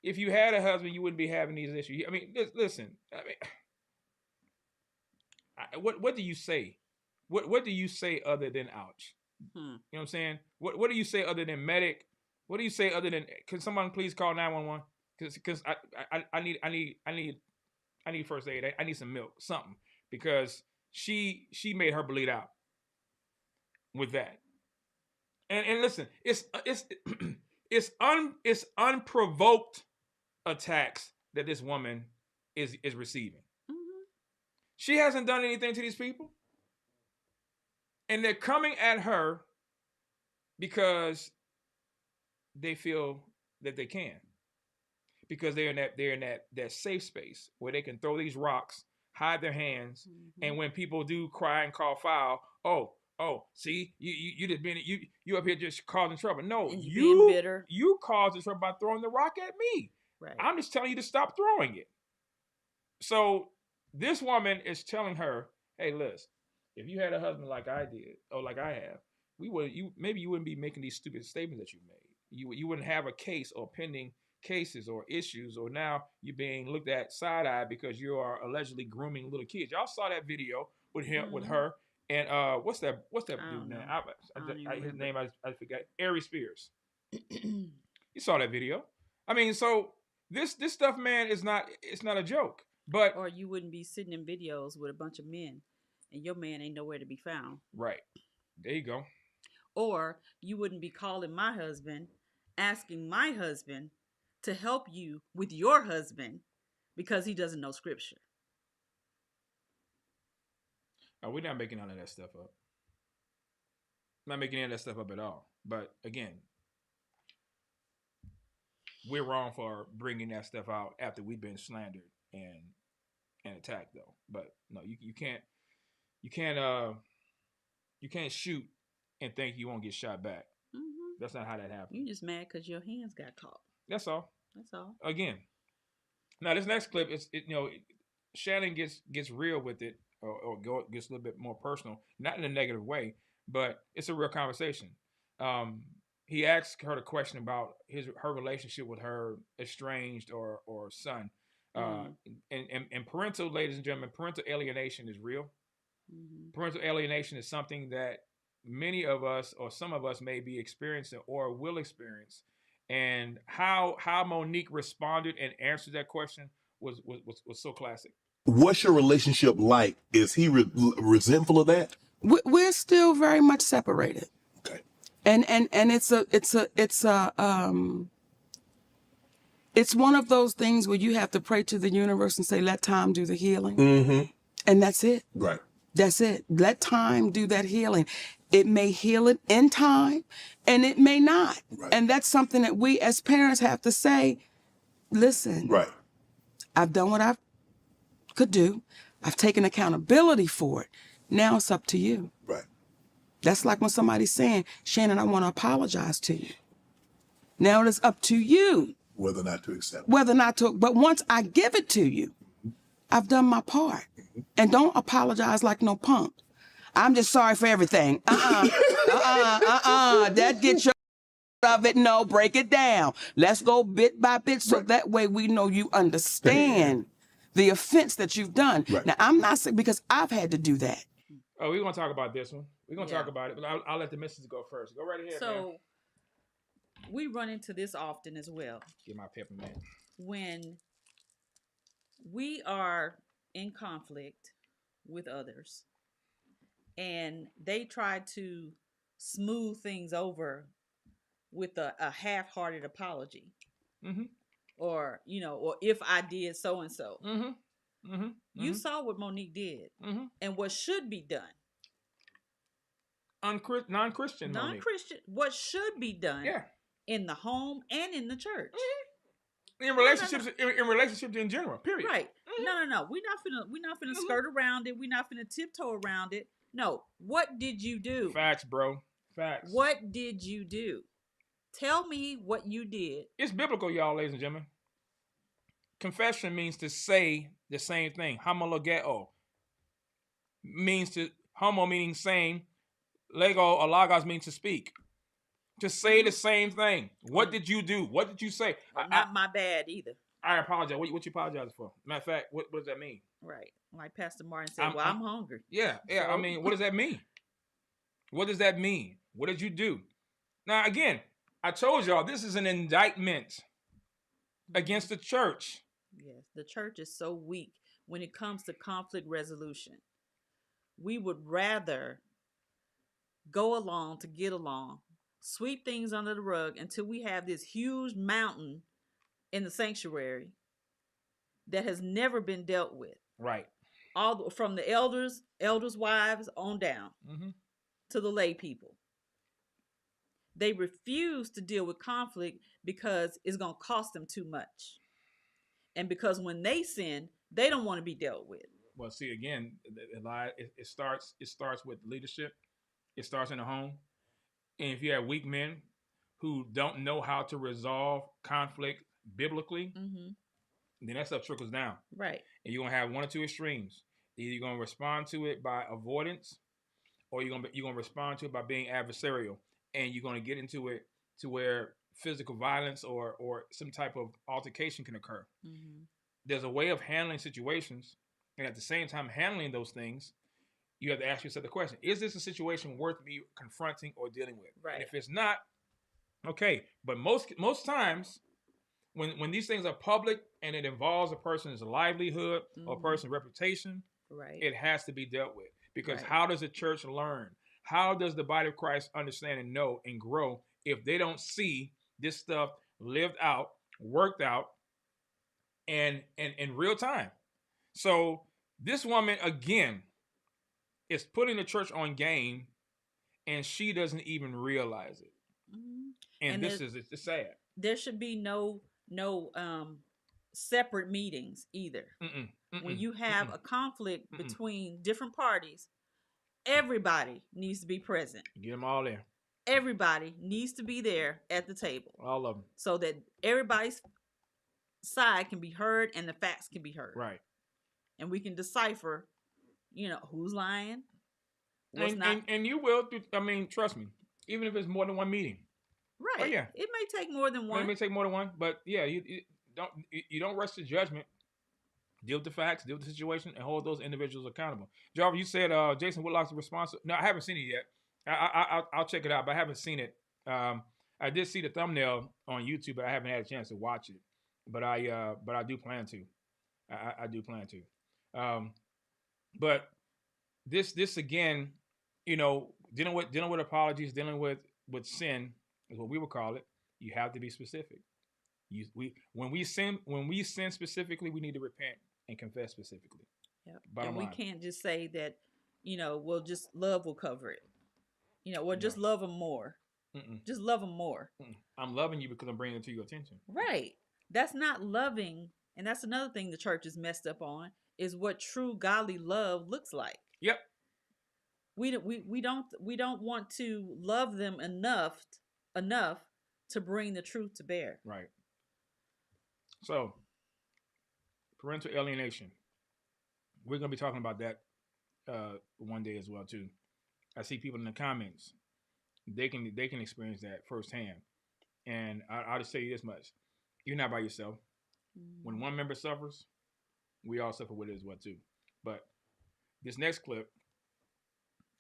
If you had a husband, you wouldn't be having these issues. I mean, listen. I mean, what do you say? What do you say other than ouch? You know what I'm saying? What do you say other than medic? What do you say other than? Can someone please call 911? Because I need first aid. I need some milk, something, because she made her bleed out with that. And listen, it's unprovoked attacks that this woman is receiving. She hasn't done anything to these people. And they're coming at her because they feel that they can. Because they're in that safe space where they can throw these rocks, hide their hands, and when people do cry and call foul, see, you just been you up here just causing trouble. No, you bitter. You caused the trouble by throwing the rock at me. Right. I'm just telling you to stop throwing it. So this woman is telling her, "Hey, Liz, if you had a husband like I did, or like I have, maybe you wouldn't be making these stupid statements that you made. You wouldn't have a case or pending cases or issues, or now you're being looked at side eye because you are allegedly grooming little kids." Y'all saw that video with him, with her, and what's that dude name? His name I forgot. Ari Spears. You saw that video. I mean, so this stuff, man, it's not a joke. But or you wouldn't be sitting in videos with a bunch of men, and your man ain't nowhere to be found. Right. There you go. Or you wouldn't be calling my husband, asking my husband to help you with your husband because he doesn't know scripture. Oh, we're not making none of that stuff up. Not making any of that stuff up at all. But again, we're wrong for bringing that stuff out after we've been slandered and attacked, though. But no, you can't shoot and think you won't get shot back. Mm-hmm. That's not how that happens. You just mad because your hands got caught. That's all. That's all. Again, now this next clip is Shannon gets real with it, or gets a little bit more personal, not in a negative way, but it's a real conversation. He asked her the question about her relationship with her estranged or son. And parental, ladies and gentlemen, parental alienation is real. Mm-hmm. Parental alienation is something that many of us, or some of us, may be experiencing or will experience. And how Monique responded and answered that question was so classic. What's your relationship like? Is he resentful of that? We're still very much separated. Okay. And it's one of those things where you have to pray to the universe and say, let time do the healing. Mm-hmm. And that's it. Right. That's it. Let time do that healing. It may heal it in time, and it may not. Right. And that's something that we as parents have to say, listen, right. I've done what I could do. I've taken accountability for it. Now it's up to you. Right. That's like when somebody's saying, Shannon, I want to apologize to you. Now it is up to you. Whether or not to accept it. Whether or not to, but once I give it to you, I've done my part. And don't apologize like no punk. I'm just sorry for everything. That gets your of it. No, break it down. Let's go bit by bit so that way we know you understand the offense that you've done. Right. Now, I'm not saying because I've had to do that. Oh, we're going to talk about this one. We're going to talk about it, but I'll let the missus go first. Go right ahead, man. We run into this often as well. Get my pepper, man. When we are in conflict with others and they try to smooth things over with a half-hearted apology, or or if I did so and so, you saw what Monique did and what should be done. Non-Christian, what should be done in the home and in the church. In relationships, in relationships in general, period. Right. No. We're not finna skirt around it. We're not finna tiptoe around it. No. What did you do? Facts, bro. Facts. What did you do? Tell me what you did. It's biblical, y'all, ladies and gentlemen. Confession means to say the same thing. Homologeo means to, homo meaning same. Lego or logos means to speak. To say the same thing. What did you do? What did you say? Not my bad either. I apologize. What you apologize for? Matter of fact, what does that mean? Right. Like Pastor Martin said, I'm hungry. Yeah. So, I mean, what does that mean? What does that mean? What did you do? Now, again, I told y'all this is an indictment against the church. Yes, the church is so weak when it comes to conflict resolution. We would rather go along to get along, sweep things under the rug until we have this huge mountain in the sanctuary that has never been dealt with. Right. All from the elders' wives on down to the lay people. They refuse to deal with conflict because it's going to cost them too much. And because when they sin, they don't want to be dealt with. Well, see, again, it starts with leadership. It starts in the home. And if you have weak men who don't know how to resolve conflict biblically, then that stuff trickles down. Right. And you're gonna have one or two extremes. Either you're gonna respond to it by avoidance, or you're gonna respond to it by being adversarial, and you're gonna get into it to where physical violence or some type of altercation can occur. Mm-hmm. There's a way of handling situations, and at the same time handling those things, you have to ask yourself the question: is this a situation worth me confronting or dealing with? Right. And if it's not, okay. But most times, when these things are public and it involves a person's livelihood or a person's reputation, right, it has to be dealt with. Because how does the church learn? How does the body of Christ understand and know and grow if they don't see this stuff lived out, worked out, and in real time? So this woman, again, is putting the church on game, and she doesn't even realize it. Mm-hmm. And this is it's sad. There should be no separate meetings either. When you have a conflict between different parties, everybody needs to be present. Get them all there. Everybody needs to be there at the table. All of them. So that everybody's side can be heard and the facts can be heard. Right. And we can decipher, who's lying, what's not. And you will, trust me, even if it's more than one meeting. Right. Oh, yeah. It may take more than one. It may take more than one, but yeah, you don't rush to judgment. Deal with the facts, deal with the situation, and hold those individuals accountable. Jarvis, you said Jason Whitlock's response. No, I haven't seen it yet. I'll check it out, but I haven't seen it. I did see the thumbnail on YouTube, but I haven't had a chance to watch it. But I do plan to. I do plan to. But this again, dealing with apologies, dealing with sin is what we would call it. You have to be specific. When we sin specifically, we need to repent and confess specifically. Yep. And we can't just say that, well, just love will cover it. Just love them more. Just love them more. I'm loving you because I'm bringing it to your attention. Right. That's not loving. And that's another thing the church is messed up on, is what true godly love looks like. Yep. We don't want to love them enough to bring the truth to bear. Right. So, parental alienation. We're going to be talking about that one day as well too. I see people in the comments. They can experience that firsthand. And I'll just tell you this much: you're not by yourself. When one member suffers, we all suffer with it as well too. But this next clip,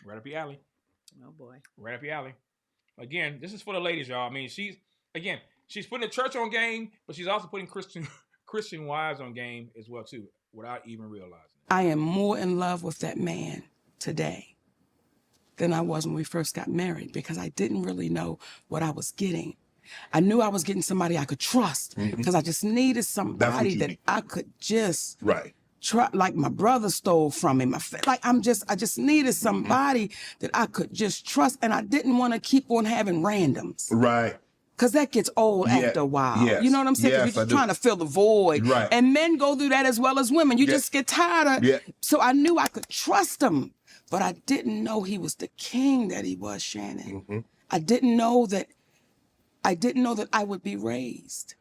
right up your alley. Oh boy. Right up your alley. Again, this is for the ladies, y'all. She's putting the church on game, but she's also putting Christian wives on game as well too, without even realizing it. I am more in love with that man today than I was when we first got married, because I didn't really know what I was getting. I knew I was getting somebody I could trust, because I just needed somebody that I could just try. Like my brother stole from me. I just needed somebody that I could just trust, and I didn't want to keep on having randoms. Right. Because that gets old after a while. Yes. You know what I'm saying? Yes, you're just trying to fill the void. Right. And men go through that as well as women. You just get tired of So I knew I could trust him. But I didn't know he was the king that he was, Shannon. I didn't know that I would be raised.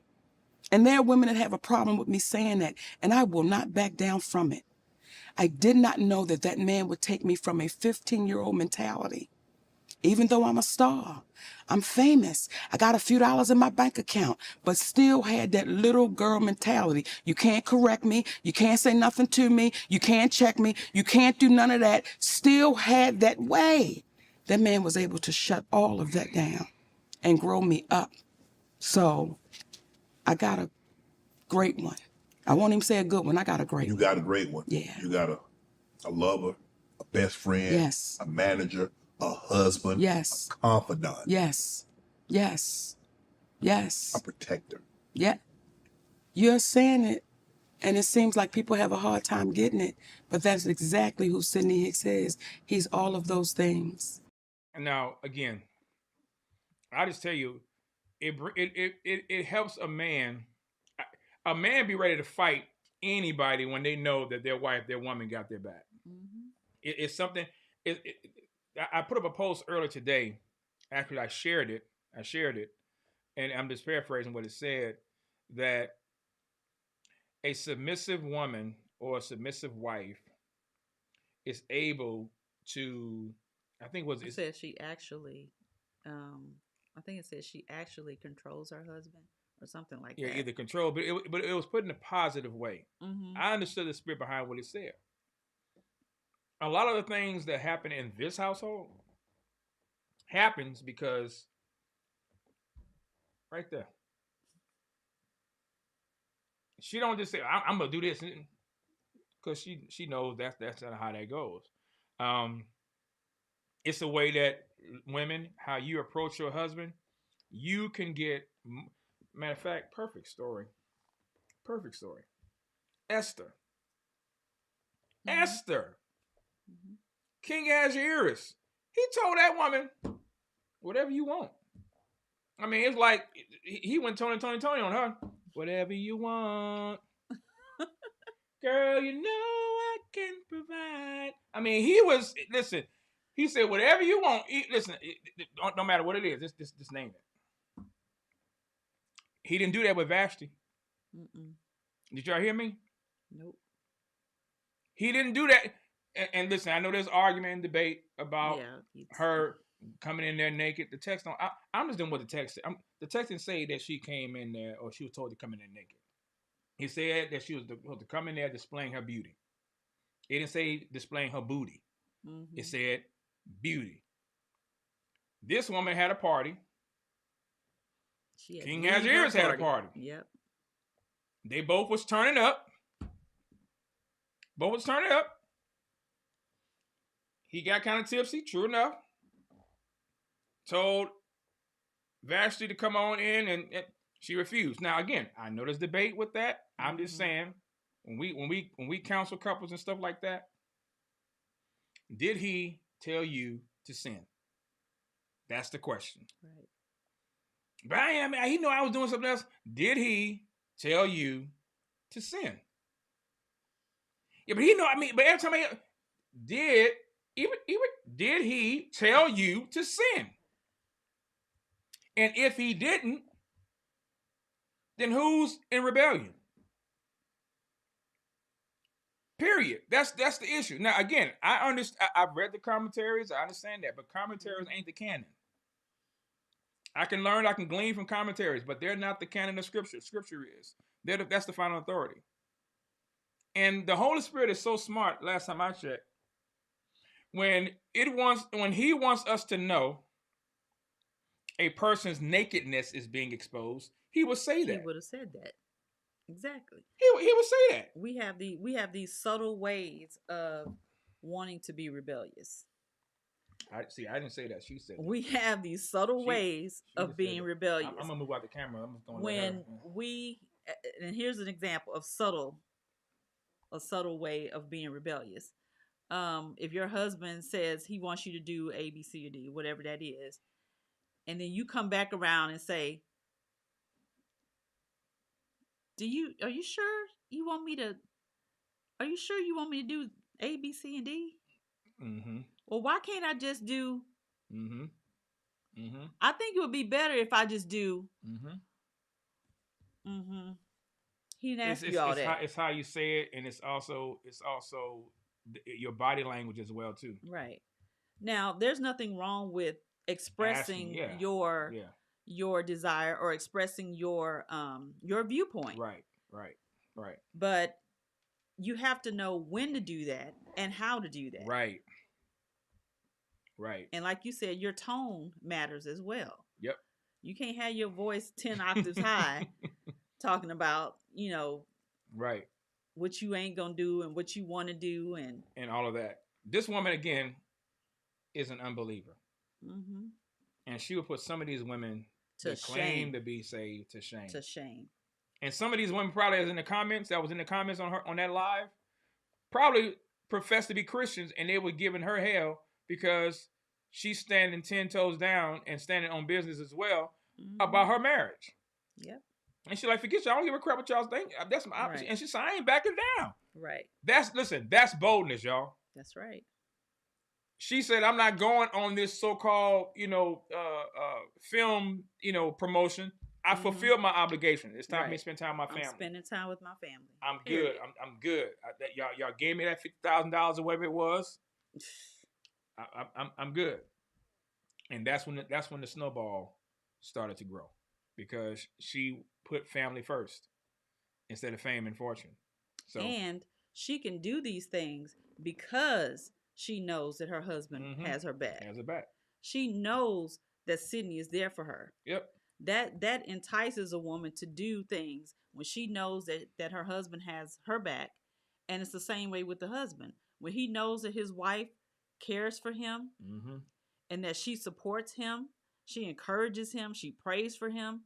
And there are women that have a problem with me saying that, and I will not back down from it. I did not know that man would take me from a 15-year-old mentality. Even though I'm a star, I'm famous, I got a few dollars in my bank account, but still had that little girl mentality. You can't correct me, you can't say nothing to me, you can't check me, you can't do none of that. Still had that way. That man was able to shut all of that down and grow me up. So I got a great one. I won't even say a good one, I got a great one. You got a great one. Yeah. You got a lover, a best friend, a manager, a husband, a confidant. Yes. A protector. Yeah. You're saying it, and it seems like people have a hard time getting it, but that's exactly who Sidney Hicks is. He's all of those things. And now, again, I just tell you, it helps a man be ready to fight anybody when they know that their wife, their woman got their back. It's something. I put up a post earlier today. Actually, I shared it, and I'm just paraphrasing what it said, that a submissive woman or a submissive wife is able to, I think it says she actually, I think it says she actually controls her husband or something like that. Yeah, either control, but it was put in a positive way. Mm-hmm. I understood the spirit behind what it said. A lot of the things that happen in this household happens because right there. She don't just say, I'm gonna do this because she knows that's not how that goes. It's a way that women, how you approach your husband, you can get, matter of fact, perfect story. Esther. Mm-hmm. Esther. Mm-hmm. King Ahasuerus. He told that woman, whatever you want. I mean, it's like he went Tony on her. Whatever you want. Girl, you know I can provide. I mean, he said, whatever you want. Listen, no matter what it is, just name it. He didn't do that with Vashti. Mm-mm. Did y'all hear me? Nope. He didn't do that. And listen, I know there's argument and debate about her coming in there naked. The text I'm just doing what the text said. The text didn't say that she came in there or she was told to come in there naked. He said that she was to come in there displaying her beauty. It didn't say displaying her booty. Mm-hmm. It said beauty. This woman had a party. King Ahasuerus had a party. Yep. They both was turning up. He got kind of tipsy, true enough. Told Vashti to come on in, and she refused. Now, again, I know there's debate with that. I'm just saying, when we counsel couples and stuff like that, did he tell you to sin? That's the question. Right. But he knew I was doing something else. Did he tell you to sin? Yeah, but he know. But every time did he tell you to sin? And if he didn't, then who's in rebellion? Period. That's the issue. Now, again, I understand. I've read the commentaries. I understand that, but commentaries ain't the canon. I can learn. I can glean from commentaries, but they're not the canon of Scripture. Scripture is. That's the final authority. And the Holy Spirit is so smart. Last time I checked, when He wants us to know a person's nakedness is being exposed, He would say that. He would have said that. Exactly. He would say that. We have these subtle ways of wanting to be rebellious. I didn't say that. She said that. We have these subtle ways of being rebellious. I'm gonna move out the camera. I'm just gonna and here's an example of a subtle way of being rebellious. If your husband says he wants you to do A, B, C, or D, whatever that is, and then you come back around and say, are you sure you want me to do A, B, C, and D? Mm-hmm. Well, why can't I just do? Mm-hmm. Mm-hmm. I think it would be better if I just do. Mm-hmm. Mm-hmm. He didn't ask you all that. It's how you say it, and it's also your body language as well too. Right. Now, there's nothing wrong with expressing your desire or expressing your viewpoint. Right. But you have to know when to do that and how to do that. Right. And like you said, your tone matters as well. Yep. You can't have your voice 10 octaves high talking about, right, what you ain't going to do and what you want to do and all of that. This woman, again, is an unbeliever. Mm-hmm. And she would put some of these women that claim to be saved to shame. To shame. And some of these women probably was in the comments on that live, probably professed to be Christians, and they were giving her hell because she's standing 10 toes down and standing on business as well about her marriage. Yep. And she's like, forget y'all, I don't give a crap what y'all think. That's my option. Right. And she said, I ain't backing down. Right. That's boldness, y'all. That's right. She said, I'm not going on this so-called, film, promotion. I fulfilled my obligation. It's time for me to spend time with my family. I'm spending time with my family. I'm good. I'm good. Y'all gave me that $50,000 or whatever it was. I'm good. And that's when the snowball started to grow, because she put family first instead of fame and fortune. So, and she can do these things because she knows that her husband has her back. She knows that Sydney is there for her. Yep. That entices a woman to do things when she knows that her husband has her back. And it's the same way with the husband. When he knows that his wife cares for him and that she supports him, she encourages him, she prays for him.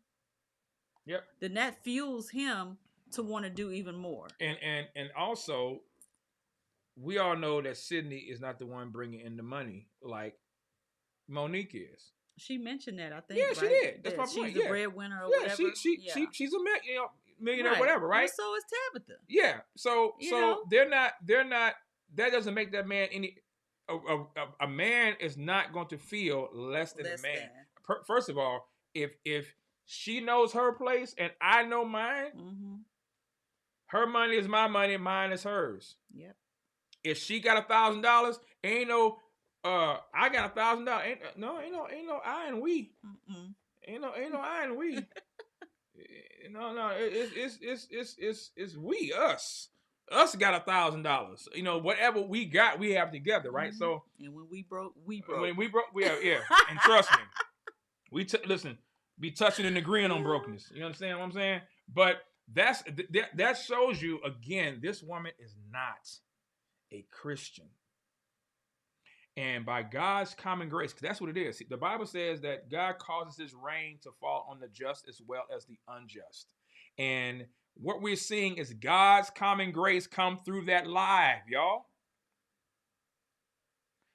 Yep. Then that fuels him to want to do even more. And also, we all know that Sydney is not the one bringing in the money like Monique is. She mentioned that, I think. Yeah, she did. That's my point. She's the breadwinner or whatever. She's a millionaire, or whatever, right? Well, so is Tabitha. Yeah. So they're not. That doesn't make that man any. A man is not going to feel less than a man. First of all, if she knows her place and I know mine, her money is my money, mine is hers. Yep. If she got $1,000, ain't no. I got $1,000. Ain't no I and we. Ain't no I and we. No. It's we us. Us got $1,000. Whatever we got, we have together, right? So. And when we broke, we broke. When we broke, we have, yeah. And trust me, listen. Be touching and agreeing on brokenness. You understand what I'm saying? But that shows you again. This woman is not a Christian. And by God's common grace, because that's what it is. The Bible says that God causes his rain to fall on the just as well as the unjust. And what we're seeing is God's common grace come through that live, y'all.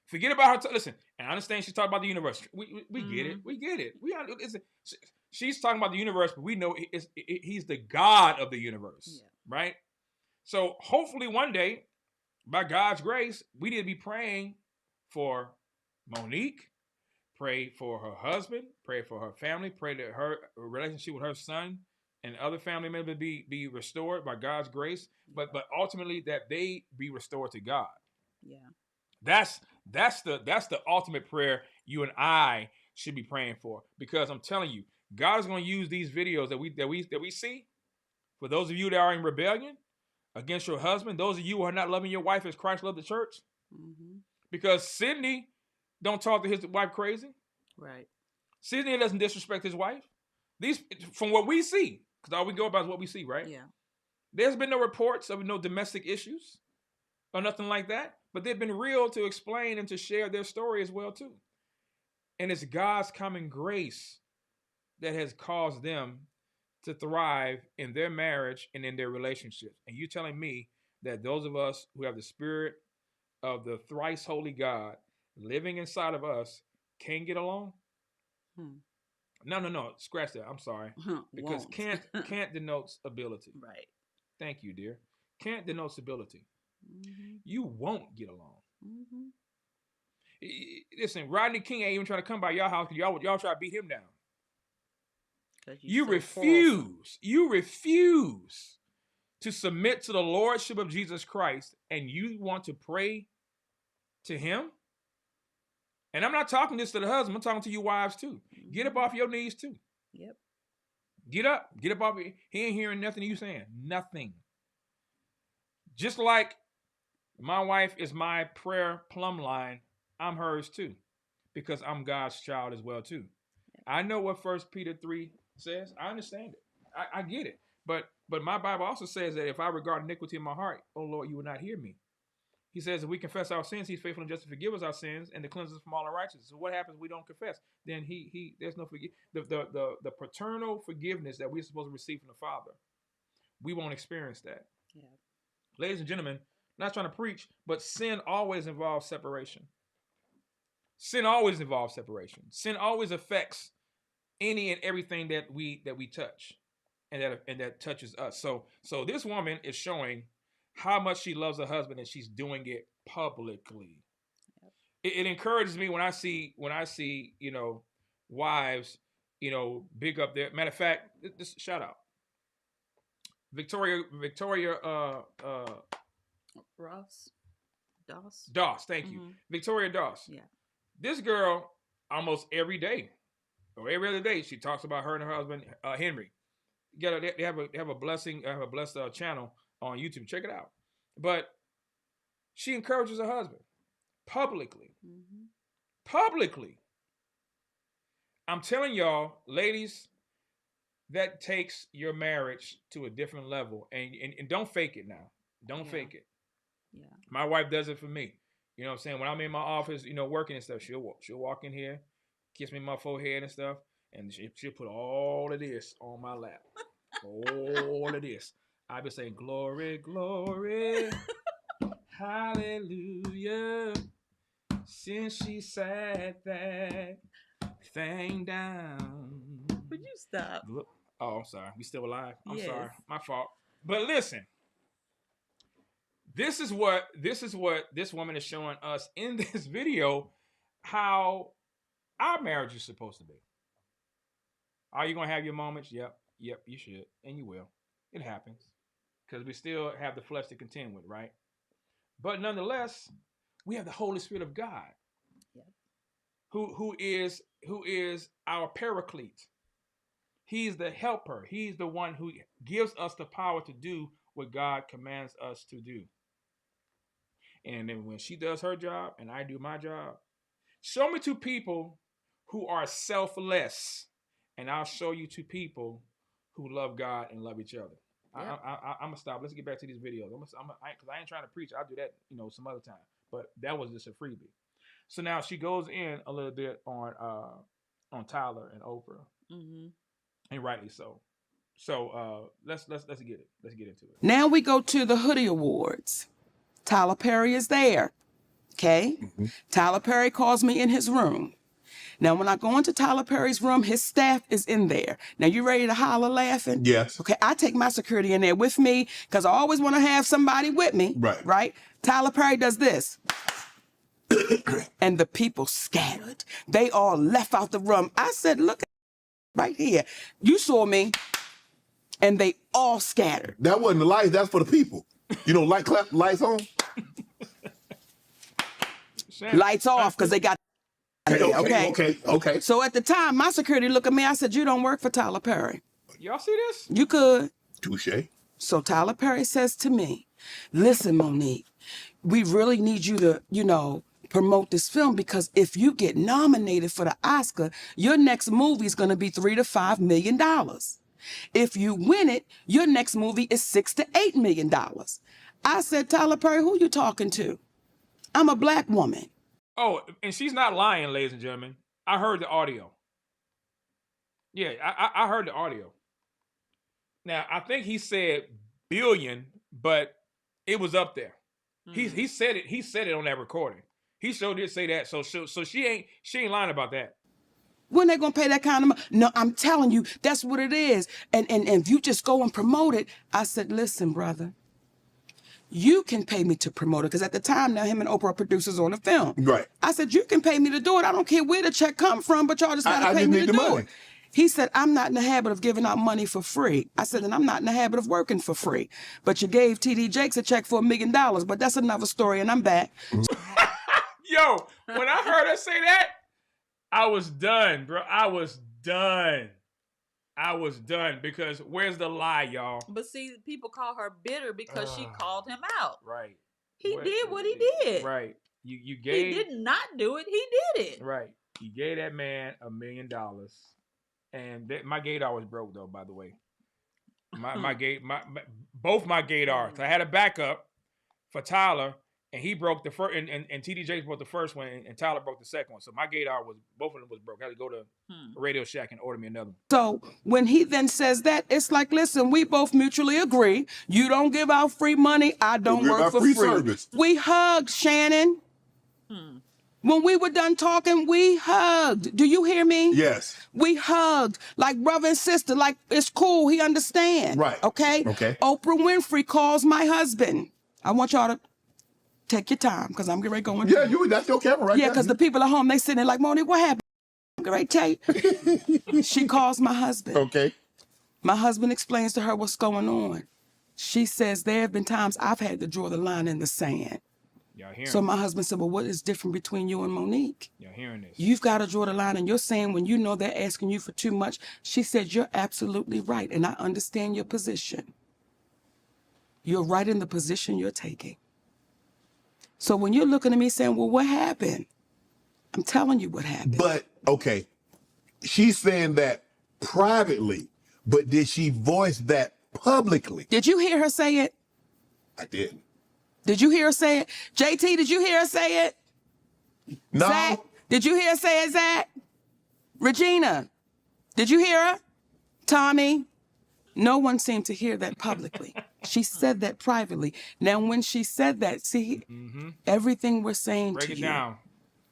Forget about her. Listen, and I understand she's talking about the universe. We get it. We get it. She's talking about the universe, but we know he's the God of the universe, right? So hopefully one day, by God's grace, we need to be praying for Monique, pray for her husband, pray for her family, pray that her relationship with her son and other family members be restored by God's grace, but ultimately that they be restored to God. Yeah. That's the ultimate prayer you and I should be praying for, because I'm telling you, God is going to use these videos that we see. For those of you that are in rebellion against your husband, those of you who are not loving your wife as Christ loved the church, because Sydney don't talk to his wife crazy, right? Sydney doesn't disrespect his wife. These, from what we see, because all we go about is what we see, right? Yeah. There's been no reports of no domestic issues or nothing like that, but they've been real to explain and to share their story as well too. And it's God's common grace that has caused them to thrive in their marriage and in their relationships. And you telling me that those of us who have the spirit of the thrice holy God living inside of us can't get along? No. Scratch that. I'm sorry. Because can't denotes ability. Right. Thank you, dear. Can't denotes ability. You won't get along. Listen, Rodney King ain't even trying to come by your house because y'all try to beat him down. You refuse. You refuse to submit to the lordship of Jesus Christ, and you want to pray to him. And I'm not talking this to the husband. I'm talking to you wives too. Get up off your knees too. Yep. Get up off. He ain't hearing nothing you saying. Nothing. Just like my wife is my prayer plumb line, I'm hers too, because I'm God's child as well too. I know what 1 Peter 3 says. I understand it. I get it. But my Bible also says that if I regard iniquity in my heart, oh Lord, you will not hear me. He says if we confess our sins, he's faithful and just to forgive us our sins and to cleanse us from all unrighteousness. So what happens if we don't confess? Then there's no the paternal forgiveness that we're supposed to receive from the Father. We won't experience that. Yeah. Ladies and gentlemen, I'm not trying to preach, but sin always involves separation. Sin always involves separation. Sin always affects any and everything that we touch, and that touches us. So this woman is showing how much she loves her husband, and she's doing it publicly. Yep. It encourages me when I see wives, you know, big up there. Matter of fact, this shout out. Victoria Ross. Doss, thank you. Victoria Doss. Yeah. This girl, almost every day, or every other day, she talks about her and her husband, Henry. They have a blessed channel on YouTube. Check it out. But she encourages her husband publicly. Publicly. I'm telling y'all, ladies, that takes your marriage to a different level. And don't fake it now. Don't fake it. Yeah. My wife does it for me. You know what I'm saying? When I'm in my office, you know, working and stuff, she'll walk in here, kiss me on my forehead and stuff, and she'll put all of this on my lap. All of this. I've been saying, glory, glory, hallelujah, since she sat that thing down. Would you stop? Oh, I'm sorry. We still alive? I'm Yes. sorry. My fault. But listen. This is what this woman is showing us in this video, how our marriage is supposed to be. Are you going to have your moments? Yep, you should. And you will. It happens. Because we still have the flesh to contend with, right? But nonetheless, we have the Holy Spirit of God. Yep. Who is our paraclete. He's the helper. He's the one who gives us the power to do what God commands us to do. And then when she does her job and I do my job, show me two people who are selfless, and I'll show you two people who love God and love each other. Yep. I'm gonna stop. Let's get back to these videos. Because I ain't trying to preach. I'll do that, you know, some other time. But that was just a freebie. So now she goes in a little bit on Tyler and Oprah, and rightly so. So let's get it. Let's get into it. Now we go to the Hoodie Awards. Tyler Perry is there. Okay? Tyler Perry calls me in his room. Now, when I go into Tyler Perry's room, his staff is in there. Now, you ready to holler laughing? Yes. Okay, I take my security in there with me because I always want to have somebody with me. Right. Right? Tyler Perry does this. And the people scattered. They all left out the room. I said, look right here. You saw me. And they all scattered. That wasn't the lights. That's for the people. You know, lights on. Lights off because they got. Okay. So at the time, my security looked at me. I said, "You don't work for Tyler Perry." Y'all see this? You could. Touche. So Tyler Perry says to me, "Listen, Monique, we really need you to, you know, promote this film because if you get nominated for the Oscar, your next movie is going to be $3 to $5 million. If you win it, your next movie is $6 to $8 million." I said, "Tyler Perry, who you talking to? I'm a black woman." Oh, and she's not lying, ladies and gentlemen. I heard the audio. Yeah, I heard the audio. Now, I think he said billion, but it was up there. He said it. He said it on that recording. He sure did say that. So she ain't lying about that. When they gonna pay that kind of money? No, I'm telling you, that's what it is. And if you just go and promote it, I said, "Listen, brother, you can pay me to promote it." Because at the time, now him and Oprah are producers on the film. Right. I said, "You can pay me to do it. I don't care where the check come from, but y'all just gotta pay me to do it." He said, "I'm not in the habit of giving out money for free." I said, "And I'm not in the habit of working for free. But you gave TD Jakes a check for $1 million, but that's another story, and I'm back." Yo, when I heard her say that, I was done, bro. I was done because where's the lie, y'all? But see, people call her bitter because she called him out. Right. He did what he did. Right. You gave. He did not do it. He did it. Right. You gave that man $1 million, and my gaydar was broke though. By the way, both my gaydars. I had a backup for Tyler. And he broke the first, and TD Jakes broke the first one, and Tyler broke the second one. So my gaydar both of them was broke. I had to go to Radio Shack and order me another one. So when he then says that, it's like, listen, we both mutually agree. You don't give out free money. I don't work for free. Service. We hugged, Shannon. When we were done talking, we hugged. Do you hear me? Yes. We hugged like brother and sister. Like, it's cool. He understands. Right. Okay? Okay. Oprah Winfrey calls my husband. I want y'all to take your time because I'm getting ready to go in. Yeah, that's your camera right there. Yeah, because the people at home, they sitting there like, "Monique, what happened?" Great tell you. She calls my husband. Okay. My husband explains to her what's going on. She says, there have been times I've had to draw the line in the sand. Y'all hearing So my this? husband said, well, what is different between you and Monique? Y'all hearing this? You've got to draw the line, and you're saying when you know they're asking you for too much. She said, you're absolutely right, and I understand your position. You're right in the position you're taking. So when you're looking at me saying, well, what happened? I'm telling you what happened. But, okay, she's saying that privately, but did she voice that publicly? Did you hear her say it? I didn't. Did you hear her say it? JT, did you hear her say it? No. Zach, did you hear her say it, Zach? Regina, did you hear her? Tommy? No one seemed to hear that publicly. She said that privately. Now, when she said that, see, everything we're saying Break to it you, down.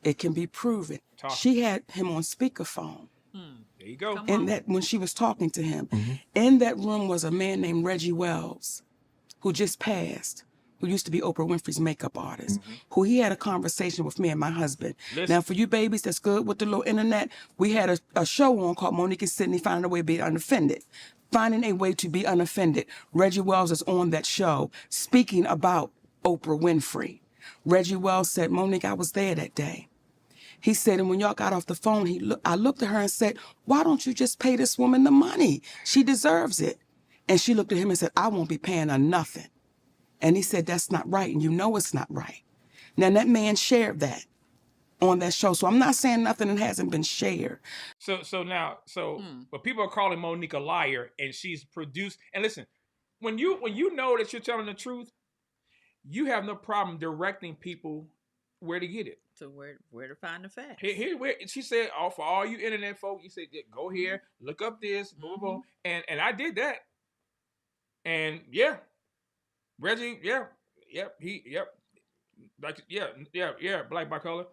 it can be proven. Talk. She had him on speakerphone. There you go. In that, when she was talking to him, in that room was a man named Reggie Wells, who just passed, who used to be Oprah Winfrey's makeup artist, who he had a conversation with me and my husband. Listen. Now, for you babies that's good with the little internet, we had a show on called Monique and Sydney Finding a Way to Be Unoffended. Finding a Way to Be Unoffended. Reggie Wells is on that show speaking about Oprah Winfrey. Reggie Wells said, Monique, I was there that day. He said, and when y'all got off the phone, I looked at her and said, why don't you just pay this woman the money? She deserves it. And she looked at him and said, I won't be paying her nothing. And he said, that's not right, and you know it's not right. Now, that man shared that on that show. So I'm not saying nothing that hasn't been shared. But people are calling Monique a liar, and she's produced. And listen, when you know that you're telling the truth, you have no problem directing people where to get it. So where to find the facts? Here, where she said, for all you internet folk, you said, go here, look up this, blah, blah, blah. And I did that. And yeah, Reggie, black by color.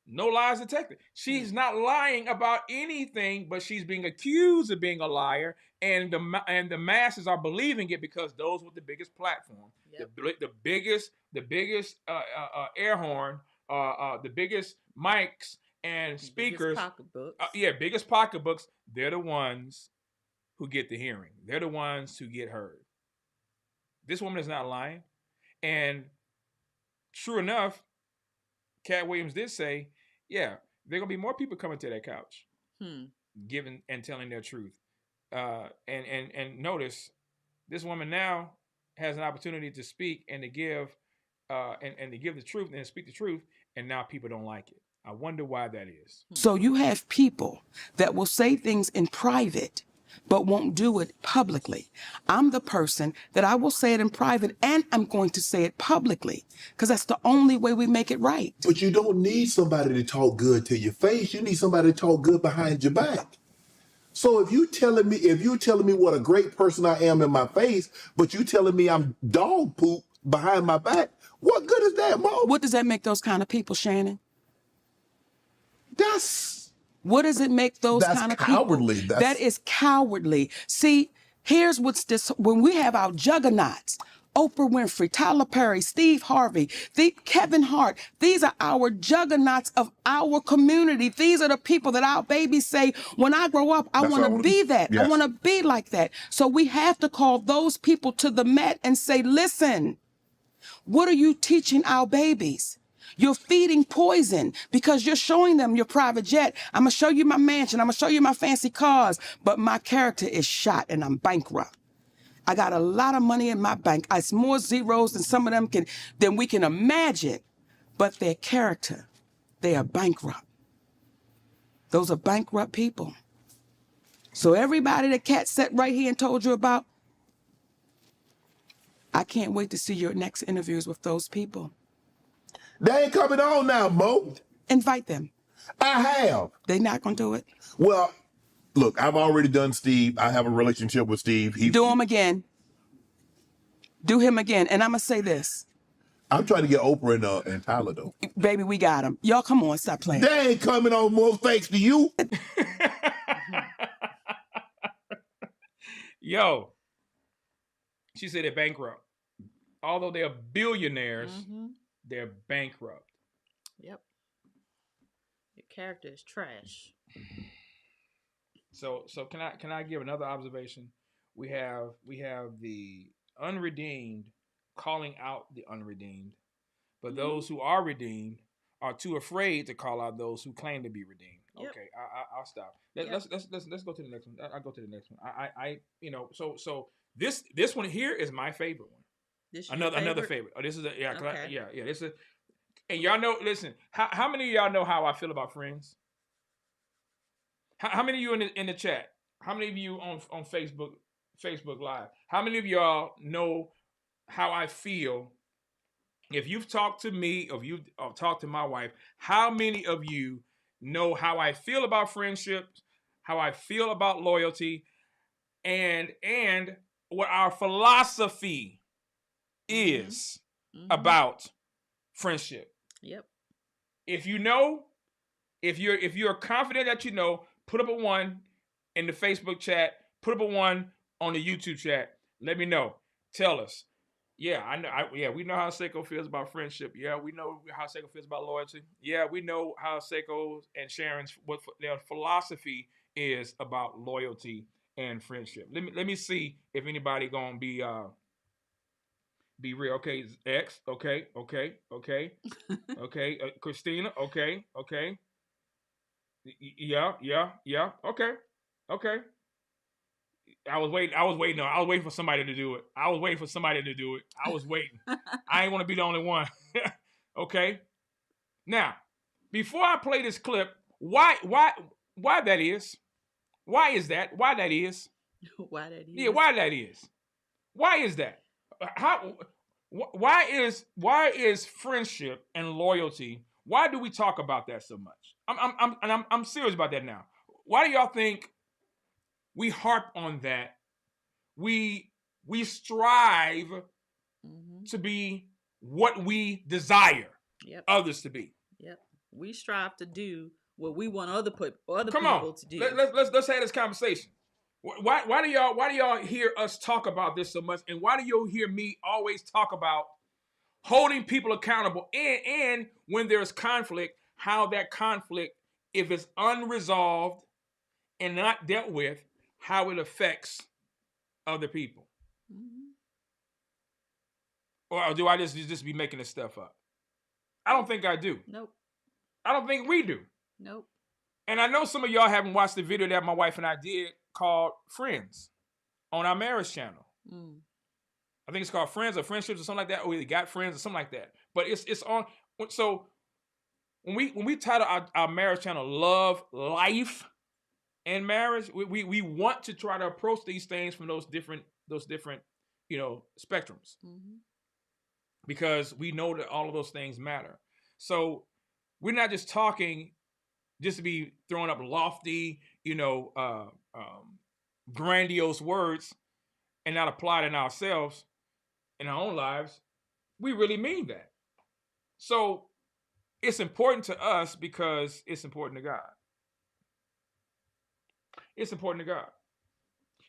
No lies detected. She's not lying about anything, but she's being accused of being a liar, and the masses are believing it because those with the biggest platform, the biggest air horn, the biggest mics and speakers, biggest pocketbooks. They're the ones who get the hearing. They're the ones who get heard. This woman is not lying, and true enough, Cat Williams did say, yeah, there are gonna be more people coming to that couch, giving and telling their truth. And notice, this woman now has an opportunity to speak and to give, and to give the truth and speak the truth, and now people don't like it. I wonder why that is. So you have people that will say things in private, but won't do it publicly. I'm the person that I will say it in private, and I'm going to say it publicly, because that's the only way we make it right. But you don't need somebody to talk good to your face. You need somebody to talk good behind your back. So if you telling me what a great person I am in my face, but you telling me I'm dog poop behind my back, what good is that, Mo? What does that make those kind of people, Shannon? What does it make those kind of cowardly. people? That is cowardly. See, here's what's this: when we have our juggernauts, Oprah Winfrey, Tyler Perry, Steve Harvey, Kevin Hart, these are our juggernauts of our community. These are the people that our babies say, when I grow up, I want to be that. Yes. I want to be like that. So we have to call those people to the mat and say, listen, what are you teaching our babies? You're feeding poison because you're showing them your private jet. I'm going to show you my mansion. I'm going to show you my fancy cars. But my character is shot and I'm bankrupt. I got a lot of money in my bank. It's more zeros than some of them than we can imagine. But their character, they are bankrupt. Those are bankrupt people. So everybody that Kat sat right here and told you about, I can't wait to see your next interviews with those people. They ain't coming on now, Mo. Invite them. I have. They not gonna do it? Well, look, I've already done Steve. I have a relationship with Steve. Do him again. Do him again. And I'm gonna say this. I'm trying to get Oprah and Tyler, though. Baby, we got him. Y'all, come on, stop playing. They ain't coming on, Mo, thanks to you. Yo, she said they're bankrupt. Although they're billionaires, they're bankrupt. Yep. Your character is trash. So can I give another observation? We have the unredeemed calling out the unredeemed, but those who are redeemed are too afraid to call out those who claim to be redeemed. Yep. Okay, I'll stop. Yep. Let's go to the next one. I'll go to the next one. I so this one here is my favorite one. This Another favorite. Oh, this is Okay. yeah. This is, and y'all know. Listen, how many of y'all know how I feel about Friends? How many of you in the chat? How many of you on Facebook Live? How many of y'all know how I feel? If you've talked to me, or if you've talked to my wife, how many of you know how I feel about friendships, how I feel about loyalty, and what our philosophy is about friendship? Yep. If you know, if you're confident that you know, put up a 1 in the Facebook chat. Put up a 1 on the YouTube chat. Let me know. Tell us. Yeah, I know. Yeah, we know how Seiko feels about friendship. Yeah, we know how Seiko feels about loyalty. Yeah, we know how Seiko and Sharon's what their philosophy is about loyalty and friendship. Let me see if anybody gonna be real. Okay, X. Okay. Okay, Christina. Okay. Yeah. Okay. I was waiting for somebody to do it. I was waiting. I ain't want to be the only one. Okay. Now, before I play this clip, why that is? Why is that? Why that is? Why that is? Yeah, why that is? Why is that? Why is friendship and loyalty? Why do we talk about that so much? I'm serious about that now. Why do y'all think we harp on that? We strive to be what we desire others to be. Yep. We strive to do what we want other people to do. Let's have this conversation. Why do y'all hear us talk about this so much? And why do you hear me always talk about holding people accountable and when there's conflict, how that conflict, if it's unresolved and not dealt with, how it affects other people? Or do I just be making this stuff up? I don't think I do. Nope. I don't think we do. Nope. And I know some of y'all haven't watched the video that my wife and I did called Friends on our marriage channel. I think it's called Friends or Friendships or something like that. Or we got Friends or something like that. But it's on. So when we title our marriage channel Love, Life, and Marriage, we want to try to approach these things from those different spectrums. Because we know that all of those things matter. So we're not just talking just to be throwing up lofty, grandiose words and not apply it in ourselves, in our own lives. We really mean that. So it's important to us because it's important to God. It's important to God.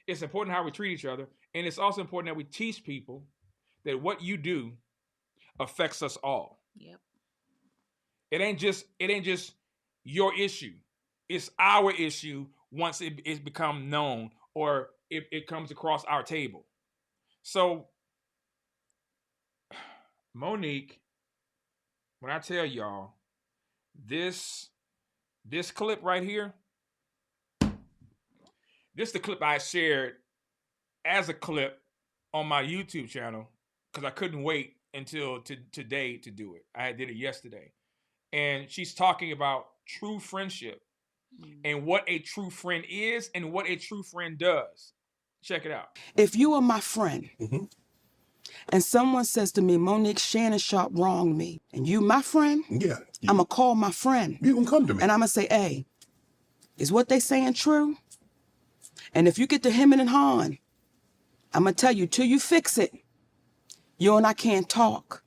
It's important how we treat each other. And it's also important that we teach people that what you do affects us all. Yep. It ain't just your issue. It's our issue once it's become known or it comes across our table. So, Monique, when I tell y'all this clip right here, this is the clip I shared as a clip on my YouTube channel because I couldn't wait until today to do it. I did it yesterday. And she's talking about true friendship and what a true friend is and what a true friend does. Check it out. If you are my friend and someone says to me, Monique, Shannon Sharp wronged me, and you my friend, I'm going to call my friend. You can come to me. And I'm going to say, hey, is what they saying true? And if you get to hemming and hawing, I'm going to tell you, till you fix it, you and I can't talk.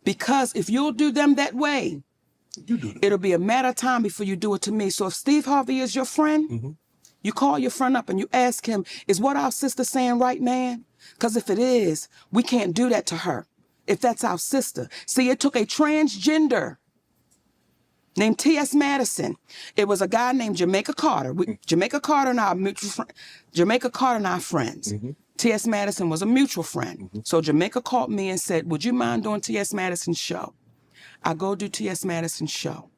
Because if you'll do them that way, it'll be a matter of time before you do it to me. So if Steve Harvey is your friend, you call your friend up and you ask him, is what our sister saying right, man? Because if it is, we can't do that to her. If that's our sister. See, it took a transgender. named T.S. Madison. It was a guy named Jamaica Carter. Jamaica Carter and I are mutual friends. Jamaica Carter and I are friends. T.S. Madison was a mutual friend. So Jamaica called me and said, would you mind doing T.S. Madison's show? I go do T.S. Madison's show.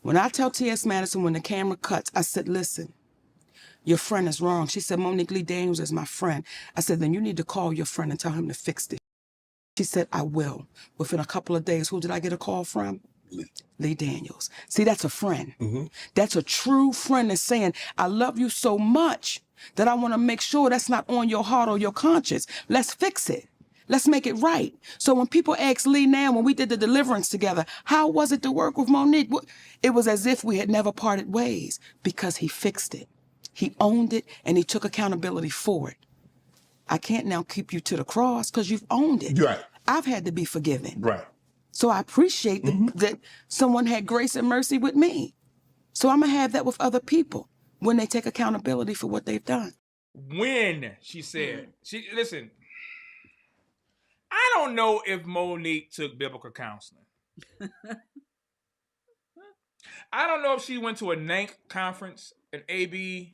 When I tell T.S. Madison, when the camera cuts, I said, listen, your friend is wrong. She said, Monique Lee Daniels is my friend. I said, then you need to call your friend and tell him to fix this. She said, I will. Within a couple of days, who did I get a call from? Lee Daniels. See, that's a friend. That's a true friend that's saying, I love you so much that I want to make sure that's not on your heart or your conscience. Let's fix it. Let's make it right. So when people ask Lee now, when we did the deliverance together, how was it to work with Monique? It was as if we had never parted ways because he fixed it. He owned it and he took accountability for it. I can't now keep you to the cross because you've owned it. Right. I've had to be forgiven. Right. So I appreciate that someone had grace and mercy with me. So I'm going to have that with other people when they take accountability for what they've done. When, she said. Listen, I don't know if Monique took biblical counseling. I don't know if she went to a NANC conference, an ABCS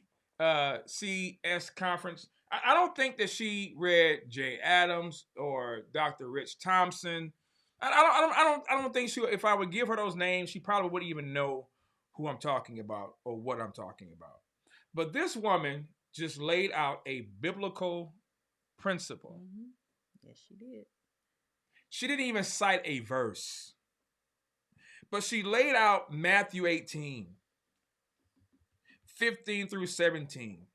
conference. I don't think that she read Jay Adams or Dr. Rich Thompson. I don't think she. If I would give her those names, she probably wouldn't even know who I'm talking about or what I'm talking about. But this woman just laid out a biblical principle. Yes, she did. She didn't even cite a verse, but she laid out Matthew 18, 15 through 17.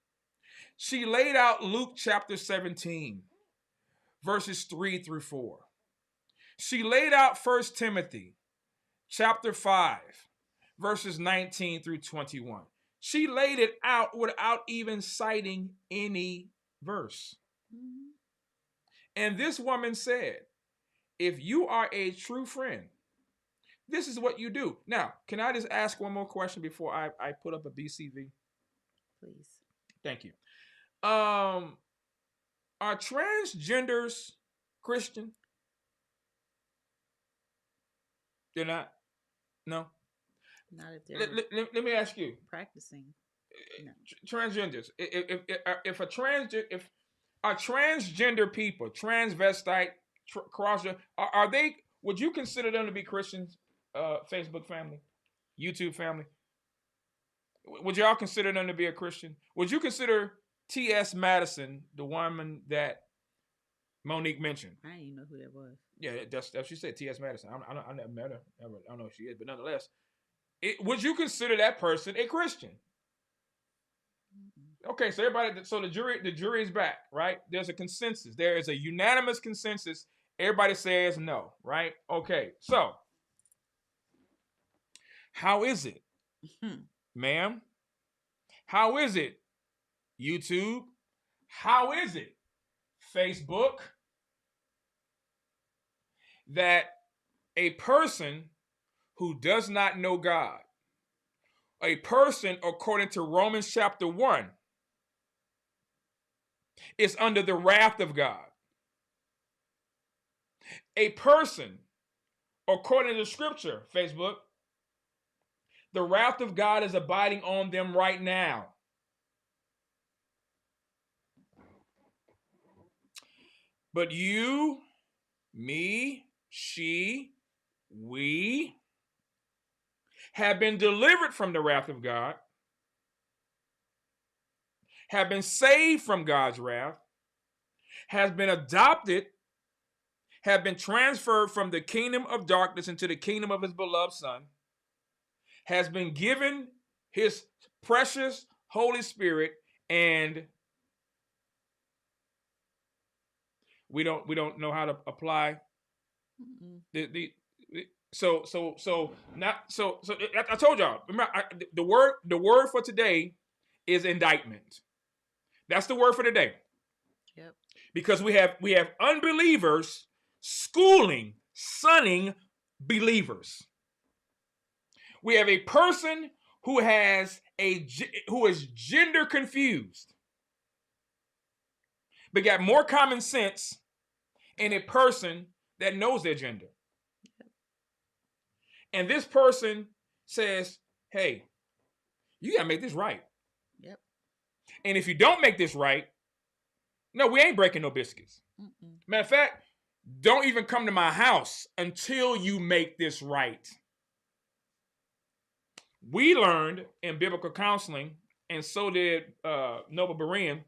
She laid out Luke chapter 17, verses 3 through 4. She laid out 1 Timothy chapter 5, verses 19 through 21. She laid it out without even citing any verse. And this woman said, if you are a true friend, this is what you do. Now, can I just ask one more question before I put up a BCV? Please. Thank you. Are transgenders Christian? They're not? No? Not if they're Let me ask you. practicing. No. Transgenders. If are transgender people, transvestite, crossgender, are they? Would you consider them to be Christians? Facebook family, YouTube family. Would y'all consider them to be a Christian? Would you consider T.S. Madison the woman that Monique mentioned? I didn't even know who that was. Yeah, that's she said. T.S. Madison. I never met her. I don't know who she is, but nonetheless, would you consider that person a Christian? Okay, so everybody, so the jury is back, right? There's a consensus. There is a unanimous consensus. Everybody says no, right? Okay, so how is it, ma'am? How is it, YouTube? How is it, Facebook, that a person who does not know God, a person according to Romans chapter 1, is under the wrath of God? A person, according to Scripture, Facebook, the wrath of God is abiding on them right now. But you, me, she, we have been delivered from the wrath of God, have been saved from God's wrath, has been adopted, have been transferred from the kingdom of darkness into the kingdom of his beloved Son, has been given his precious Holy Spirit, and we don't know how to apply so I told y'all. Remember, the word for today is indictment. That's the word for today. Yep. Because we have unbelievers schooling, sunning believers. We have a person who is gender confused, but got more common sense in a person that knows their gender. And this person says, hey, you got to make this right. Yep. And if you don't make this right, no, we ain't breaking no biscuits. Mm-mm. Matter of fact, don't even come to my house until you make this right. We learned in biblical counseling, and so did Nova Berean,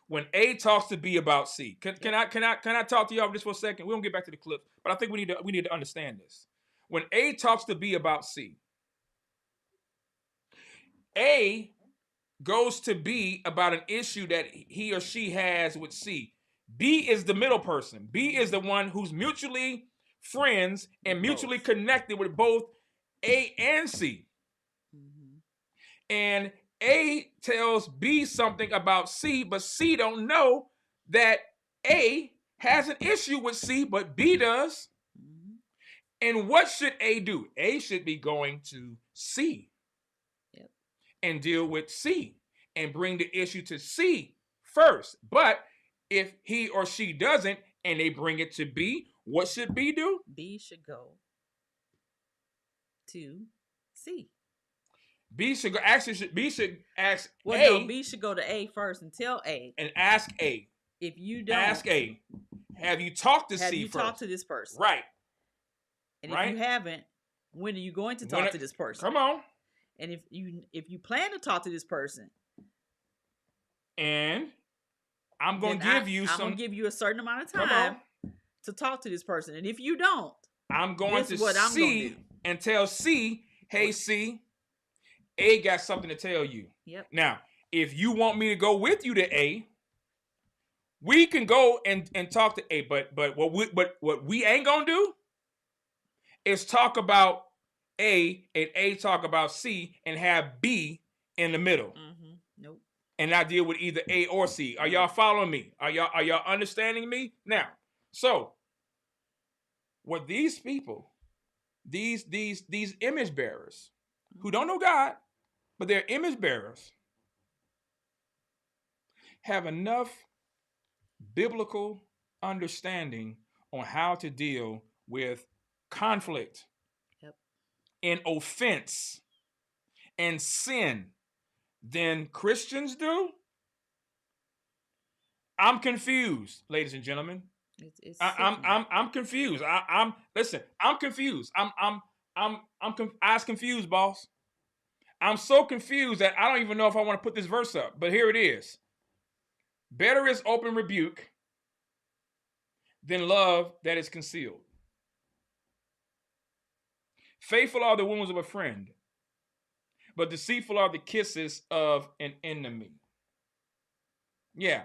when A talks to B about C. Can I talk to y'all just for a second? We don't get back to the clip, but I think we need to understand this. When A talks to B about C, A goes to B about an issue that he or she has with C. B is the middle person. B is the one who's mutually friends and mutually connected with both A and C. Mm-hmm. And A tells B something about C, but C don't know that A has an issue with C, but B does. Mm-hmm. And what should A do? A should be going to C. Yep. And deal with C and bring the issue to C first. But if he or she doesn't and they bring it to B, what should B do? B should go to C. B should ask A. No, B should go to A first and tell A. And ask A. If you don't ask A, have you talked to C first? Have you talked to this person? Right. And if you haven't, when are you going to talk to this person? Come on. And if you plan to talk to this person, and I'm going to give you I'm going to give you a certain amount of time to talk to this person. And if you don't, I'm going to C and tell C, hey C, A got something to tell you. Yep. Now, if you want me to go with you to A, we can go and talk to A. But what we ain't gonna do is talk about A and A talk about C and have B in the middle. Mm-hmm. Nope. And not deal with either A or C. Are y'all following me? Are y'all understanding me? Now, so what these people, these image bearers who don't know God, but they're image bearers, have enough biblical understanding on how to deal with conflict, and offense and sin than Christians do. I'm confused, ladies and gentlemen. I'm confused. I'm confused. I was confused, boss. I'm so confused that I don't even know if I want to put this verse up, but here it is. Better is open rebuke than love that is concealed. Faithful are the wounds of a friend, but deceitful are the kisses of an enemy. Yeah.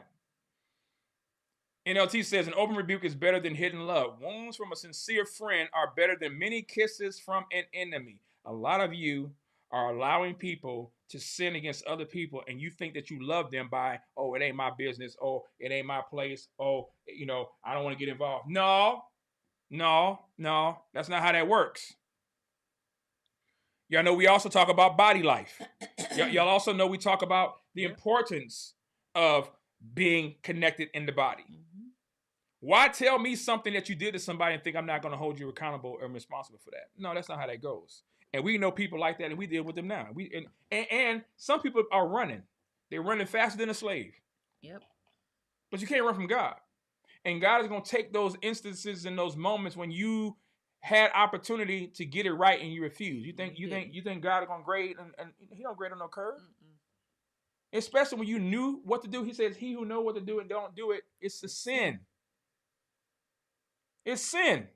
NLT says an open rebuke is better than hidden love. Wounds from a sincere friend are better than many kisses from an enemy. A lot of you are allowing people to sin against other people, and you think that you love them by, oh, it ain't my business. Oh, it ain't my place. Oh, I don't want to get involved. No, that's not how that works. Y'all know we also talk about body life. Y'all also know we talk about the importance of being connected in the body. Mm-hmm. Why tell me something that you did to somebody and think I'm not going to hold you accountable or responsible for that? No, that's not how that goes. And we know people like that, and we deal with them now. And some people are running. They're running faster than a slave. Yep. But you can't run from God. And God is going to take those instances and those moments when you had opportunity to get it right and you refuse. You think God is going to grade and he don't grade on no curve. Mm-mm. Especially when you knew what to do. He says, he who know what to do and don't do it, it's a sin. It's sin.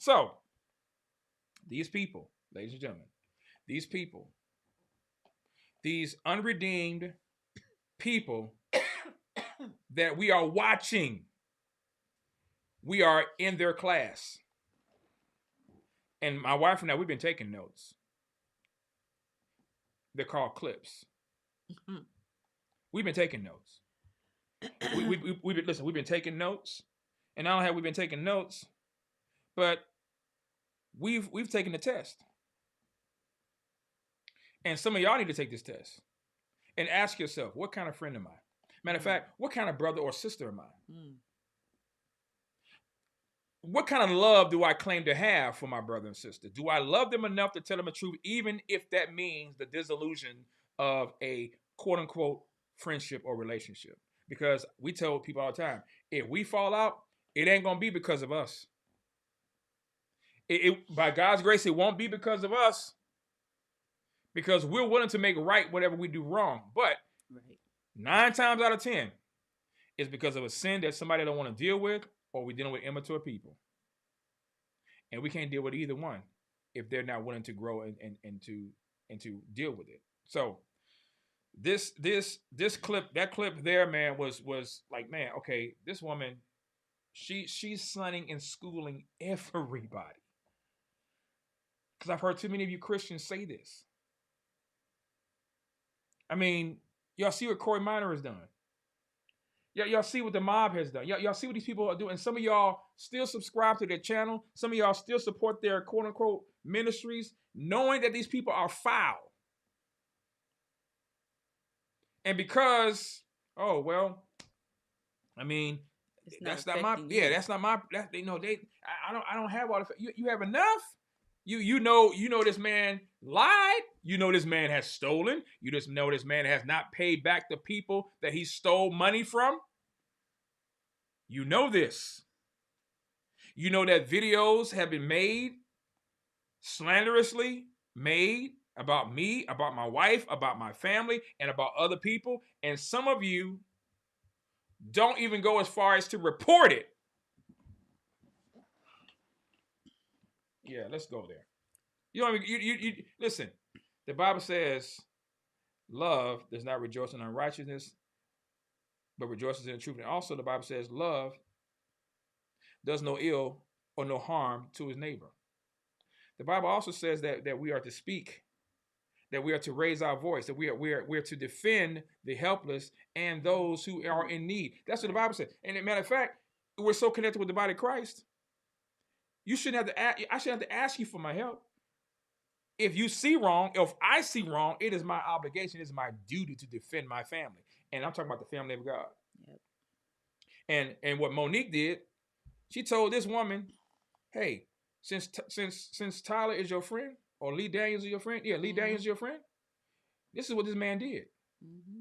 So, these people, ladies and gentlemen, these unredeemed people that we are watching, we are in their class. And my wife and I, we've been taking notes. They're called clips. Mm-hmm. We've been taking notes. We've been taking notes. And not only have we been taking notes, but we've taken the test. And some of y'all need to take this test and ask yourself, what kind of friend am I? Matter of fact, what kind of brother or sister am I? what kind of love do I claim to have for my brother and sister? Do I love them enough to tell them the truth, even if that means the dissolution of a quote unquote friendship or relationship? Because we tell people all the time, if we fall out, it ain't gonna be because of us. By God's grace, it won't be because of us, because we're willing to make right whatever we do wrong. But 9 times out of 10, it's because of a sin that somebody don't want to deal with, or we're dealing with immature people. And we can't deal with either one if they're not willing to grow and to deal with it. So this clip, that clip there, man, was like, man, okay, this woman, she's sunning and schooling everybody. Because I've heard too many of you Christians say this. I mean, y'all see what Corey Minor has done. Y'all see what the mob has done. Y'all see what these people are doing. And some of y'all still subscribe to their channel. Some of y'all still support their quote unquote ministries, knowing that these people are foul. And because, oh, well, I mean, that's not my, yeah, that's not my, that, they know, I don't have all the, you have enough. You know this man lied. You know this man has stolen. You just know this man has not paid back the people that he stole money from. You know this. You know that videos have been made, slanderously made, about me, about my wife, about my family, and about other people. And some of you don't even go as far as to report it. Yeah, let's go there. You don't even, you listen. The Bible says, love does not rejoice in unrighteousness, but rejoices in the truth. And also the Bible says, love does no ill or no harm to his neighbor. The Bible also says that we are to speak, that we are to raise our voice, that we are to defend the helpless and those who are in need. That's what the Bible says. And as a matter of fact, we're so connected with the body of Christ. You shouldn't have to. I shouldn't have to ask you for my help. If you see wrong, if I see wrong, it is my obligation, it is my duty to defend my family. And I'm talking about the family of God. Yep. And what Monique did, she told this woman, hey, since Tyler is your friend, or Lee Daniels is your friend, yeah, Lee Daniels is your friend, this is what this man did. Mm-hmm.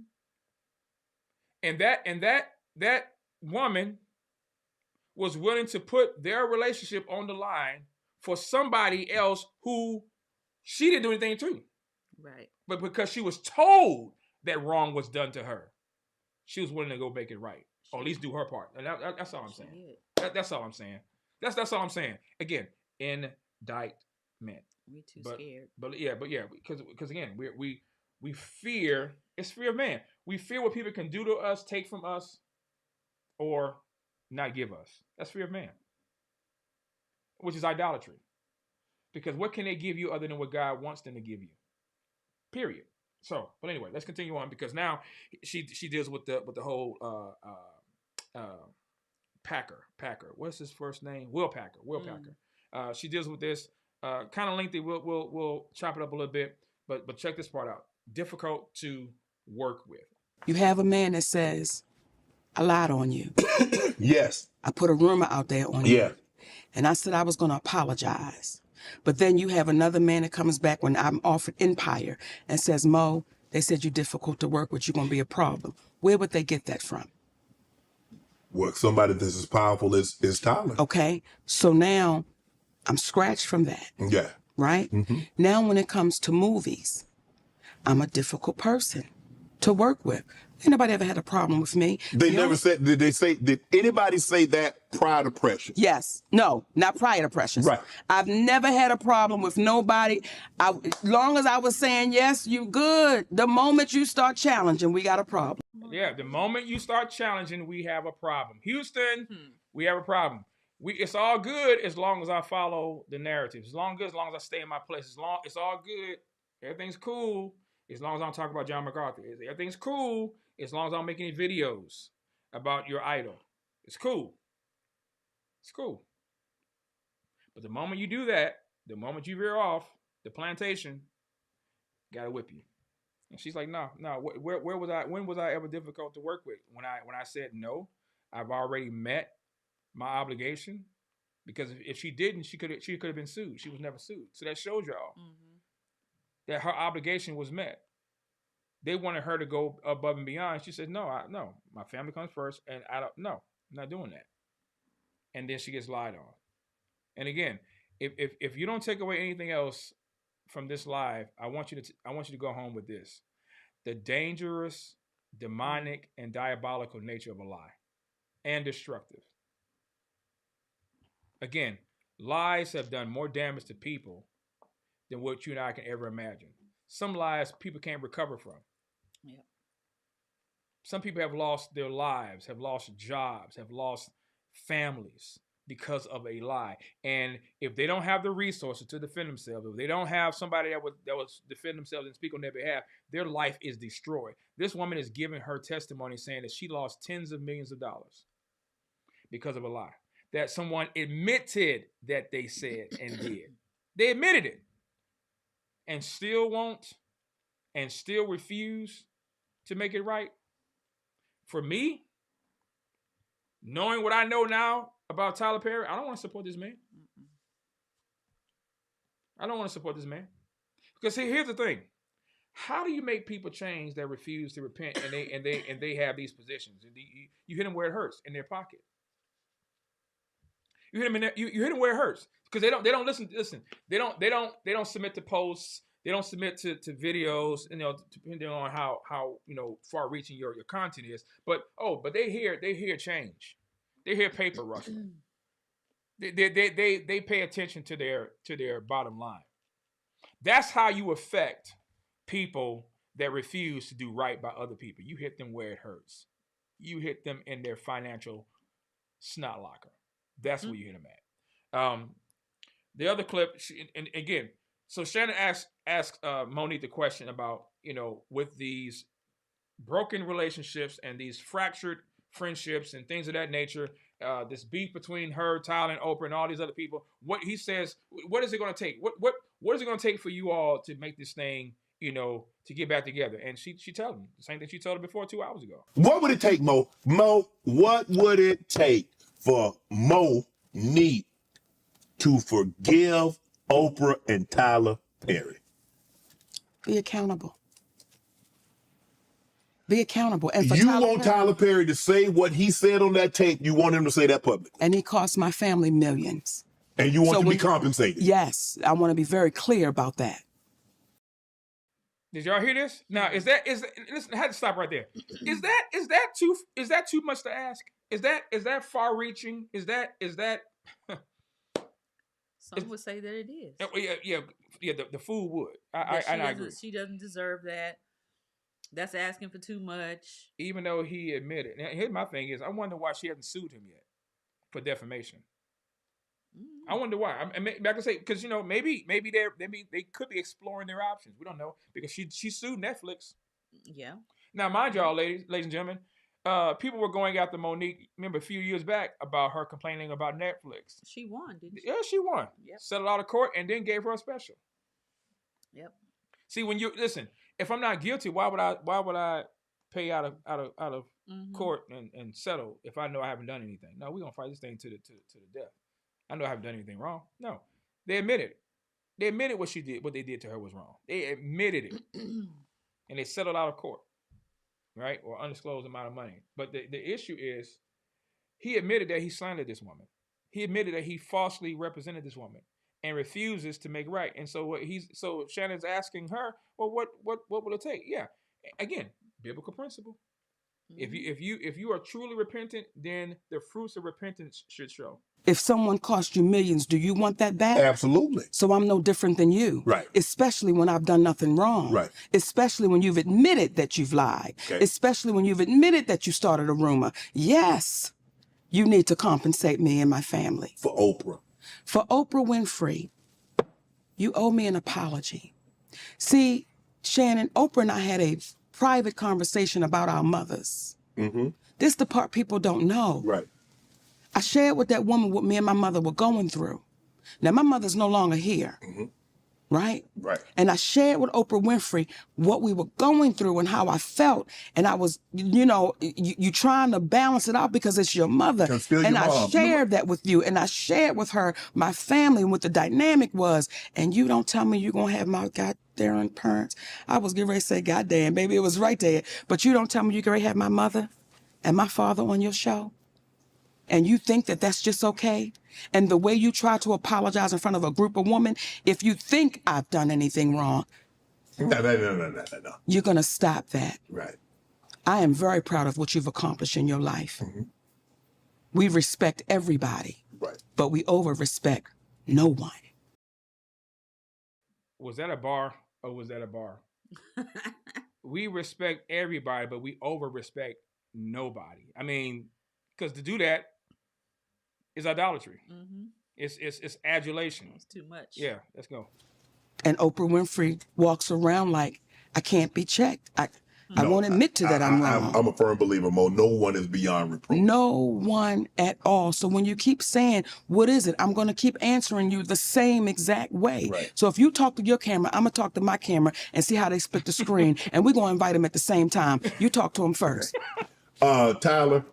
And that woman was willing to put their relationship on the line for somebody else who she didn't do anything to. Right. But because she was told that wrong was done to her, she was willing to go make it right. Or at least do her part. And that's all I'm saying. That's all I'm saying. That's all I'm saying. Again, indictment. We too scared. But yeah, because again, we fear, it's fear of man. We fear what people can do to us, take from us, or not give us. That's fear of man. Which is idolatry. Because what can they give you other than what God wants them to give you? Period. So, but anyway, let's continue on, because now she deals with the whole Packer. What's his first name? Will Packer. She deals with this kind of lengthy. We'll chop it up a little bit, but check this part out. Difficult to work with. You have a man that says, I lied on you. Yes. I put a rumor out there on you. And I said I was going to apologize. But then you have another man that comes back when I'm offered Empire and says, Mo, they said you're difficult to work with. You're going to be a problem. Where would they get that from? Well, somebody that's as powerful as Tyler. Okay. So now I'm scratched from that. Yeah. Right? Mm-hmm. Now when it comes to movies, I'm a difficult person to work with. Ain't nobody ever had a problem with me. They never said, did anybody say that prior to Precious? Yes. No, not prior to Precious. Right. I've never had a problem with nobody. As long as I was saying, yes, you good. The moment you start challenging, we got a problem. Yeah, the moment you start challenging, we have a problem. Houston, we have a problem. It's all good as long as I follow the narrative. As long as I stay in my place. It's all good. Everything's cool. As long as I don't talk about John MacArthur. Everything's cool as long as I don't make any videos about your idol. It's cool. It's cool. But the moment you do that, the moment you veer off the plantation, gotta whip you. And she's like, no. Where was I? When was I ever difficult to work with? When I said no, I've already met my obligation. Because if she didn't, she could have been sued. She was never sued. So that shows y'all that her obligation was met. They wanted her to go above and beyond. She said, no, my family comes first, and I'm not doing that. And then she gets lied on. And again, if you don't take away anything else from this live, I want you to go home with this: the dangerous, demonic, and diabolical nature of a lie, and destructive. Again, lies have done more damage to people than what you and I can ever imagine. Some lies people can't recover from. Yeah. Some people have lost their lives, have lost jobs, have lost families because of a lie. And if they don't have the resources to defend themselves, if they don't have somebody that would defend themselves and speak on their behalf, their life is destroyed. This woman is giving her testimony saying that she lost tens of millions of dollars because of a lie that someone admitted that they said and did. They admitted it and still won't and still refuse to make it right. For me, knowing what I know now about Tyler Perry, I don't want to support this man. I don't want to support this man. Because here's the thing. How do you make people change that refuse to repent and they have these positions? You hit them where it hurts, in their pocket. You hit them you hit them where it hurts. Because they don't listen. Listen, they don't submit to posts. They don't submit to videos, depending on how far reaching your content is. But they hear change. They hear paper rustle. They pay attention to their bottom line. That's how you affect people that refuse to do right by other people. You hit them where it hurts. You hit them in their financial snot locker. That's where you hit them at. The other clip, and again, so Shannon asked Monique the question about, with these broken relationships and these fractured friendships and things of that nature, this beef between her, Tyler, and Oprah, and all these other people. What he says, what is it going to take? What is it going to take for you all to make this thing, to get back together? And she told him the same thing she told him before 2 hours ago. What would it take, Mo? Mo, what would it take for Monique to forgive Oprah and Tyler Perry? Be accountable. Be accountable. And for you want Tyler Perry to say what he said on that tape. You want him to say that publicly. And he cost my family millions. And you want to be compensated. Yes. I want to be very clear about that. Did y'all hear this? Now, listen, I had to stop right there. Is that too much to ask? Is that far reaching? Is that Some would say that it is. Yeah. The fool would. I agree. She doesn't deserve that. That's asking for too much. Even though he admitted. Now, here's my thing is, I wonder why she hasn't sued him yet for defamation. I wonder why. I can say because maybe they could be exploring their options. We don't know because she sued Netflix. Yeah. Now, mind y'all, ladies and gentlemen, people were going after Monique. Remember a few years back about her complaining about Netflix. She won, didn't she? Yeah, she won. Yep. Settled out of court and then gave her a special. Yep. See, when you listen, if I'm not guilty, why would I pay out of court and settle if I know I haven't done anything? No, we're gonna fight this thing to the death. I know I haven't done anything wrong. No, they admitted it. They admitted what they did to her was wrong. They admitted it, and they settled out of court, right, or undisclosed amount of money. But the issue is, he admitted that he slandered this woman. He admitted that he falsely represented this woman and refuses to make right. And so Shannon's asking her, well, what will it take? Yeah, again, biblical principle. If you are truly repentant, then the fruits of repentance should show. If someone cost you millions, do you want that back? Absolutely. So I'm no different than you. Right. Especially when I've done nothing wrong. Right. Especially when you've admitted that you've lied. Okay. Especially when you've admitted that you started a rumor. Yes, you need to compensate me and my family. For Oprah. For Oprah Winfrey, you owe me an apology. See, Shannon, Oprah and I had a private conversation about our mothers. Mm-hmm. This is the part people don't know. Right. I shared with that woman what me and my mother were going through. Now, my mother's no longer here, right? Right. And I shared with Oprah Winfrey what we were going through and how I felt. And I was, you trying to balance it out because it's your mother. And I shared that with you. And I shared with her my family and what the dynamic was. And you don't tell me you're going to have my goddamn parents. I was getting ready to say, goddamn, baby, it was right there. But you don't tell me you're going to have my mother and my father on your show. And you think that that's just okay? And the way you try to apologize in front of a group of women, if you think I've done anything wrong, No. you're going to stop that. Right. I am very proud of what you've accomplished in your life. We respect everybody, Right. but we over-respect no one. Was that a bar or was that a bar? We respect everybody, but we over-respect nobody. I mean, because to do that is idolatry. It's adulation. It's too much. Yeah, let's go. And Oprah Winfrey walks around like, I can't be checked. I won't admit to that I'm wrong. I'm a firm believer, Mo. No one is beyond reproach. No one at all. So when you keep saying, what is it? I'm going to keep answering you the same exact way. Right. So if you talk to your camera, I'm going to talk to my camera and see how they split the screen. And we're going to invite them at the same time. You talk to them first. Tyler,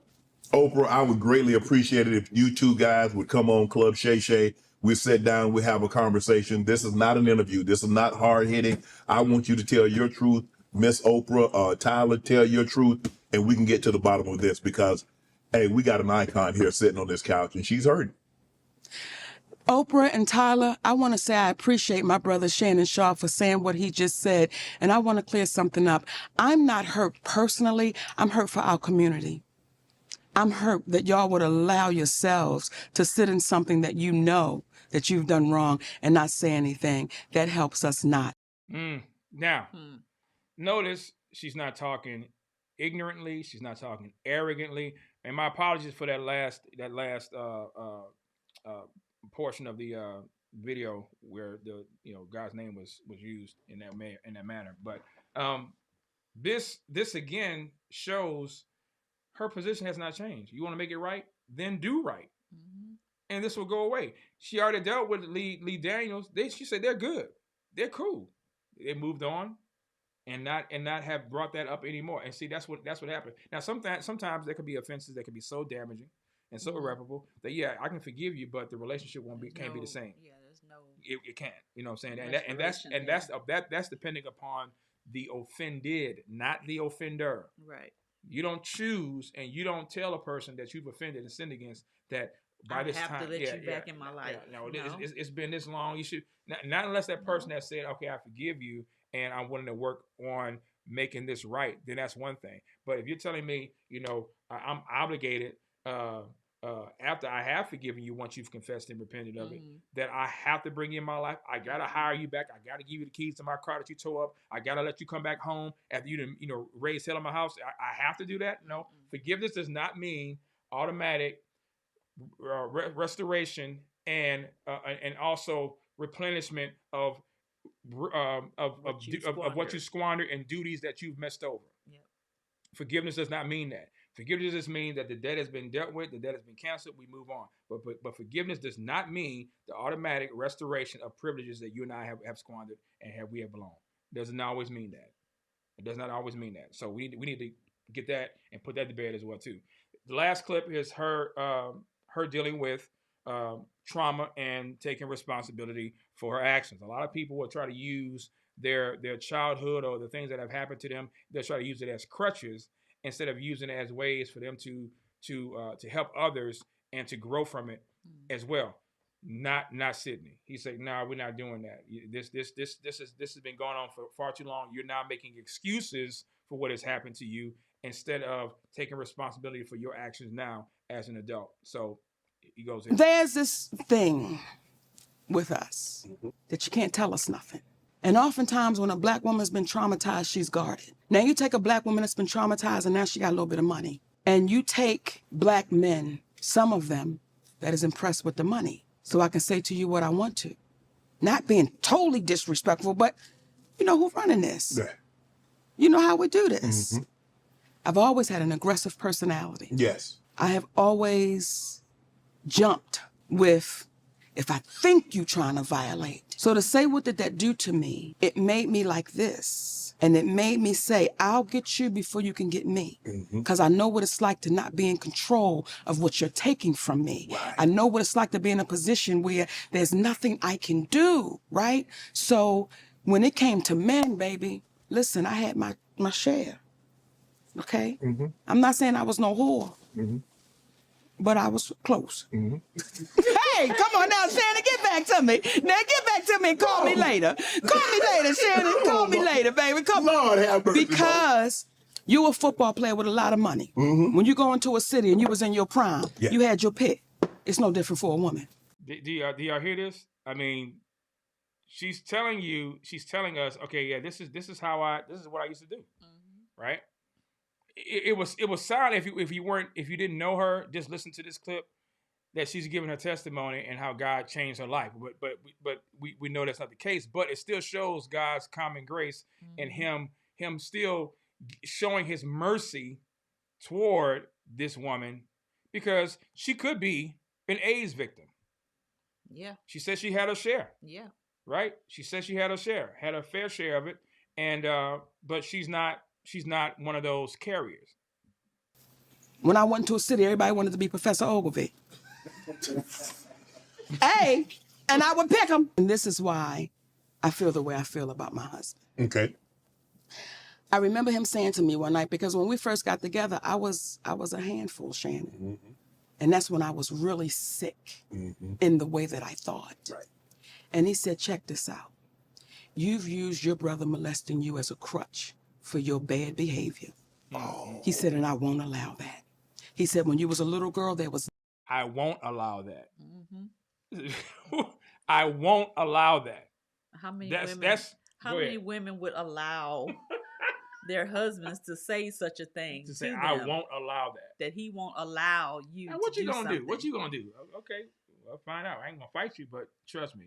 Oprah, I would greatly appreciate it if you two guys would come on Club Shay Shay. We sit down, we have a conversation. This is not an interview. This is not hard hitting. I want you to tell your truth. Miss Oprah, Tyler, tell your truth, and we can get to the bottom of this because, hey, we got an icon here sitting on this couch, and she's hurting. Oprah and Tyler, I want to say I appreciate my brother Shannon Shaw for saying what he just said, and I want to clear something up. I'm not hurt personally. I'm hurt for our community. I'm hurt that y'all would allow yourselves to sit in something that you know that you've done wrong and not say anything. That helps us not. Now, notice she's not talking ignorantly. She's not talking arrogantly. And my apologies for that last portion of the video where the guy's name was used in that manner. But this again shows her position has not changed. You want to make it right, then do right, and this will go away. She already dealt with Lee Daniels. She said they're good, they're cool. They moved on, and not have brought that up anymore. And see, that's what happened. Now, sometimes there could be offenses that could be so damaging and so irreparable that I can forgive you, but the relationship can't be the same. Yeah, there's no. It can't. You know what I'm saying? That's depending upon the offended, not the offender. Right. You don't choose and you don't tell a person that you've offended and sinned against that by this time. I have to let you back in my life. No, it's been this long. You should not unless that person has said, okay, I forgive you and I'm willing to work on making this right. Then that's one thing. But if you're telling me, I'm obligated after I have forgiven you once you've confessed and repented of it, that I have to bring you in my life. I gotta hire you back. I gotta give you the keys to my car that you tore up. I gotta let you come back home after you raise hell in my house. I have to do that. No, forgiveness does not mean automatic restoration and also replenishment of what you squandered and duties that you've messed over. Yep. Forgiveness does not mean that. Forgiveness just means that the debt has been dealt with, the debt has been canceled, we move on. But forgiveness does not mean the automatic restoration of privileges that you and I have squandered and we have blown. It doesn't always mean that. It does not always mean that. So we need to get that and put that to bed as well too. The last clip is her dealing with trauma and taking responsibility for her actions. A lot of people will try to use their childhood or the things that have happened to them. They'll try to use it as crutches instead of using it as ways for them to help others and to grow from it as well. Not Sydney. He said, "No, we're not doing that. This has been going on for far too long. You're now making excuses for what has happened to you instead of taking responsibility for your actions now as an adult." So he goes in. There's this thing with us that you can't tell us nothing. And oftentimes when a black woman's been traumatized, she's guarded. Now you take a black woman that's been traumatized and now she got a little bit of money. And you take black men, some of them, that is impressed with the money. So I can say to you what I want to. Not being totally disrespectful, but you know who's running this. Yeah. You know how we do this. I've always had an aggressive personality. Yes. I have always jumped with if I think you trying to violate. So to say what did that do to me, it made me like this. And it made me say, I'll get you before you can get me. Because I know what it's like to not be in control of what you're taking from me. Right. I know what it's like to be in a position where there's nothing I can do, right? So when it came to men, baby, listen, I had my share, okay? I'm not saying I was no whore. But I was close. Hey, come on now, Shannon, get back to me. Now get back to me and call me later. Call me later, Shannon. Call me later, baby. Come on. Lord have mercy, Because you a football player with a lot of money. When you go into a city and you was in your prime, you had your pick. It's no different for a woman. Do y'all hear this? I mean, she's telling us, okay, yeah, this is what I used to do, right? It was sad if you didn't know her, just listen to this clip that she's giving her testimony and how God changed her life. But we know that's not the case. But it still shows God's common grace and him still showing his mercy toward this woman, because she could be an AIDS victim. Yeah. She said she had her share. Yeah. Right? She said she had her fair share of it, and but she's not one of those carriers. When I went to a city, everybody wanted to be Professor Ogilvy. Hey, and I would pick him. And this is why I feel the way I feel about my husband. Okay. I remember him saying to me one night, because when we first got together, I was a handful, Shannon. And that's when I was really sick in the way that I thought. Right. And he said, check this out. You've used your brother molesting you as a crutch for your bad behavior. He said, and I won't allow that. He said, when you was a little girl, there was... I won't allow that. I won't allow that. How many women would allow their husbands to say such a thing to them? I won't allow that. That he won't allow you now, what to you do gonna something. do? What you gonna do? Okay, I'll find out. I ain't gonna fight you, but trust me,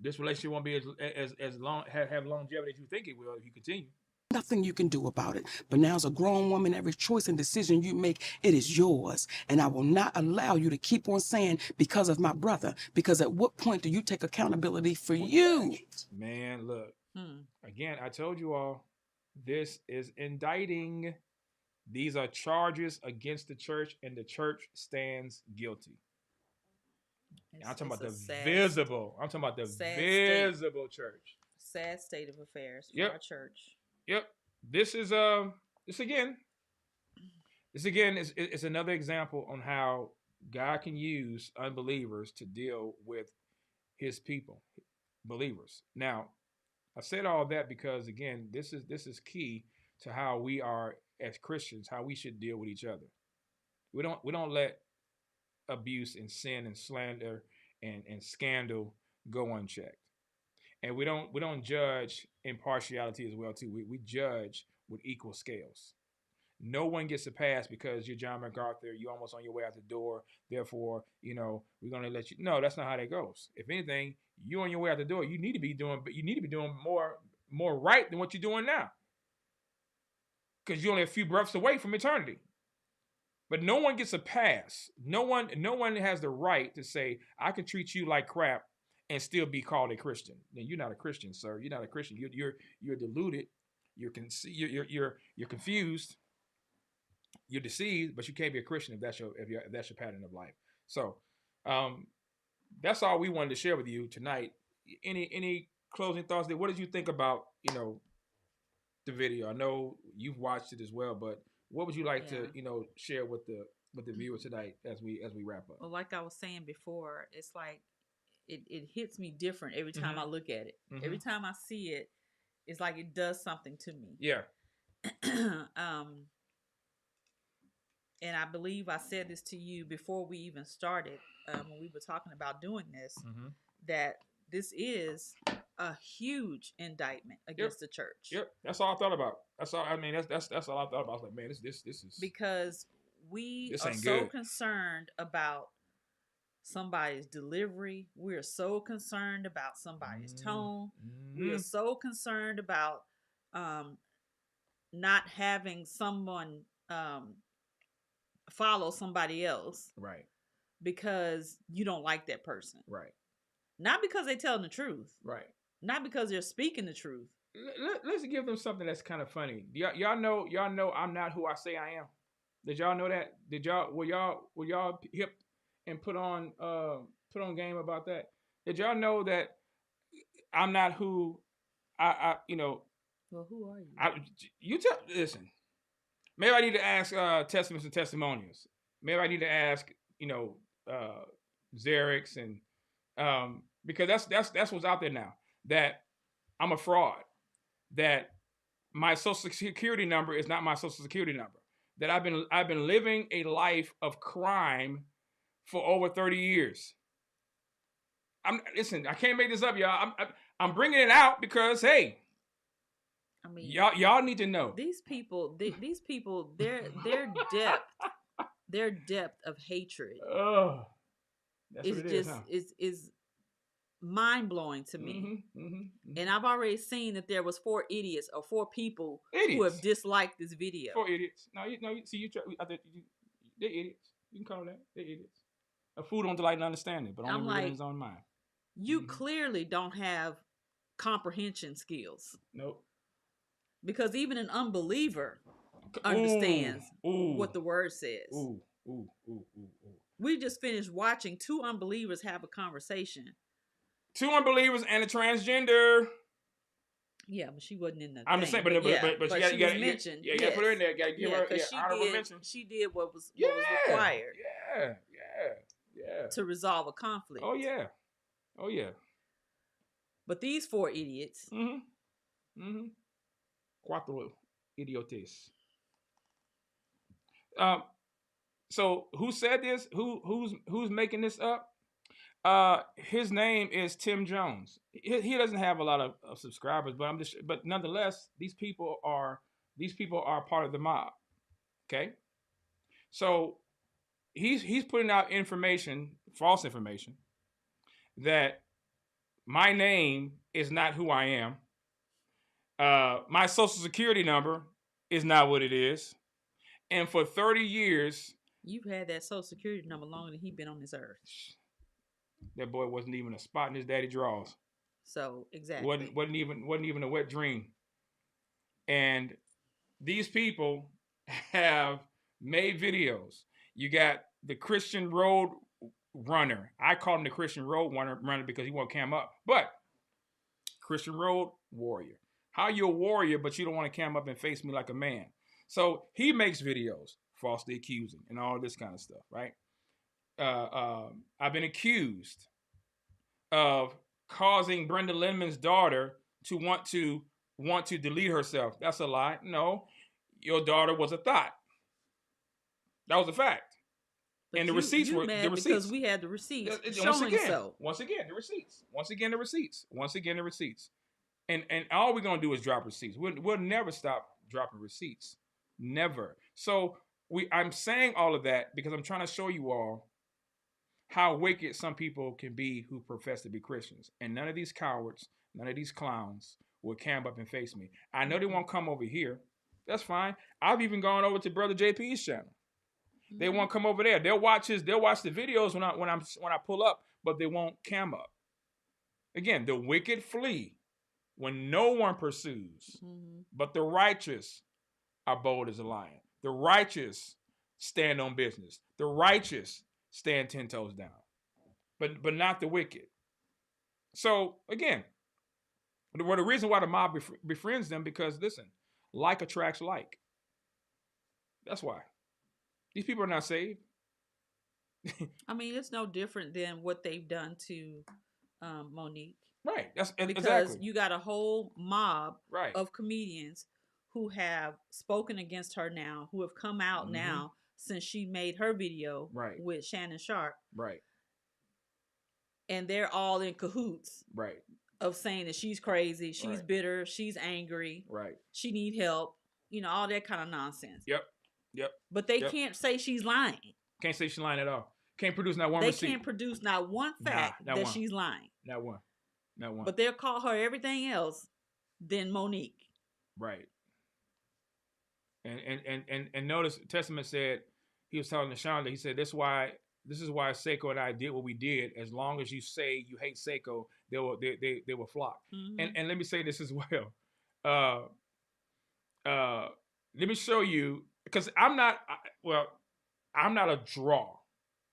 this relationship won't be as long, have longevity as you think it will if you continue. Nothing you can do about it. But now as a grown woman, every choice and decision you make, it is yours. And I will not allow you to keep on saying, because of my brother, because at what point do you take accountability for you? Man, look, again, I told you all, this is indicting. These are charges against the church, and the church stands guilty. I'm talking about the visible. I'm talking about the visible church. Sad state of affairs for our church. Yep. This is again is another example on how God can use unbelievers to deal with his people, believers. Now, I said all that because again, this is key to how we are as Christians, how we should deal with each other. We don't let abuse and sin and slander and scandal go unchecked. And we don't judge impartiality as well too. We judge with equal scales. No one gets a pass because you're John MacArthur. You're almost on your way out the door. Therefore, we're gonna let you. No, that's not how that goes. If anything, you're on your way out the door. You need to be doing more right than what you're doing now, because you're only a few breaths away from eternity. But no one gets a pass. No one has the right to say, I can treat you like crap and still be called a Christian. Then you're not a Christian, sir. You're not a Christian. You're deluded. You're confused. You're deceived. But you can't be a Christian if that's your pattern of life. So, that's all we wanted to share with you tonight. Any closing thoughts there? What did you think about the video? I know you've watched it as well, but what would you like to share with the viewer tonight as we wrap up? Well, like I was saying before, it's like it hits me different every time I look at it. Every time I see it, it's like it does something to me. Yeah. And I believe I said this to you before we even started, when we were talking about doing this, that this is a huge indictment against the church. Yep, that's all I thought about. That's all. I mean, that's all I thought about. I was like, man, this is because we are so concerned about somebody's delivery. We are so concerned about somebody's tone. We are so concerned about not having someone follow somebody else. Right. because you don't like that person. Right. Not because they're telling the truth. Right. Not because they're speaking the truth. Let's give them something that's kind of funny. Y'all know I'm not who I say I am. Did y'all know that? Were y'all hip and put on game about that? Did y'all know that I'm not who I Well, who are you? Listen. Maybe I need to ask testaments and testimonials. Maybe I need to ask Xerix and because that's what's out there now, that I'm a fraud, that my social security number is not my social security number, that I've been living a life of crime for over 30 years. Listen, I can't make this up, y'all. I'm bringing it out because, hey, I mean, y'all need to know. These people, their depth of hatred is mind blowing to me. And I've already seen that there was 4 idiots or 4 people who have disliked this video. 4 idiots. No, they're idiots. You can call them that. They're idiots. A fool don't delight in understanding, but only within his own mind. You clearly don't have comprehension skills. Nope. Because even an unbeliever understands what the word says. We just finished watching 2 unbelievers have a conversation. 2 unbelievers and a transgender. Yeah, but she wasn't in the I'm thing. just saying, but she got mentioned. Yeah, you got to put her in there. Got to give her honorable mention. She did what was required. Yeah. To resolve a conflict. Oh yeah. But these 4 idiots. Cuatro idiotes. So who said this? Who's making this up? His name is Tim Jones. He doesn't have a lot of subscribers, but nonetheless, these people are part of the mob. Okay, so he's putting out information, false information, that my name is not who I am. My social security number is not what it is, and for 30 years, you've had that social security number longer than he's been on this earth. That boy wasn't even a spot in his daddy drawers. So exactly, wasn't even a wet dream. And these people have made videos. You got the Christian Road Runner. I call him the Christian Road Runner because he won't cam up. But Christian Road Warrior. How you a warrior, but you don't want to cam up and face me like a man? So he makes videos, falsely accusing, and all this kind of stuff, right? I've been accused of causing Brenda Lindman's daughter to want to delete herself. That's a lie. No, your daughter was a thought. That was a fact. But and the receipts were the receipts because we had the receipts showing so. Once again, the receipts. And all we're gonna do is drop receipts. We'll never stop dropping receipts. Never. So I'm saying all of that because I'm trying to show you all how wicked some people can be who profess to be Christians. And none of these cowards, none of these clowns will cam up and face me. I know they won't come over here. That's fine. I've even gone over to Brother JP's channel. They won't come over there. They'll watch the videos when I pull up, but they won't cam up. Again, the wicked flee when no one pursues, but the righteous are bold as a lion. The righteous stand on business. The righteous stand 10 toes down, but not the wicked. So again, the reason why the mob befriends them, because listen, like attracts like. That's why. These people are not saved. I mean, it's no different than what they've done to Monique. Right. That's because exactly. You got a whole mob right. of comedians who have spoken against her now, who have come out now since she made her video with Shannon Sharp. Right. And they're all in cahoots. Right. Of saying that she's crazy, she's bitter, she's angry. Right. She need help. All that kind of nonsense. Yep. But they can't say she's lying. Can't say she's lying at all. Can't produce not one receipt. They can't produce not one fact that she's lying. Not one. But they'll call her everything else than Monique. Right. And notice Testament said, he was telling Shonda, he said, that's why This is why Seiko and I did what we did. As long as you say you hate Seiko, they will flock. Mm-hmm. And let me say this as well. Let me show you, because I'm not a draw,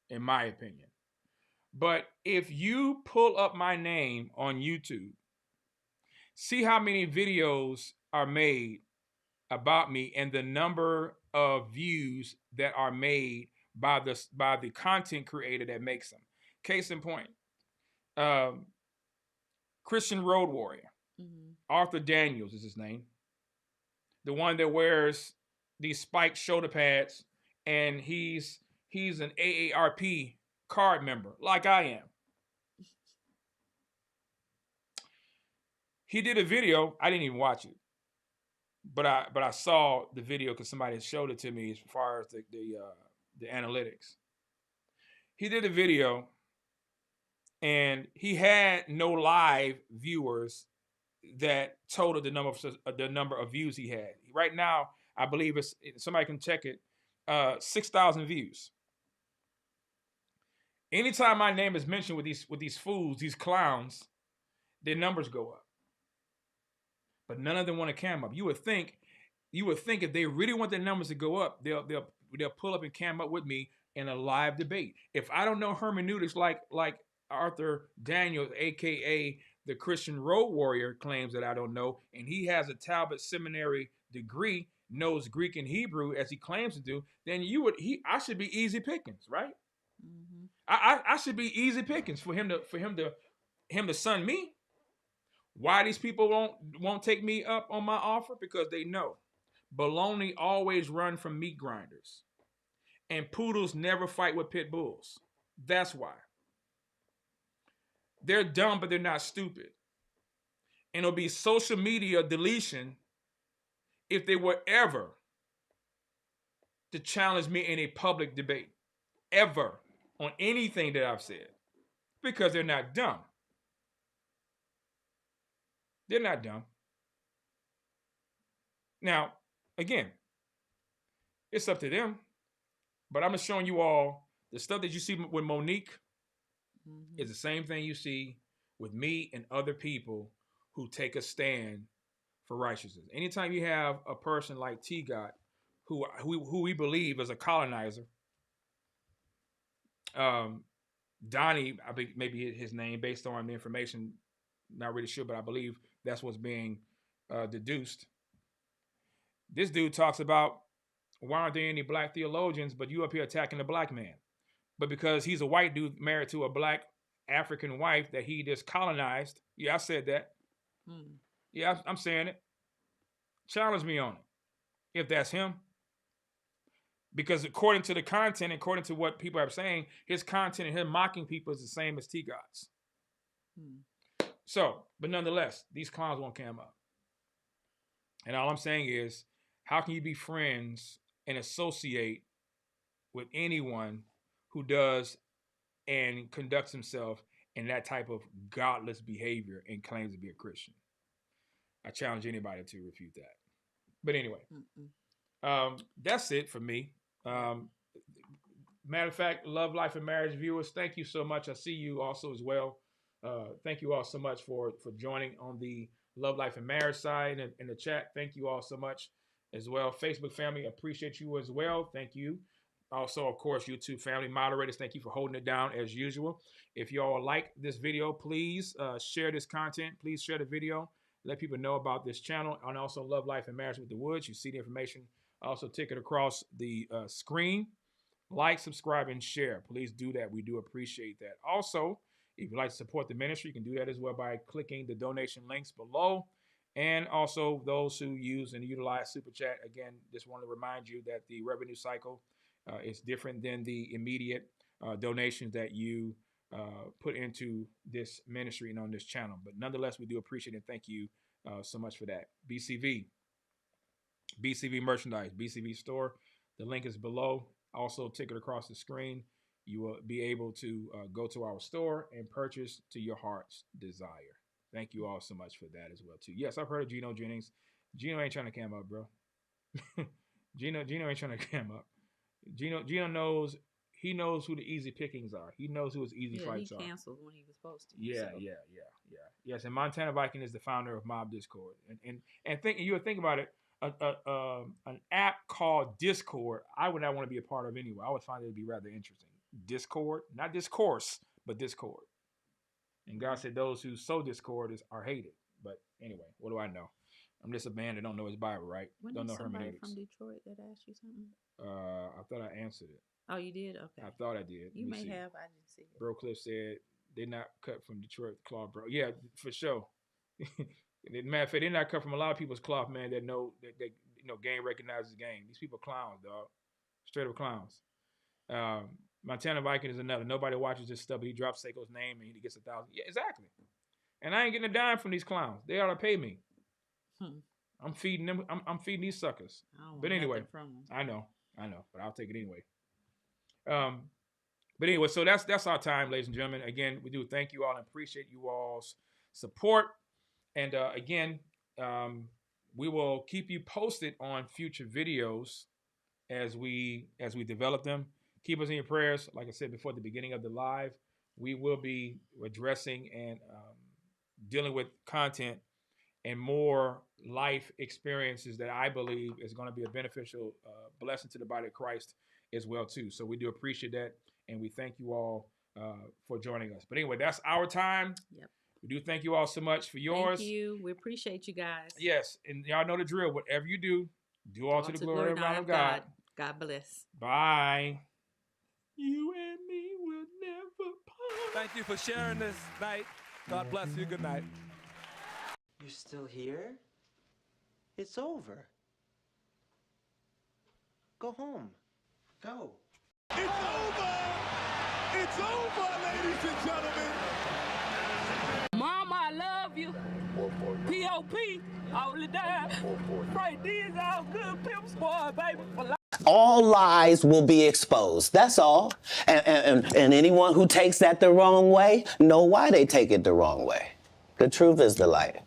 in my opinion. But if you pull up my name on YouTube, see how many videos are made about me and the number of views that are made by the content creator that makes them. Case in point, Christian Road Warrior, Arthur Daniels is his name, the one that wears these spiked shoulder pads, and he's an AARP card member like I am. He did a video. I didn't even watch it, but I saw the video because somebody showed it to me as far as the analytics. He did a video, and he had no live viewers that totaled the number of views he had. Right now, I believe it's, somebody can check it, 6,000 views. Anytime my name is mentioned with these fools, these clowns, their numbers go up. But none of them want to cam up. You would think if they really want their numbers to go up, they'll pull up and cam up with me in a live debate. If I don't know hermeneutics like Arthur Daniels, aka the Christian Road Warrior, claims that I don't know, and he has a Talbot Seminary degree, knows Greek and Hebrew as he claims to do, then I should be easy pickings, right? Mm-hmm. I should be easy pickings for him to sun me. Why these people won't take me up on my offer? Because they know baloney always run from meat grinders, and poodles never fight with pit bulls. That's why. They're dumb, but they're not stupid. And it'll be social media deletion if they were ever to challenge me in a public debate, ever, on anything that I've said, because they're not dumb. They're not dumb. Now, again, it's up to them, but I'm just showing you all the stuff that you see with Monique is the same thing you see with me and other people who take a stand for righteousness. Anytime you have a person like T-God, who we believe is a colonizer, Donnie, I think maybe his name based on the information, not really sure, but I believe that's what's being deduced. This dude talks about, why aren't there any black theologians, but you up here attacking the black man? But because he's a white dude married to a black African wife that he just colonized. Yeah, I said that. Yeah, I'm saying it. Challenge me on it, if that's him. Because according to the content, according to what people are saying, his content and him mocking people is the same as T-God's. So, but nonetheless, these clowns won't cam up. And all I'm saying is, how can you be friends and associate with anyone who does and conducts himself in that type of godless behavior and claims to be a Christian? I challenge anybody to refute that. But anyway, that's it for me. Matter of fact, Love, Life, and Marriage viewers, thank you so much. I see you also as well. Thank you all so much for joining on the Love, Life, and Marriage side in the chat. Thank you all so much as well. Facebook family, appreciate you as well. Thank you. Also, of course, YouTube family moderators, thank you for holding it down as usual. If you all like this video, please share this content. Please share the video. Let people know about this channel, and also Love, Life, and Marriage with the Woods. You see the information also ticket across the screen. Like, subscribe, and share. Please do that. We do appreciate that. Also, if you'd like to support the ministry, you can do that as well by clicking the donation links below. And also those who use and utilize Super Chat. Again, just want to remind you that the revenue cycle is different than the immediate donations that you put into this ministry and on this channel. But nonetheless, we do appreciate it. Thank you so much for that. BCV merchandise, BCV store. The link is below. Also, ticket across the screen. You will be able to go to our store and purchase to your heart's desire. Thank you all so much for that as well, too. Yes, I've heard of Gino Jennings. Gino ain't trying to cam up, bro. Gino ain't trying to cam up. Gino knows he knows who the easy pickings are. He knows who his easy fights are. He canceled when he was supposed to. Yeah. Yes, and Montana Viking is the founder of Mob Discord. And think you would think about it, an app called Discord, I would not want to be a part of anyway. I would find it to be rather interesting. Discord, not discourse, but Discord. And God said those who sow discord are hated. But anyway, what do I know? I'm just a man that don't know his Bible, right? Don't know hermeneutics. From Detroit that asked you something? I thought I answered it. Oh, you did? Okay. I thought I did. You may have. I didn't see it. Bro Cliff said they're not cut from Detroit cloth, bro. Yeah, for sure. Matter of fact, they're not cut from a lot of people's cloth, man. That know that game recognizes game. These people clowns, dog. Straight up clowns. Montana Viking is another. Nobody watches this stuff, but he drops Seiko's name and he gets 1,000. Yeah, exactly. And I ain't getting a dime from these clowns. They ought to pay me. I'm feeding them. I'm feeding these suckers. But anyway, I know, but I'll take it anyway. But anyway, so that's our time, ladies and gentlemen. Again, we do thank you all and appreciate you all's support. And again, we will keep you posted on future videos as we develop them. Keep us in your prayers. Like I said before, at the beginning of the live, we will be addressing and dealing with content and more life experiences that I believe is going to be a beneficial blessing to the body of Christ as well too. So we do appreciate that, and we thank you all for joining us. But anyway, that's our time. Yep. We do thank you all so much for yours. Thank you. We appreciate you guys. Yes, and y'all know the drill. Whatever you do, do all to the glory and honor of God. God bless. Bye. You and me will never part. Thank you for sharing this night. God bless you. Good night. You're still here? It's over. Go home. Go. It's over! It's over, ladies and gentlemen! Mama, I love you. P.O.P. all the time. Right, these all good pimps, boy, baby. All lies will be exposed. That's all. And anyone who takes that the wrong way, know why they take it the wrong way. The truth is the light.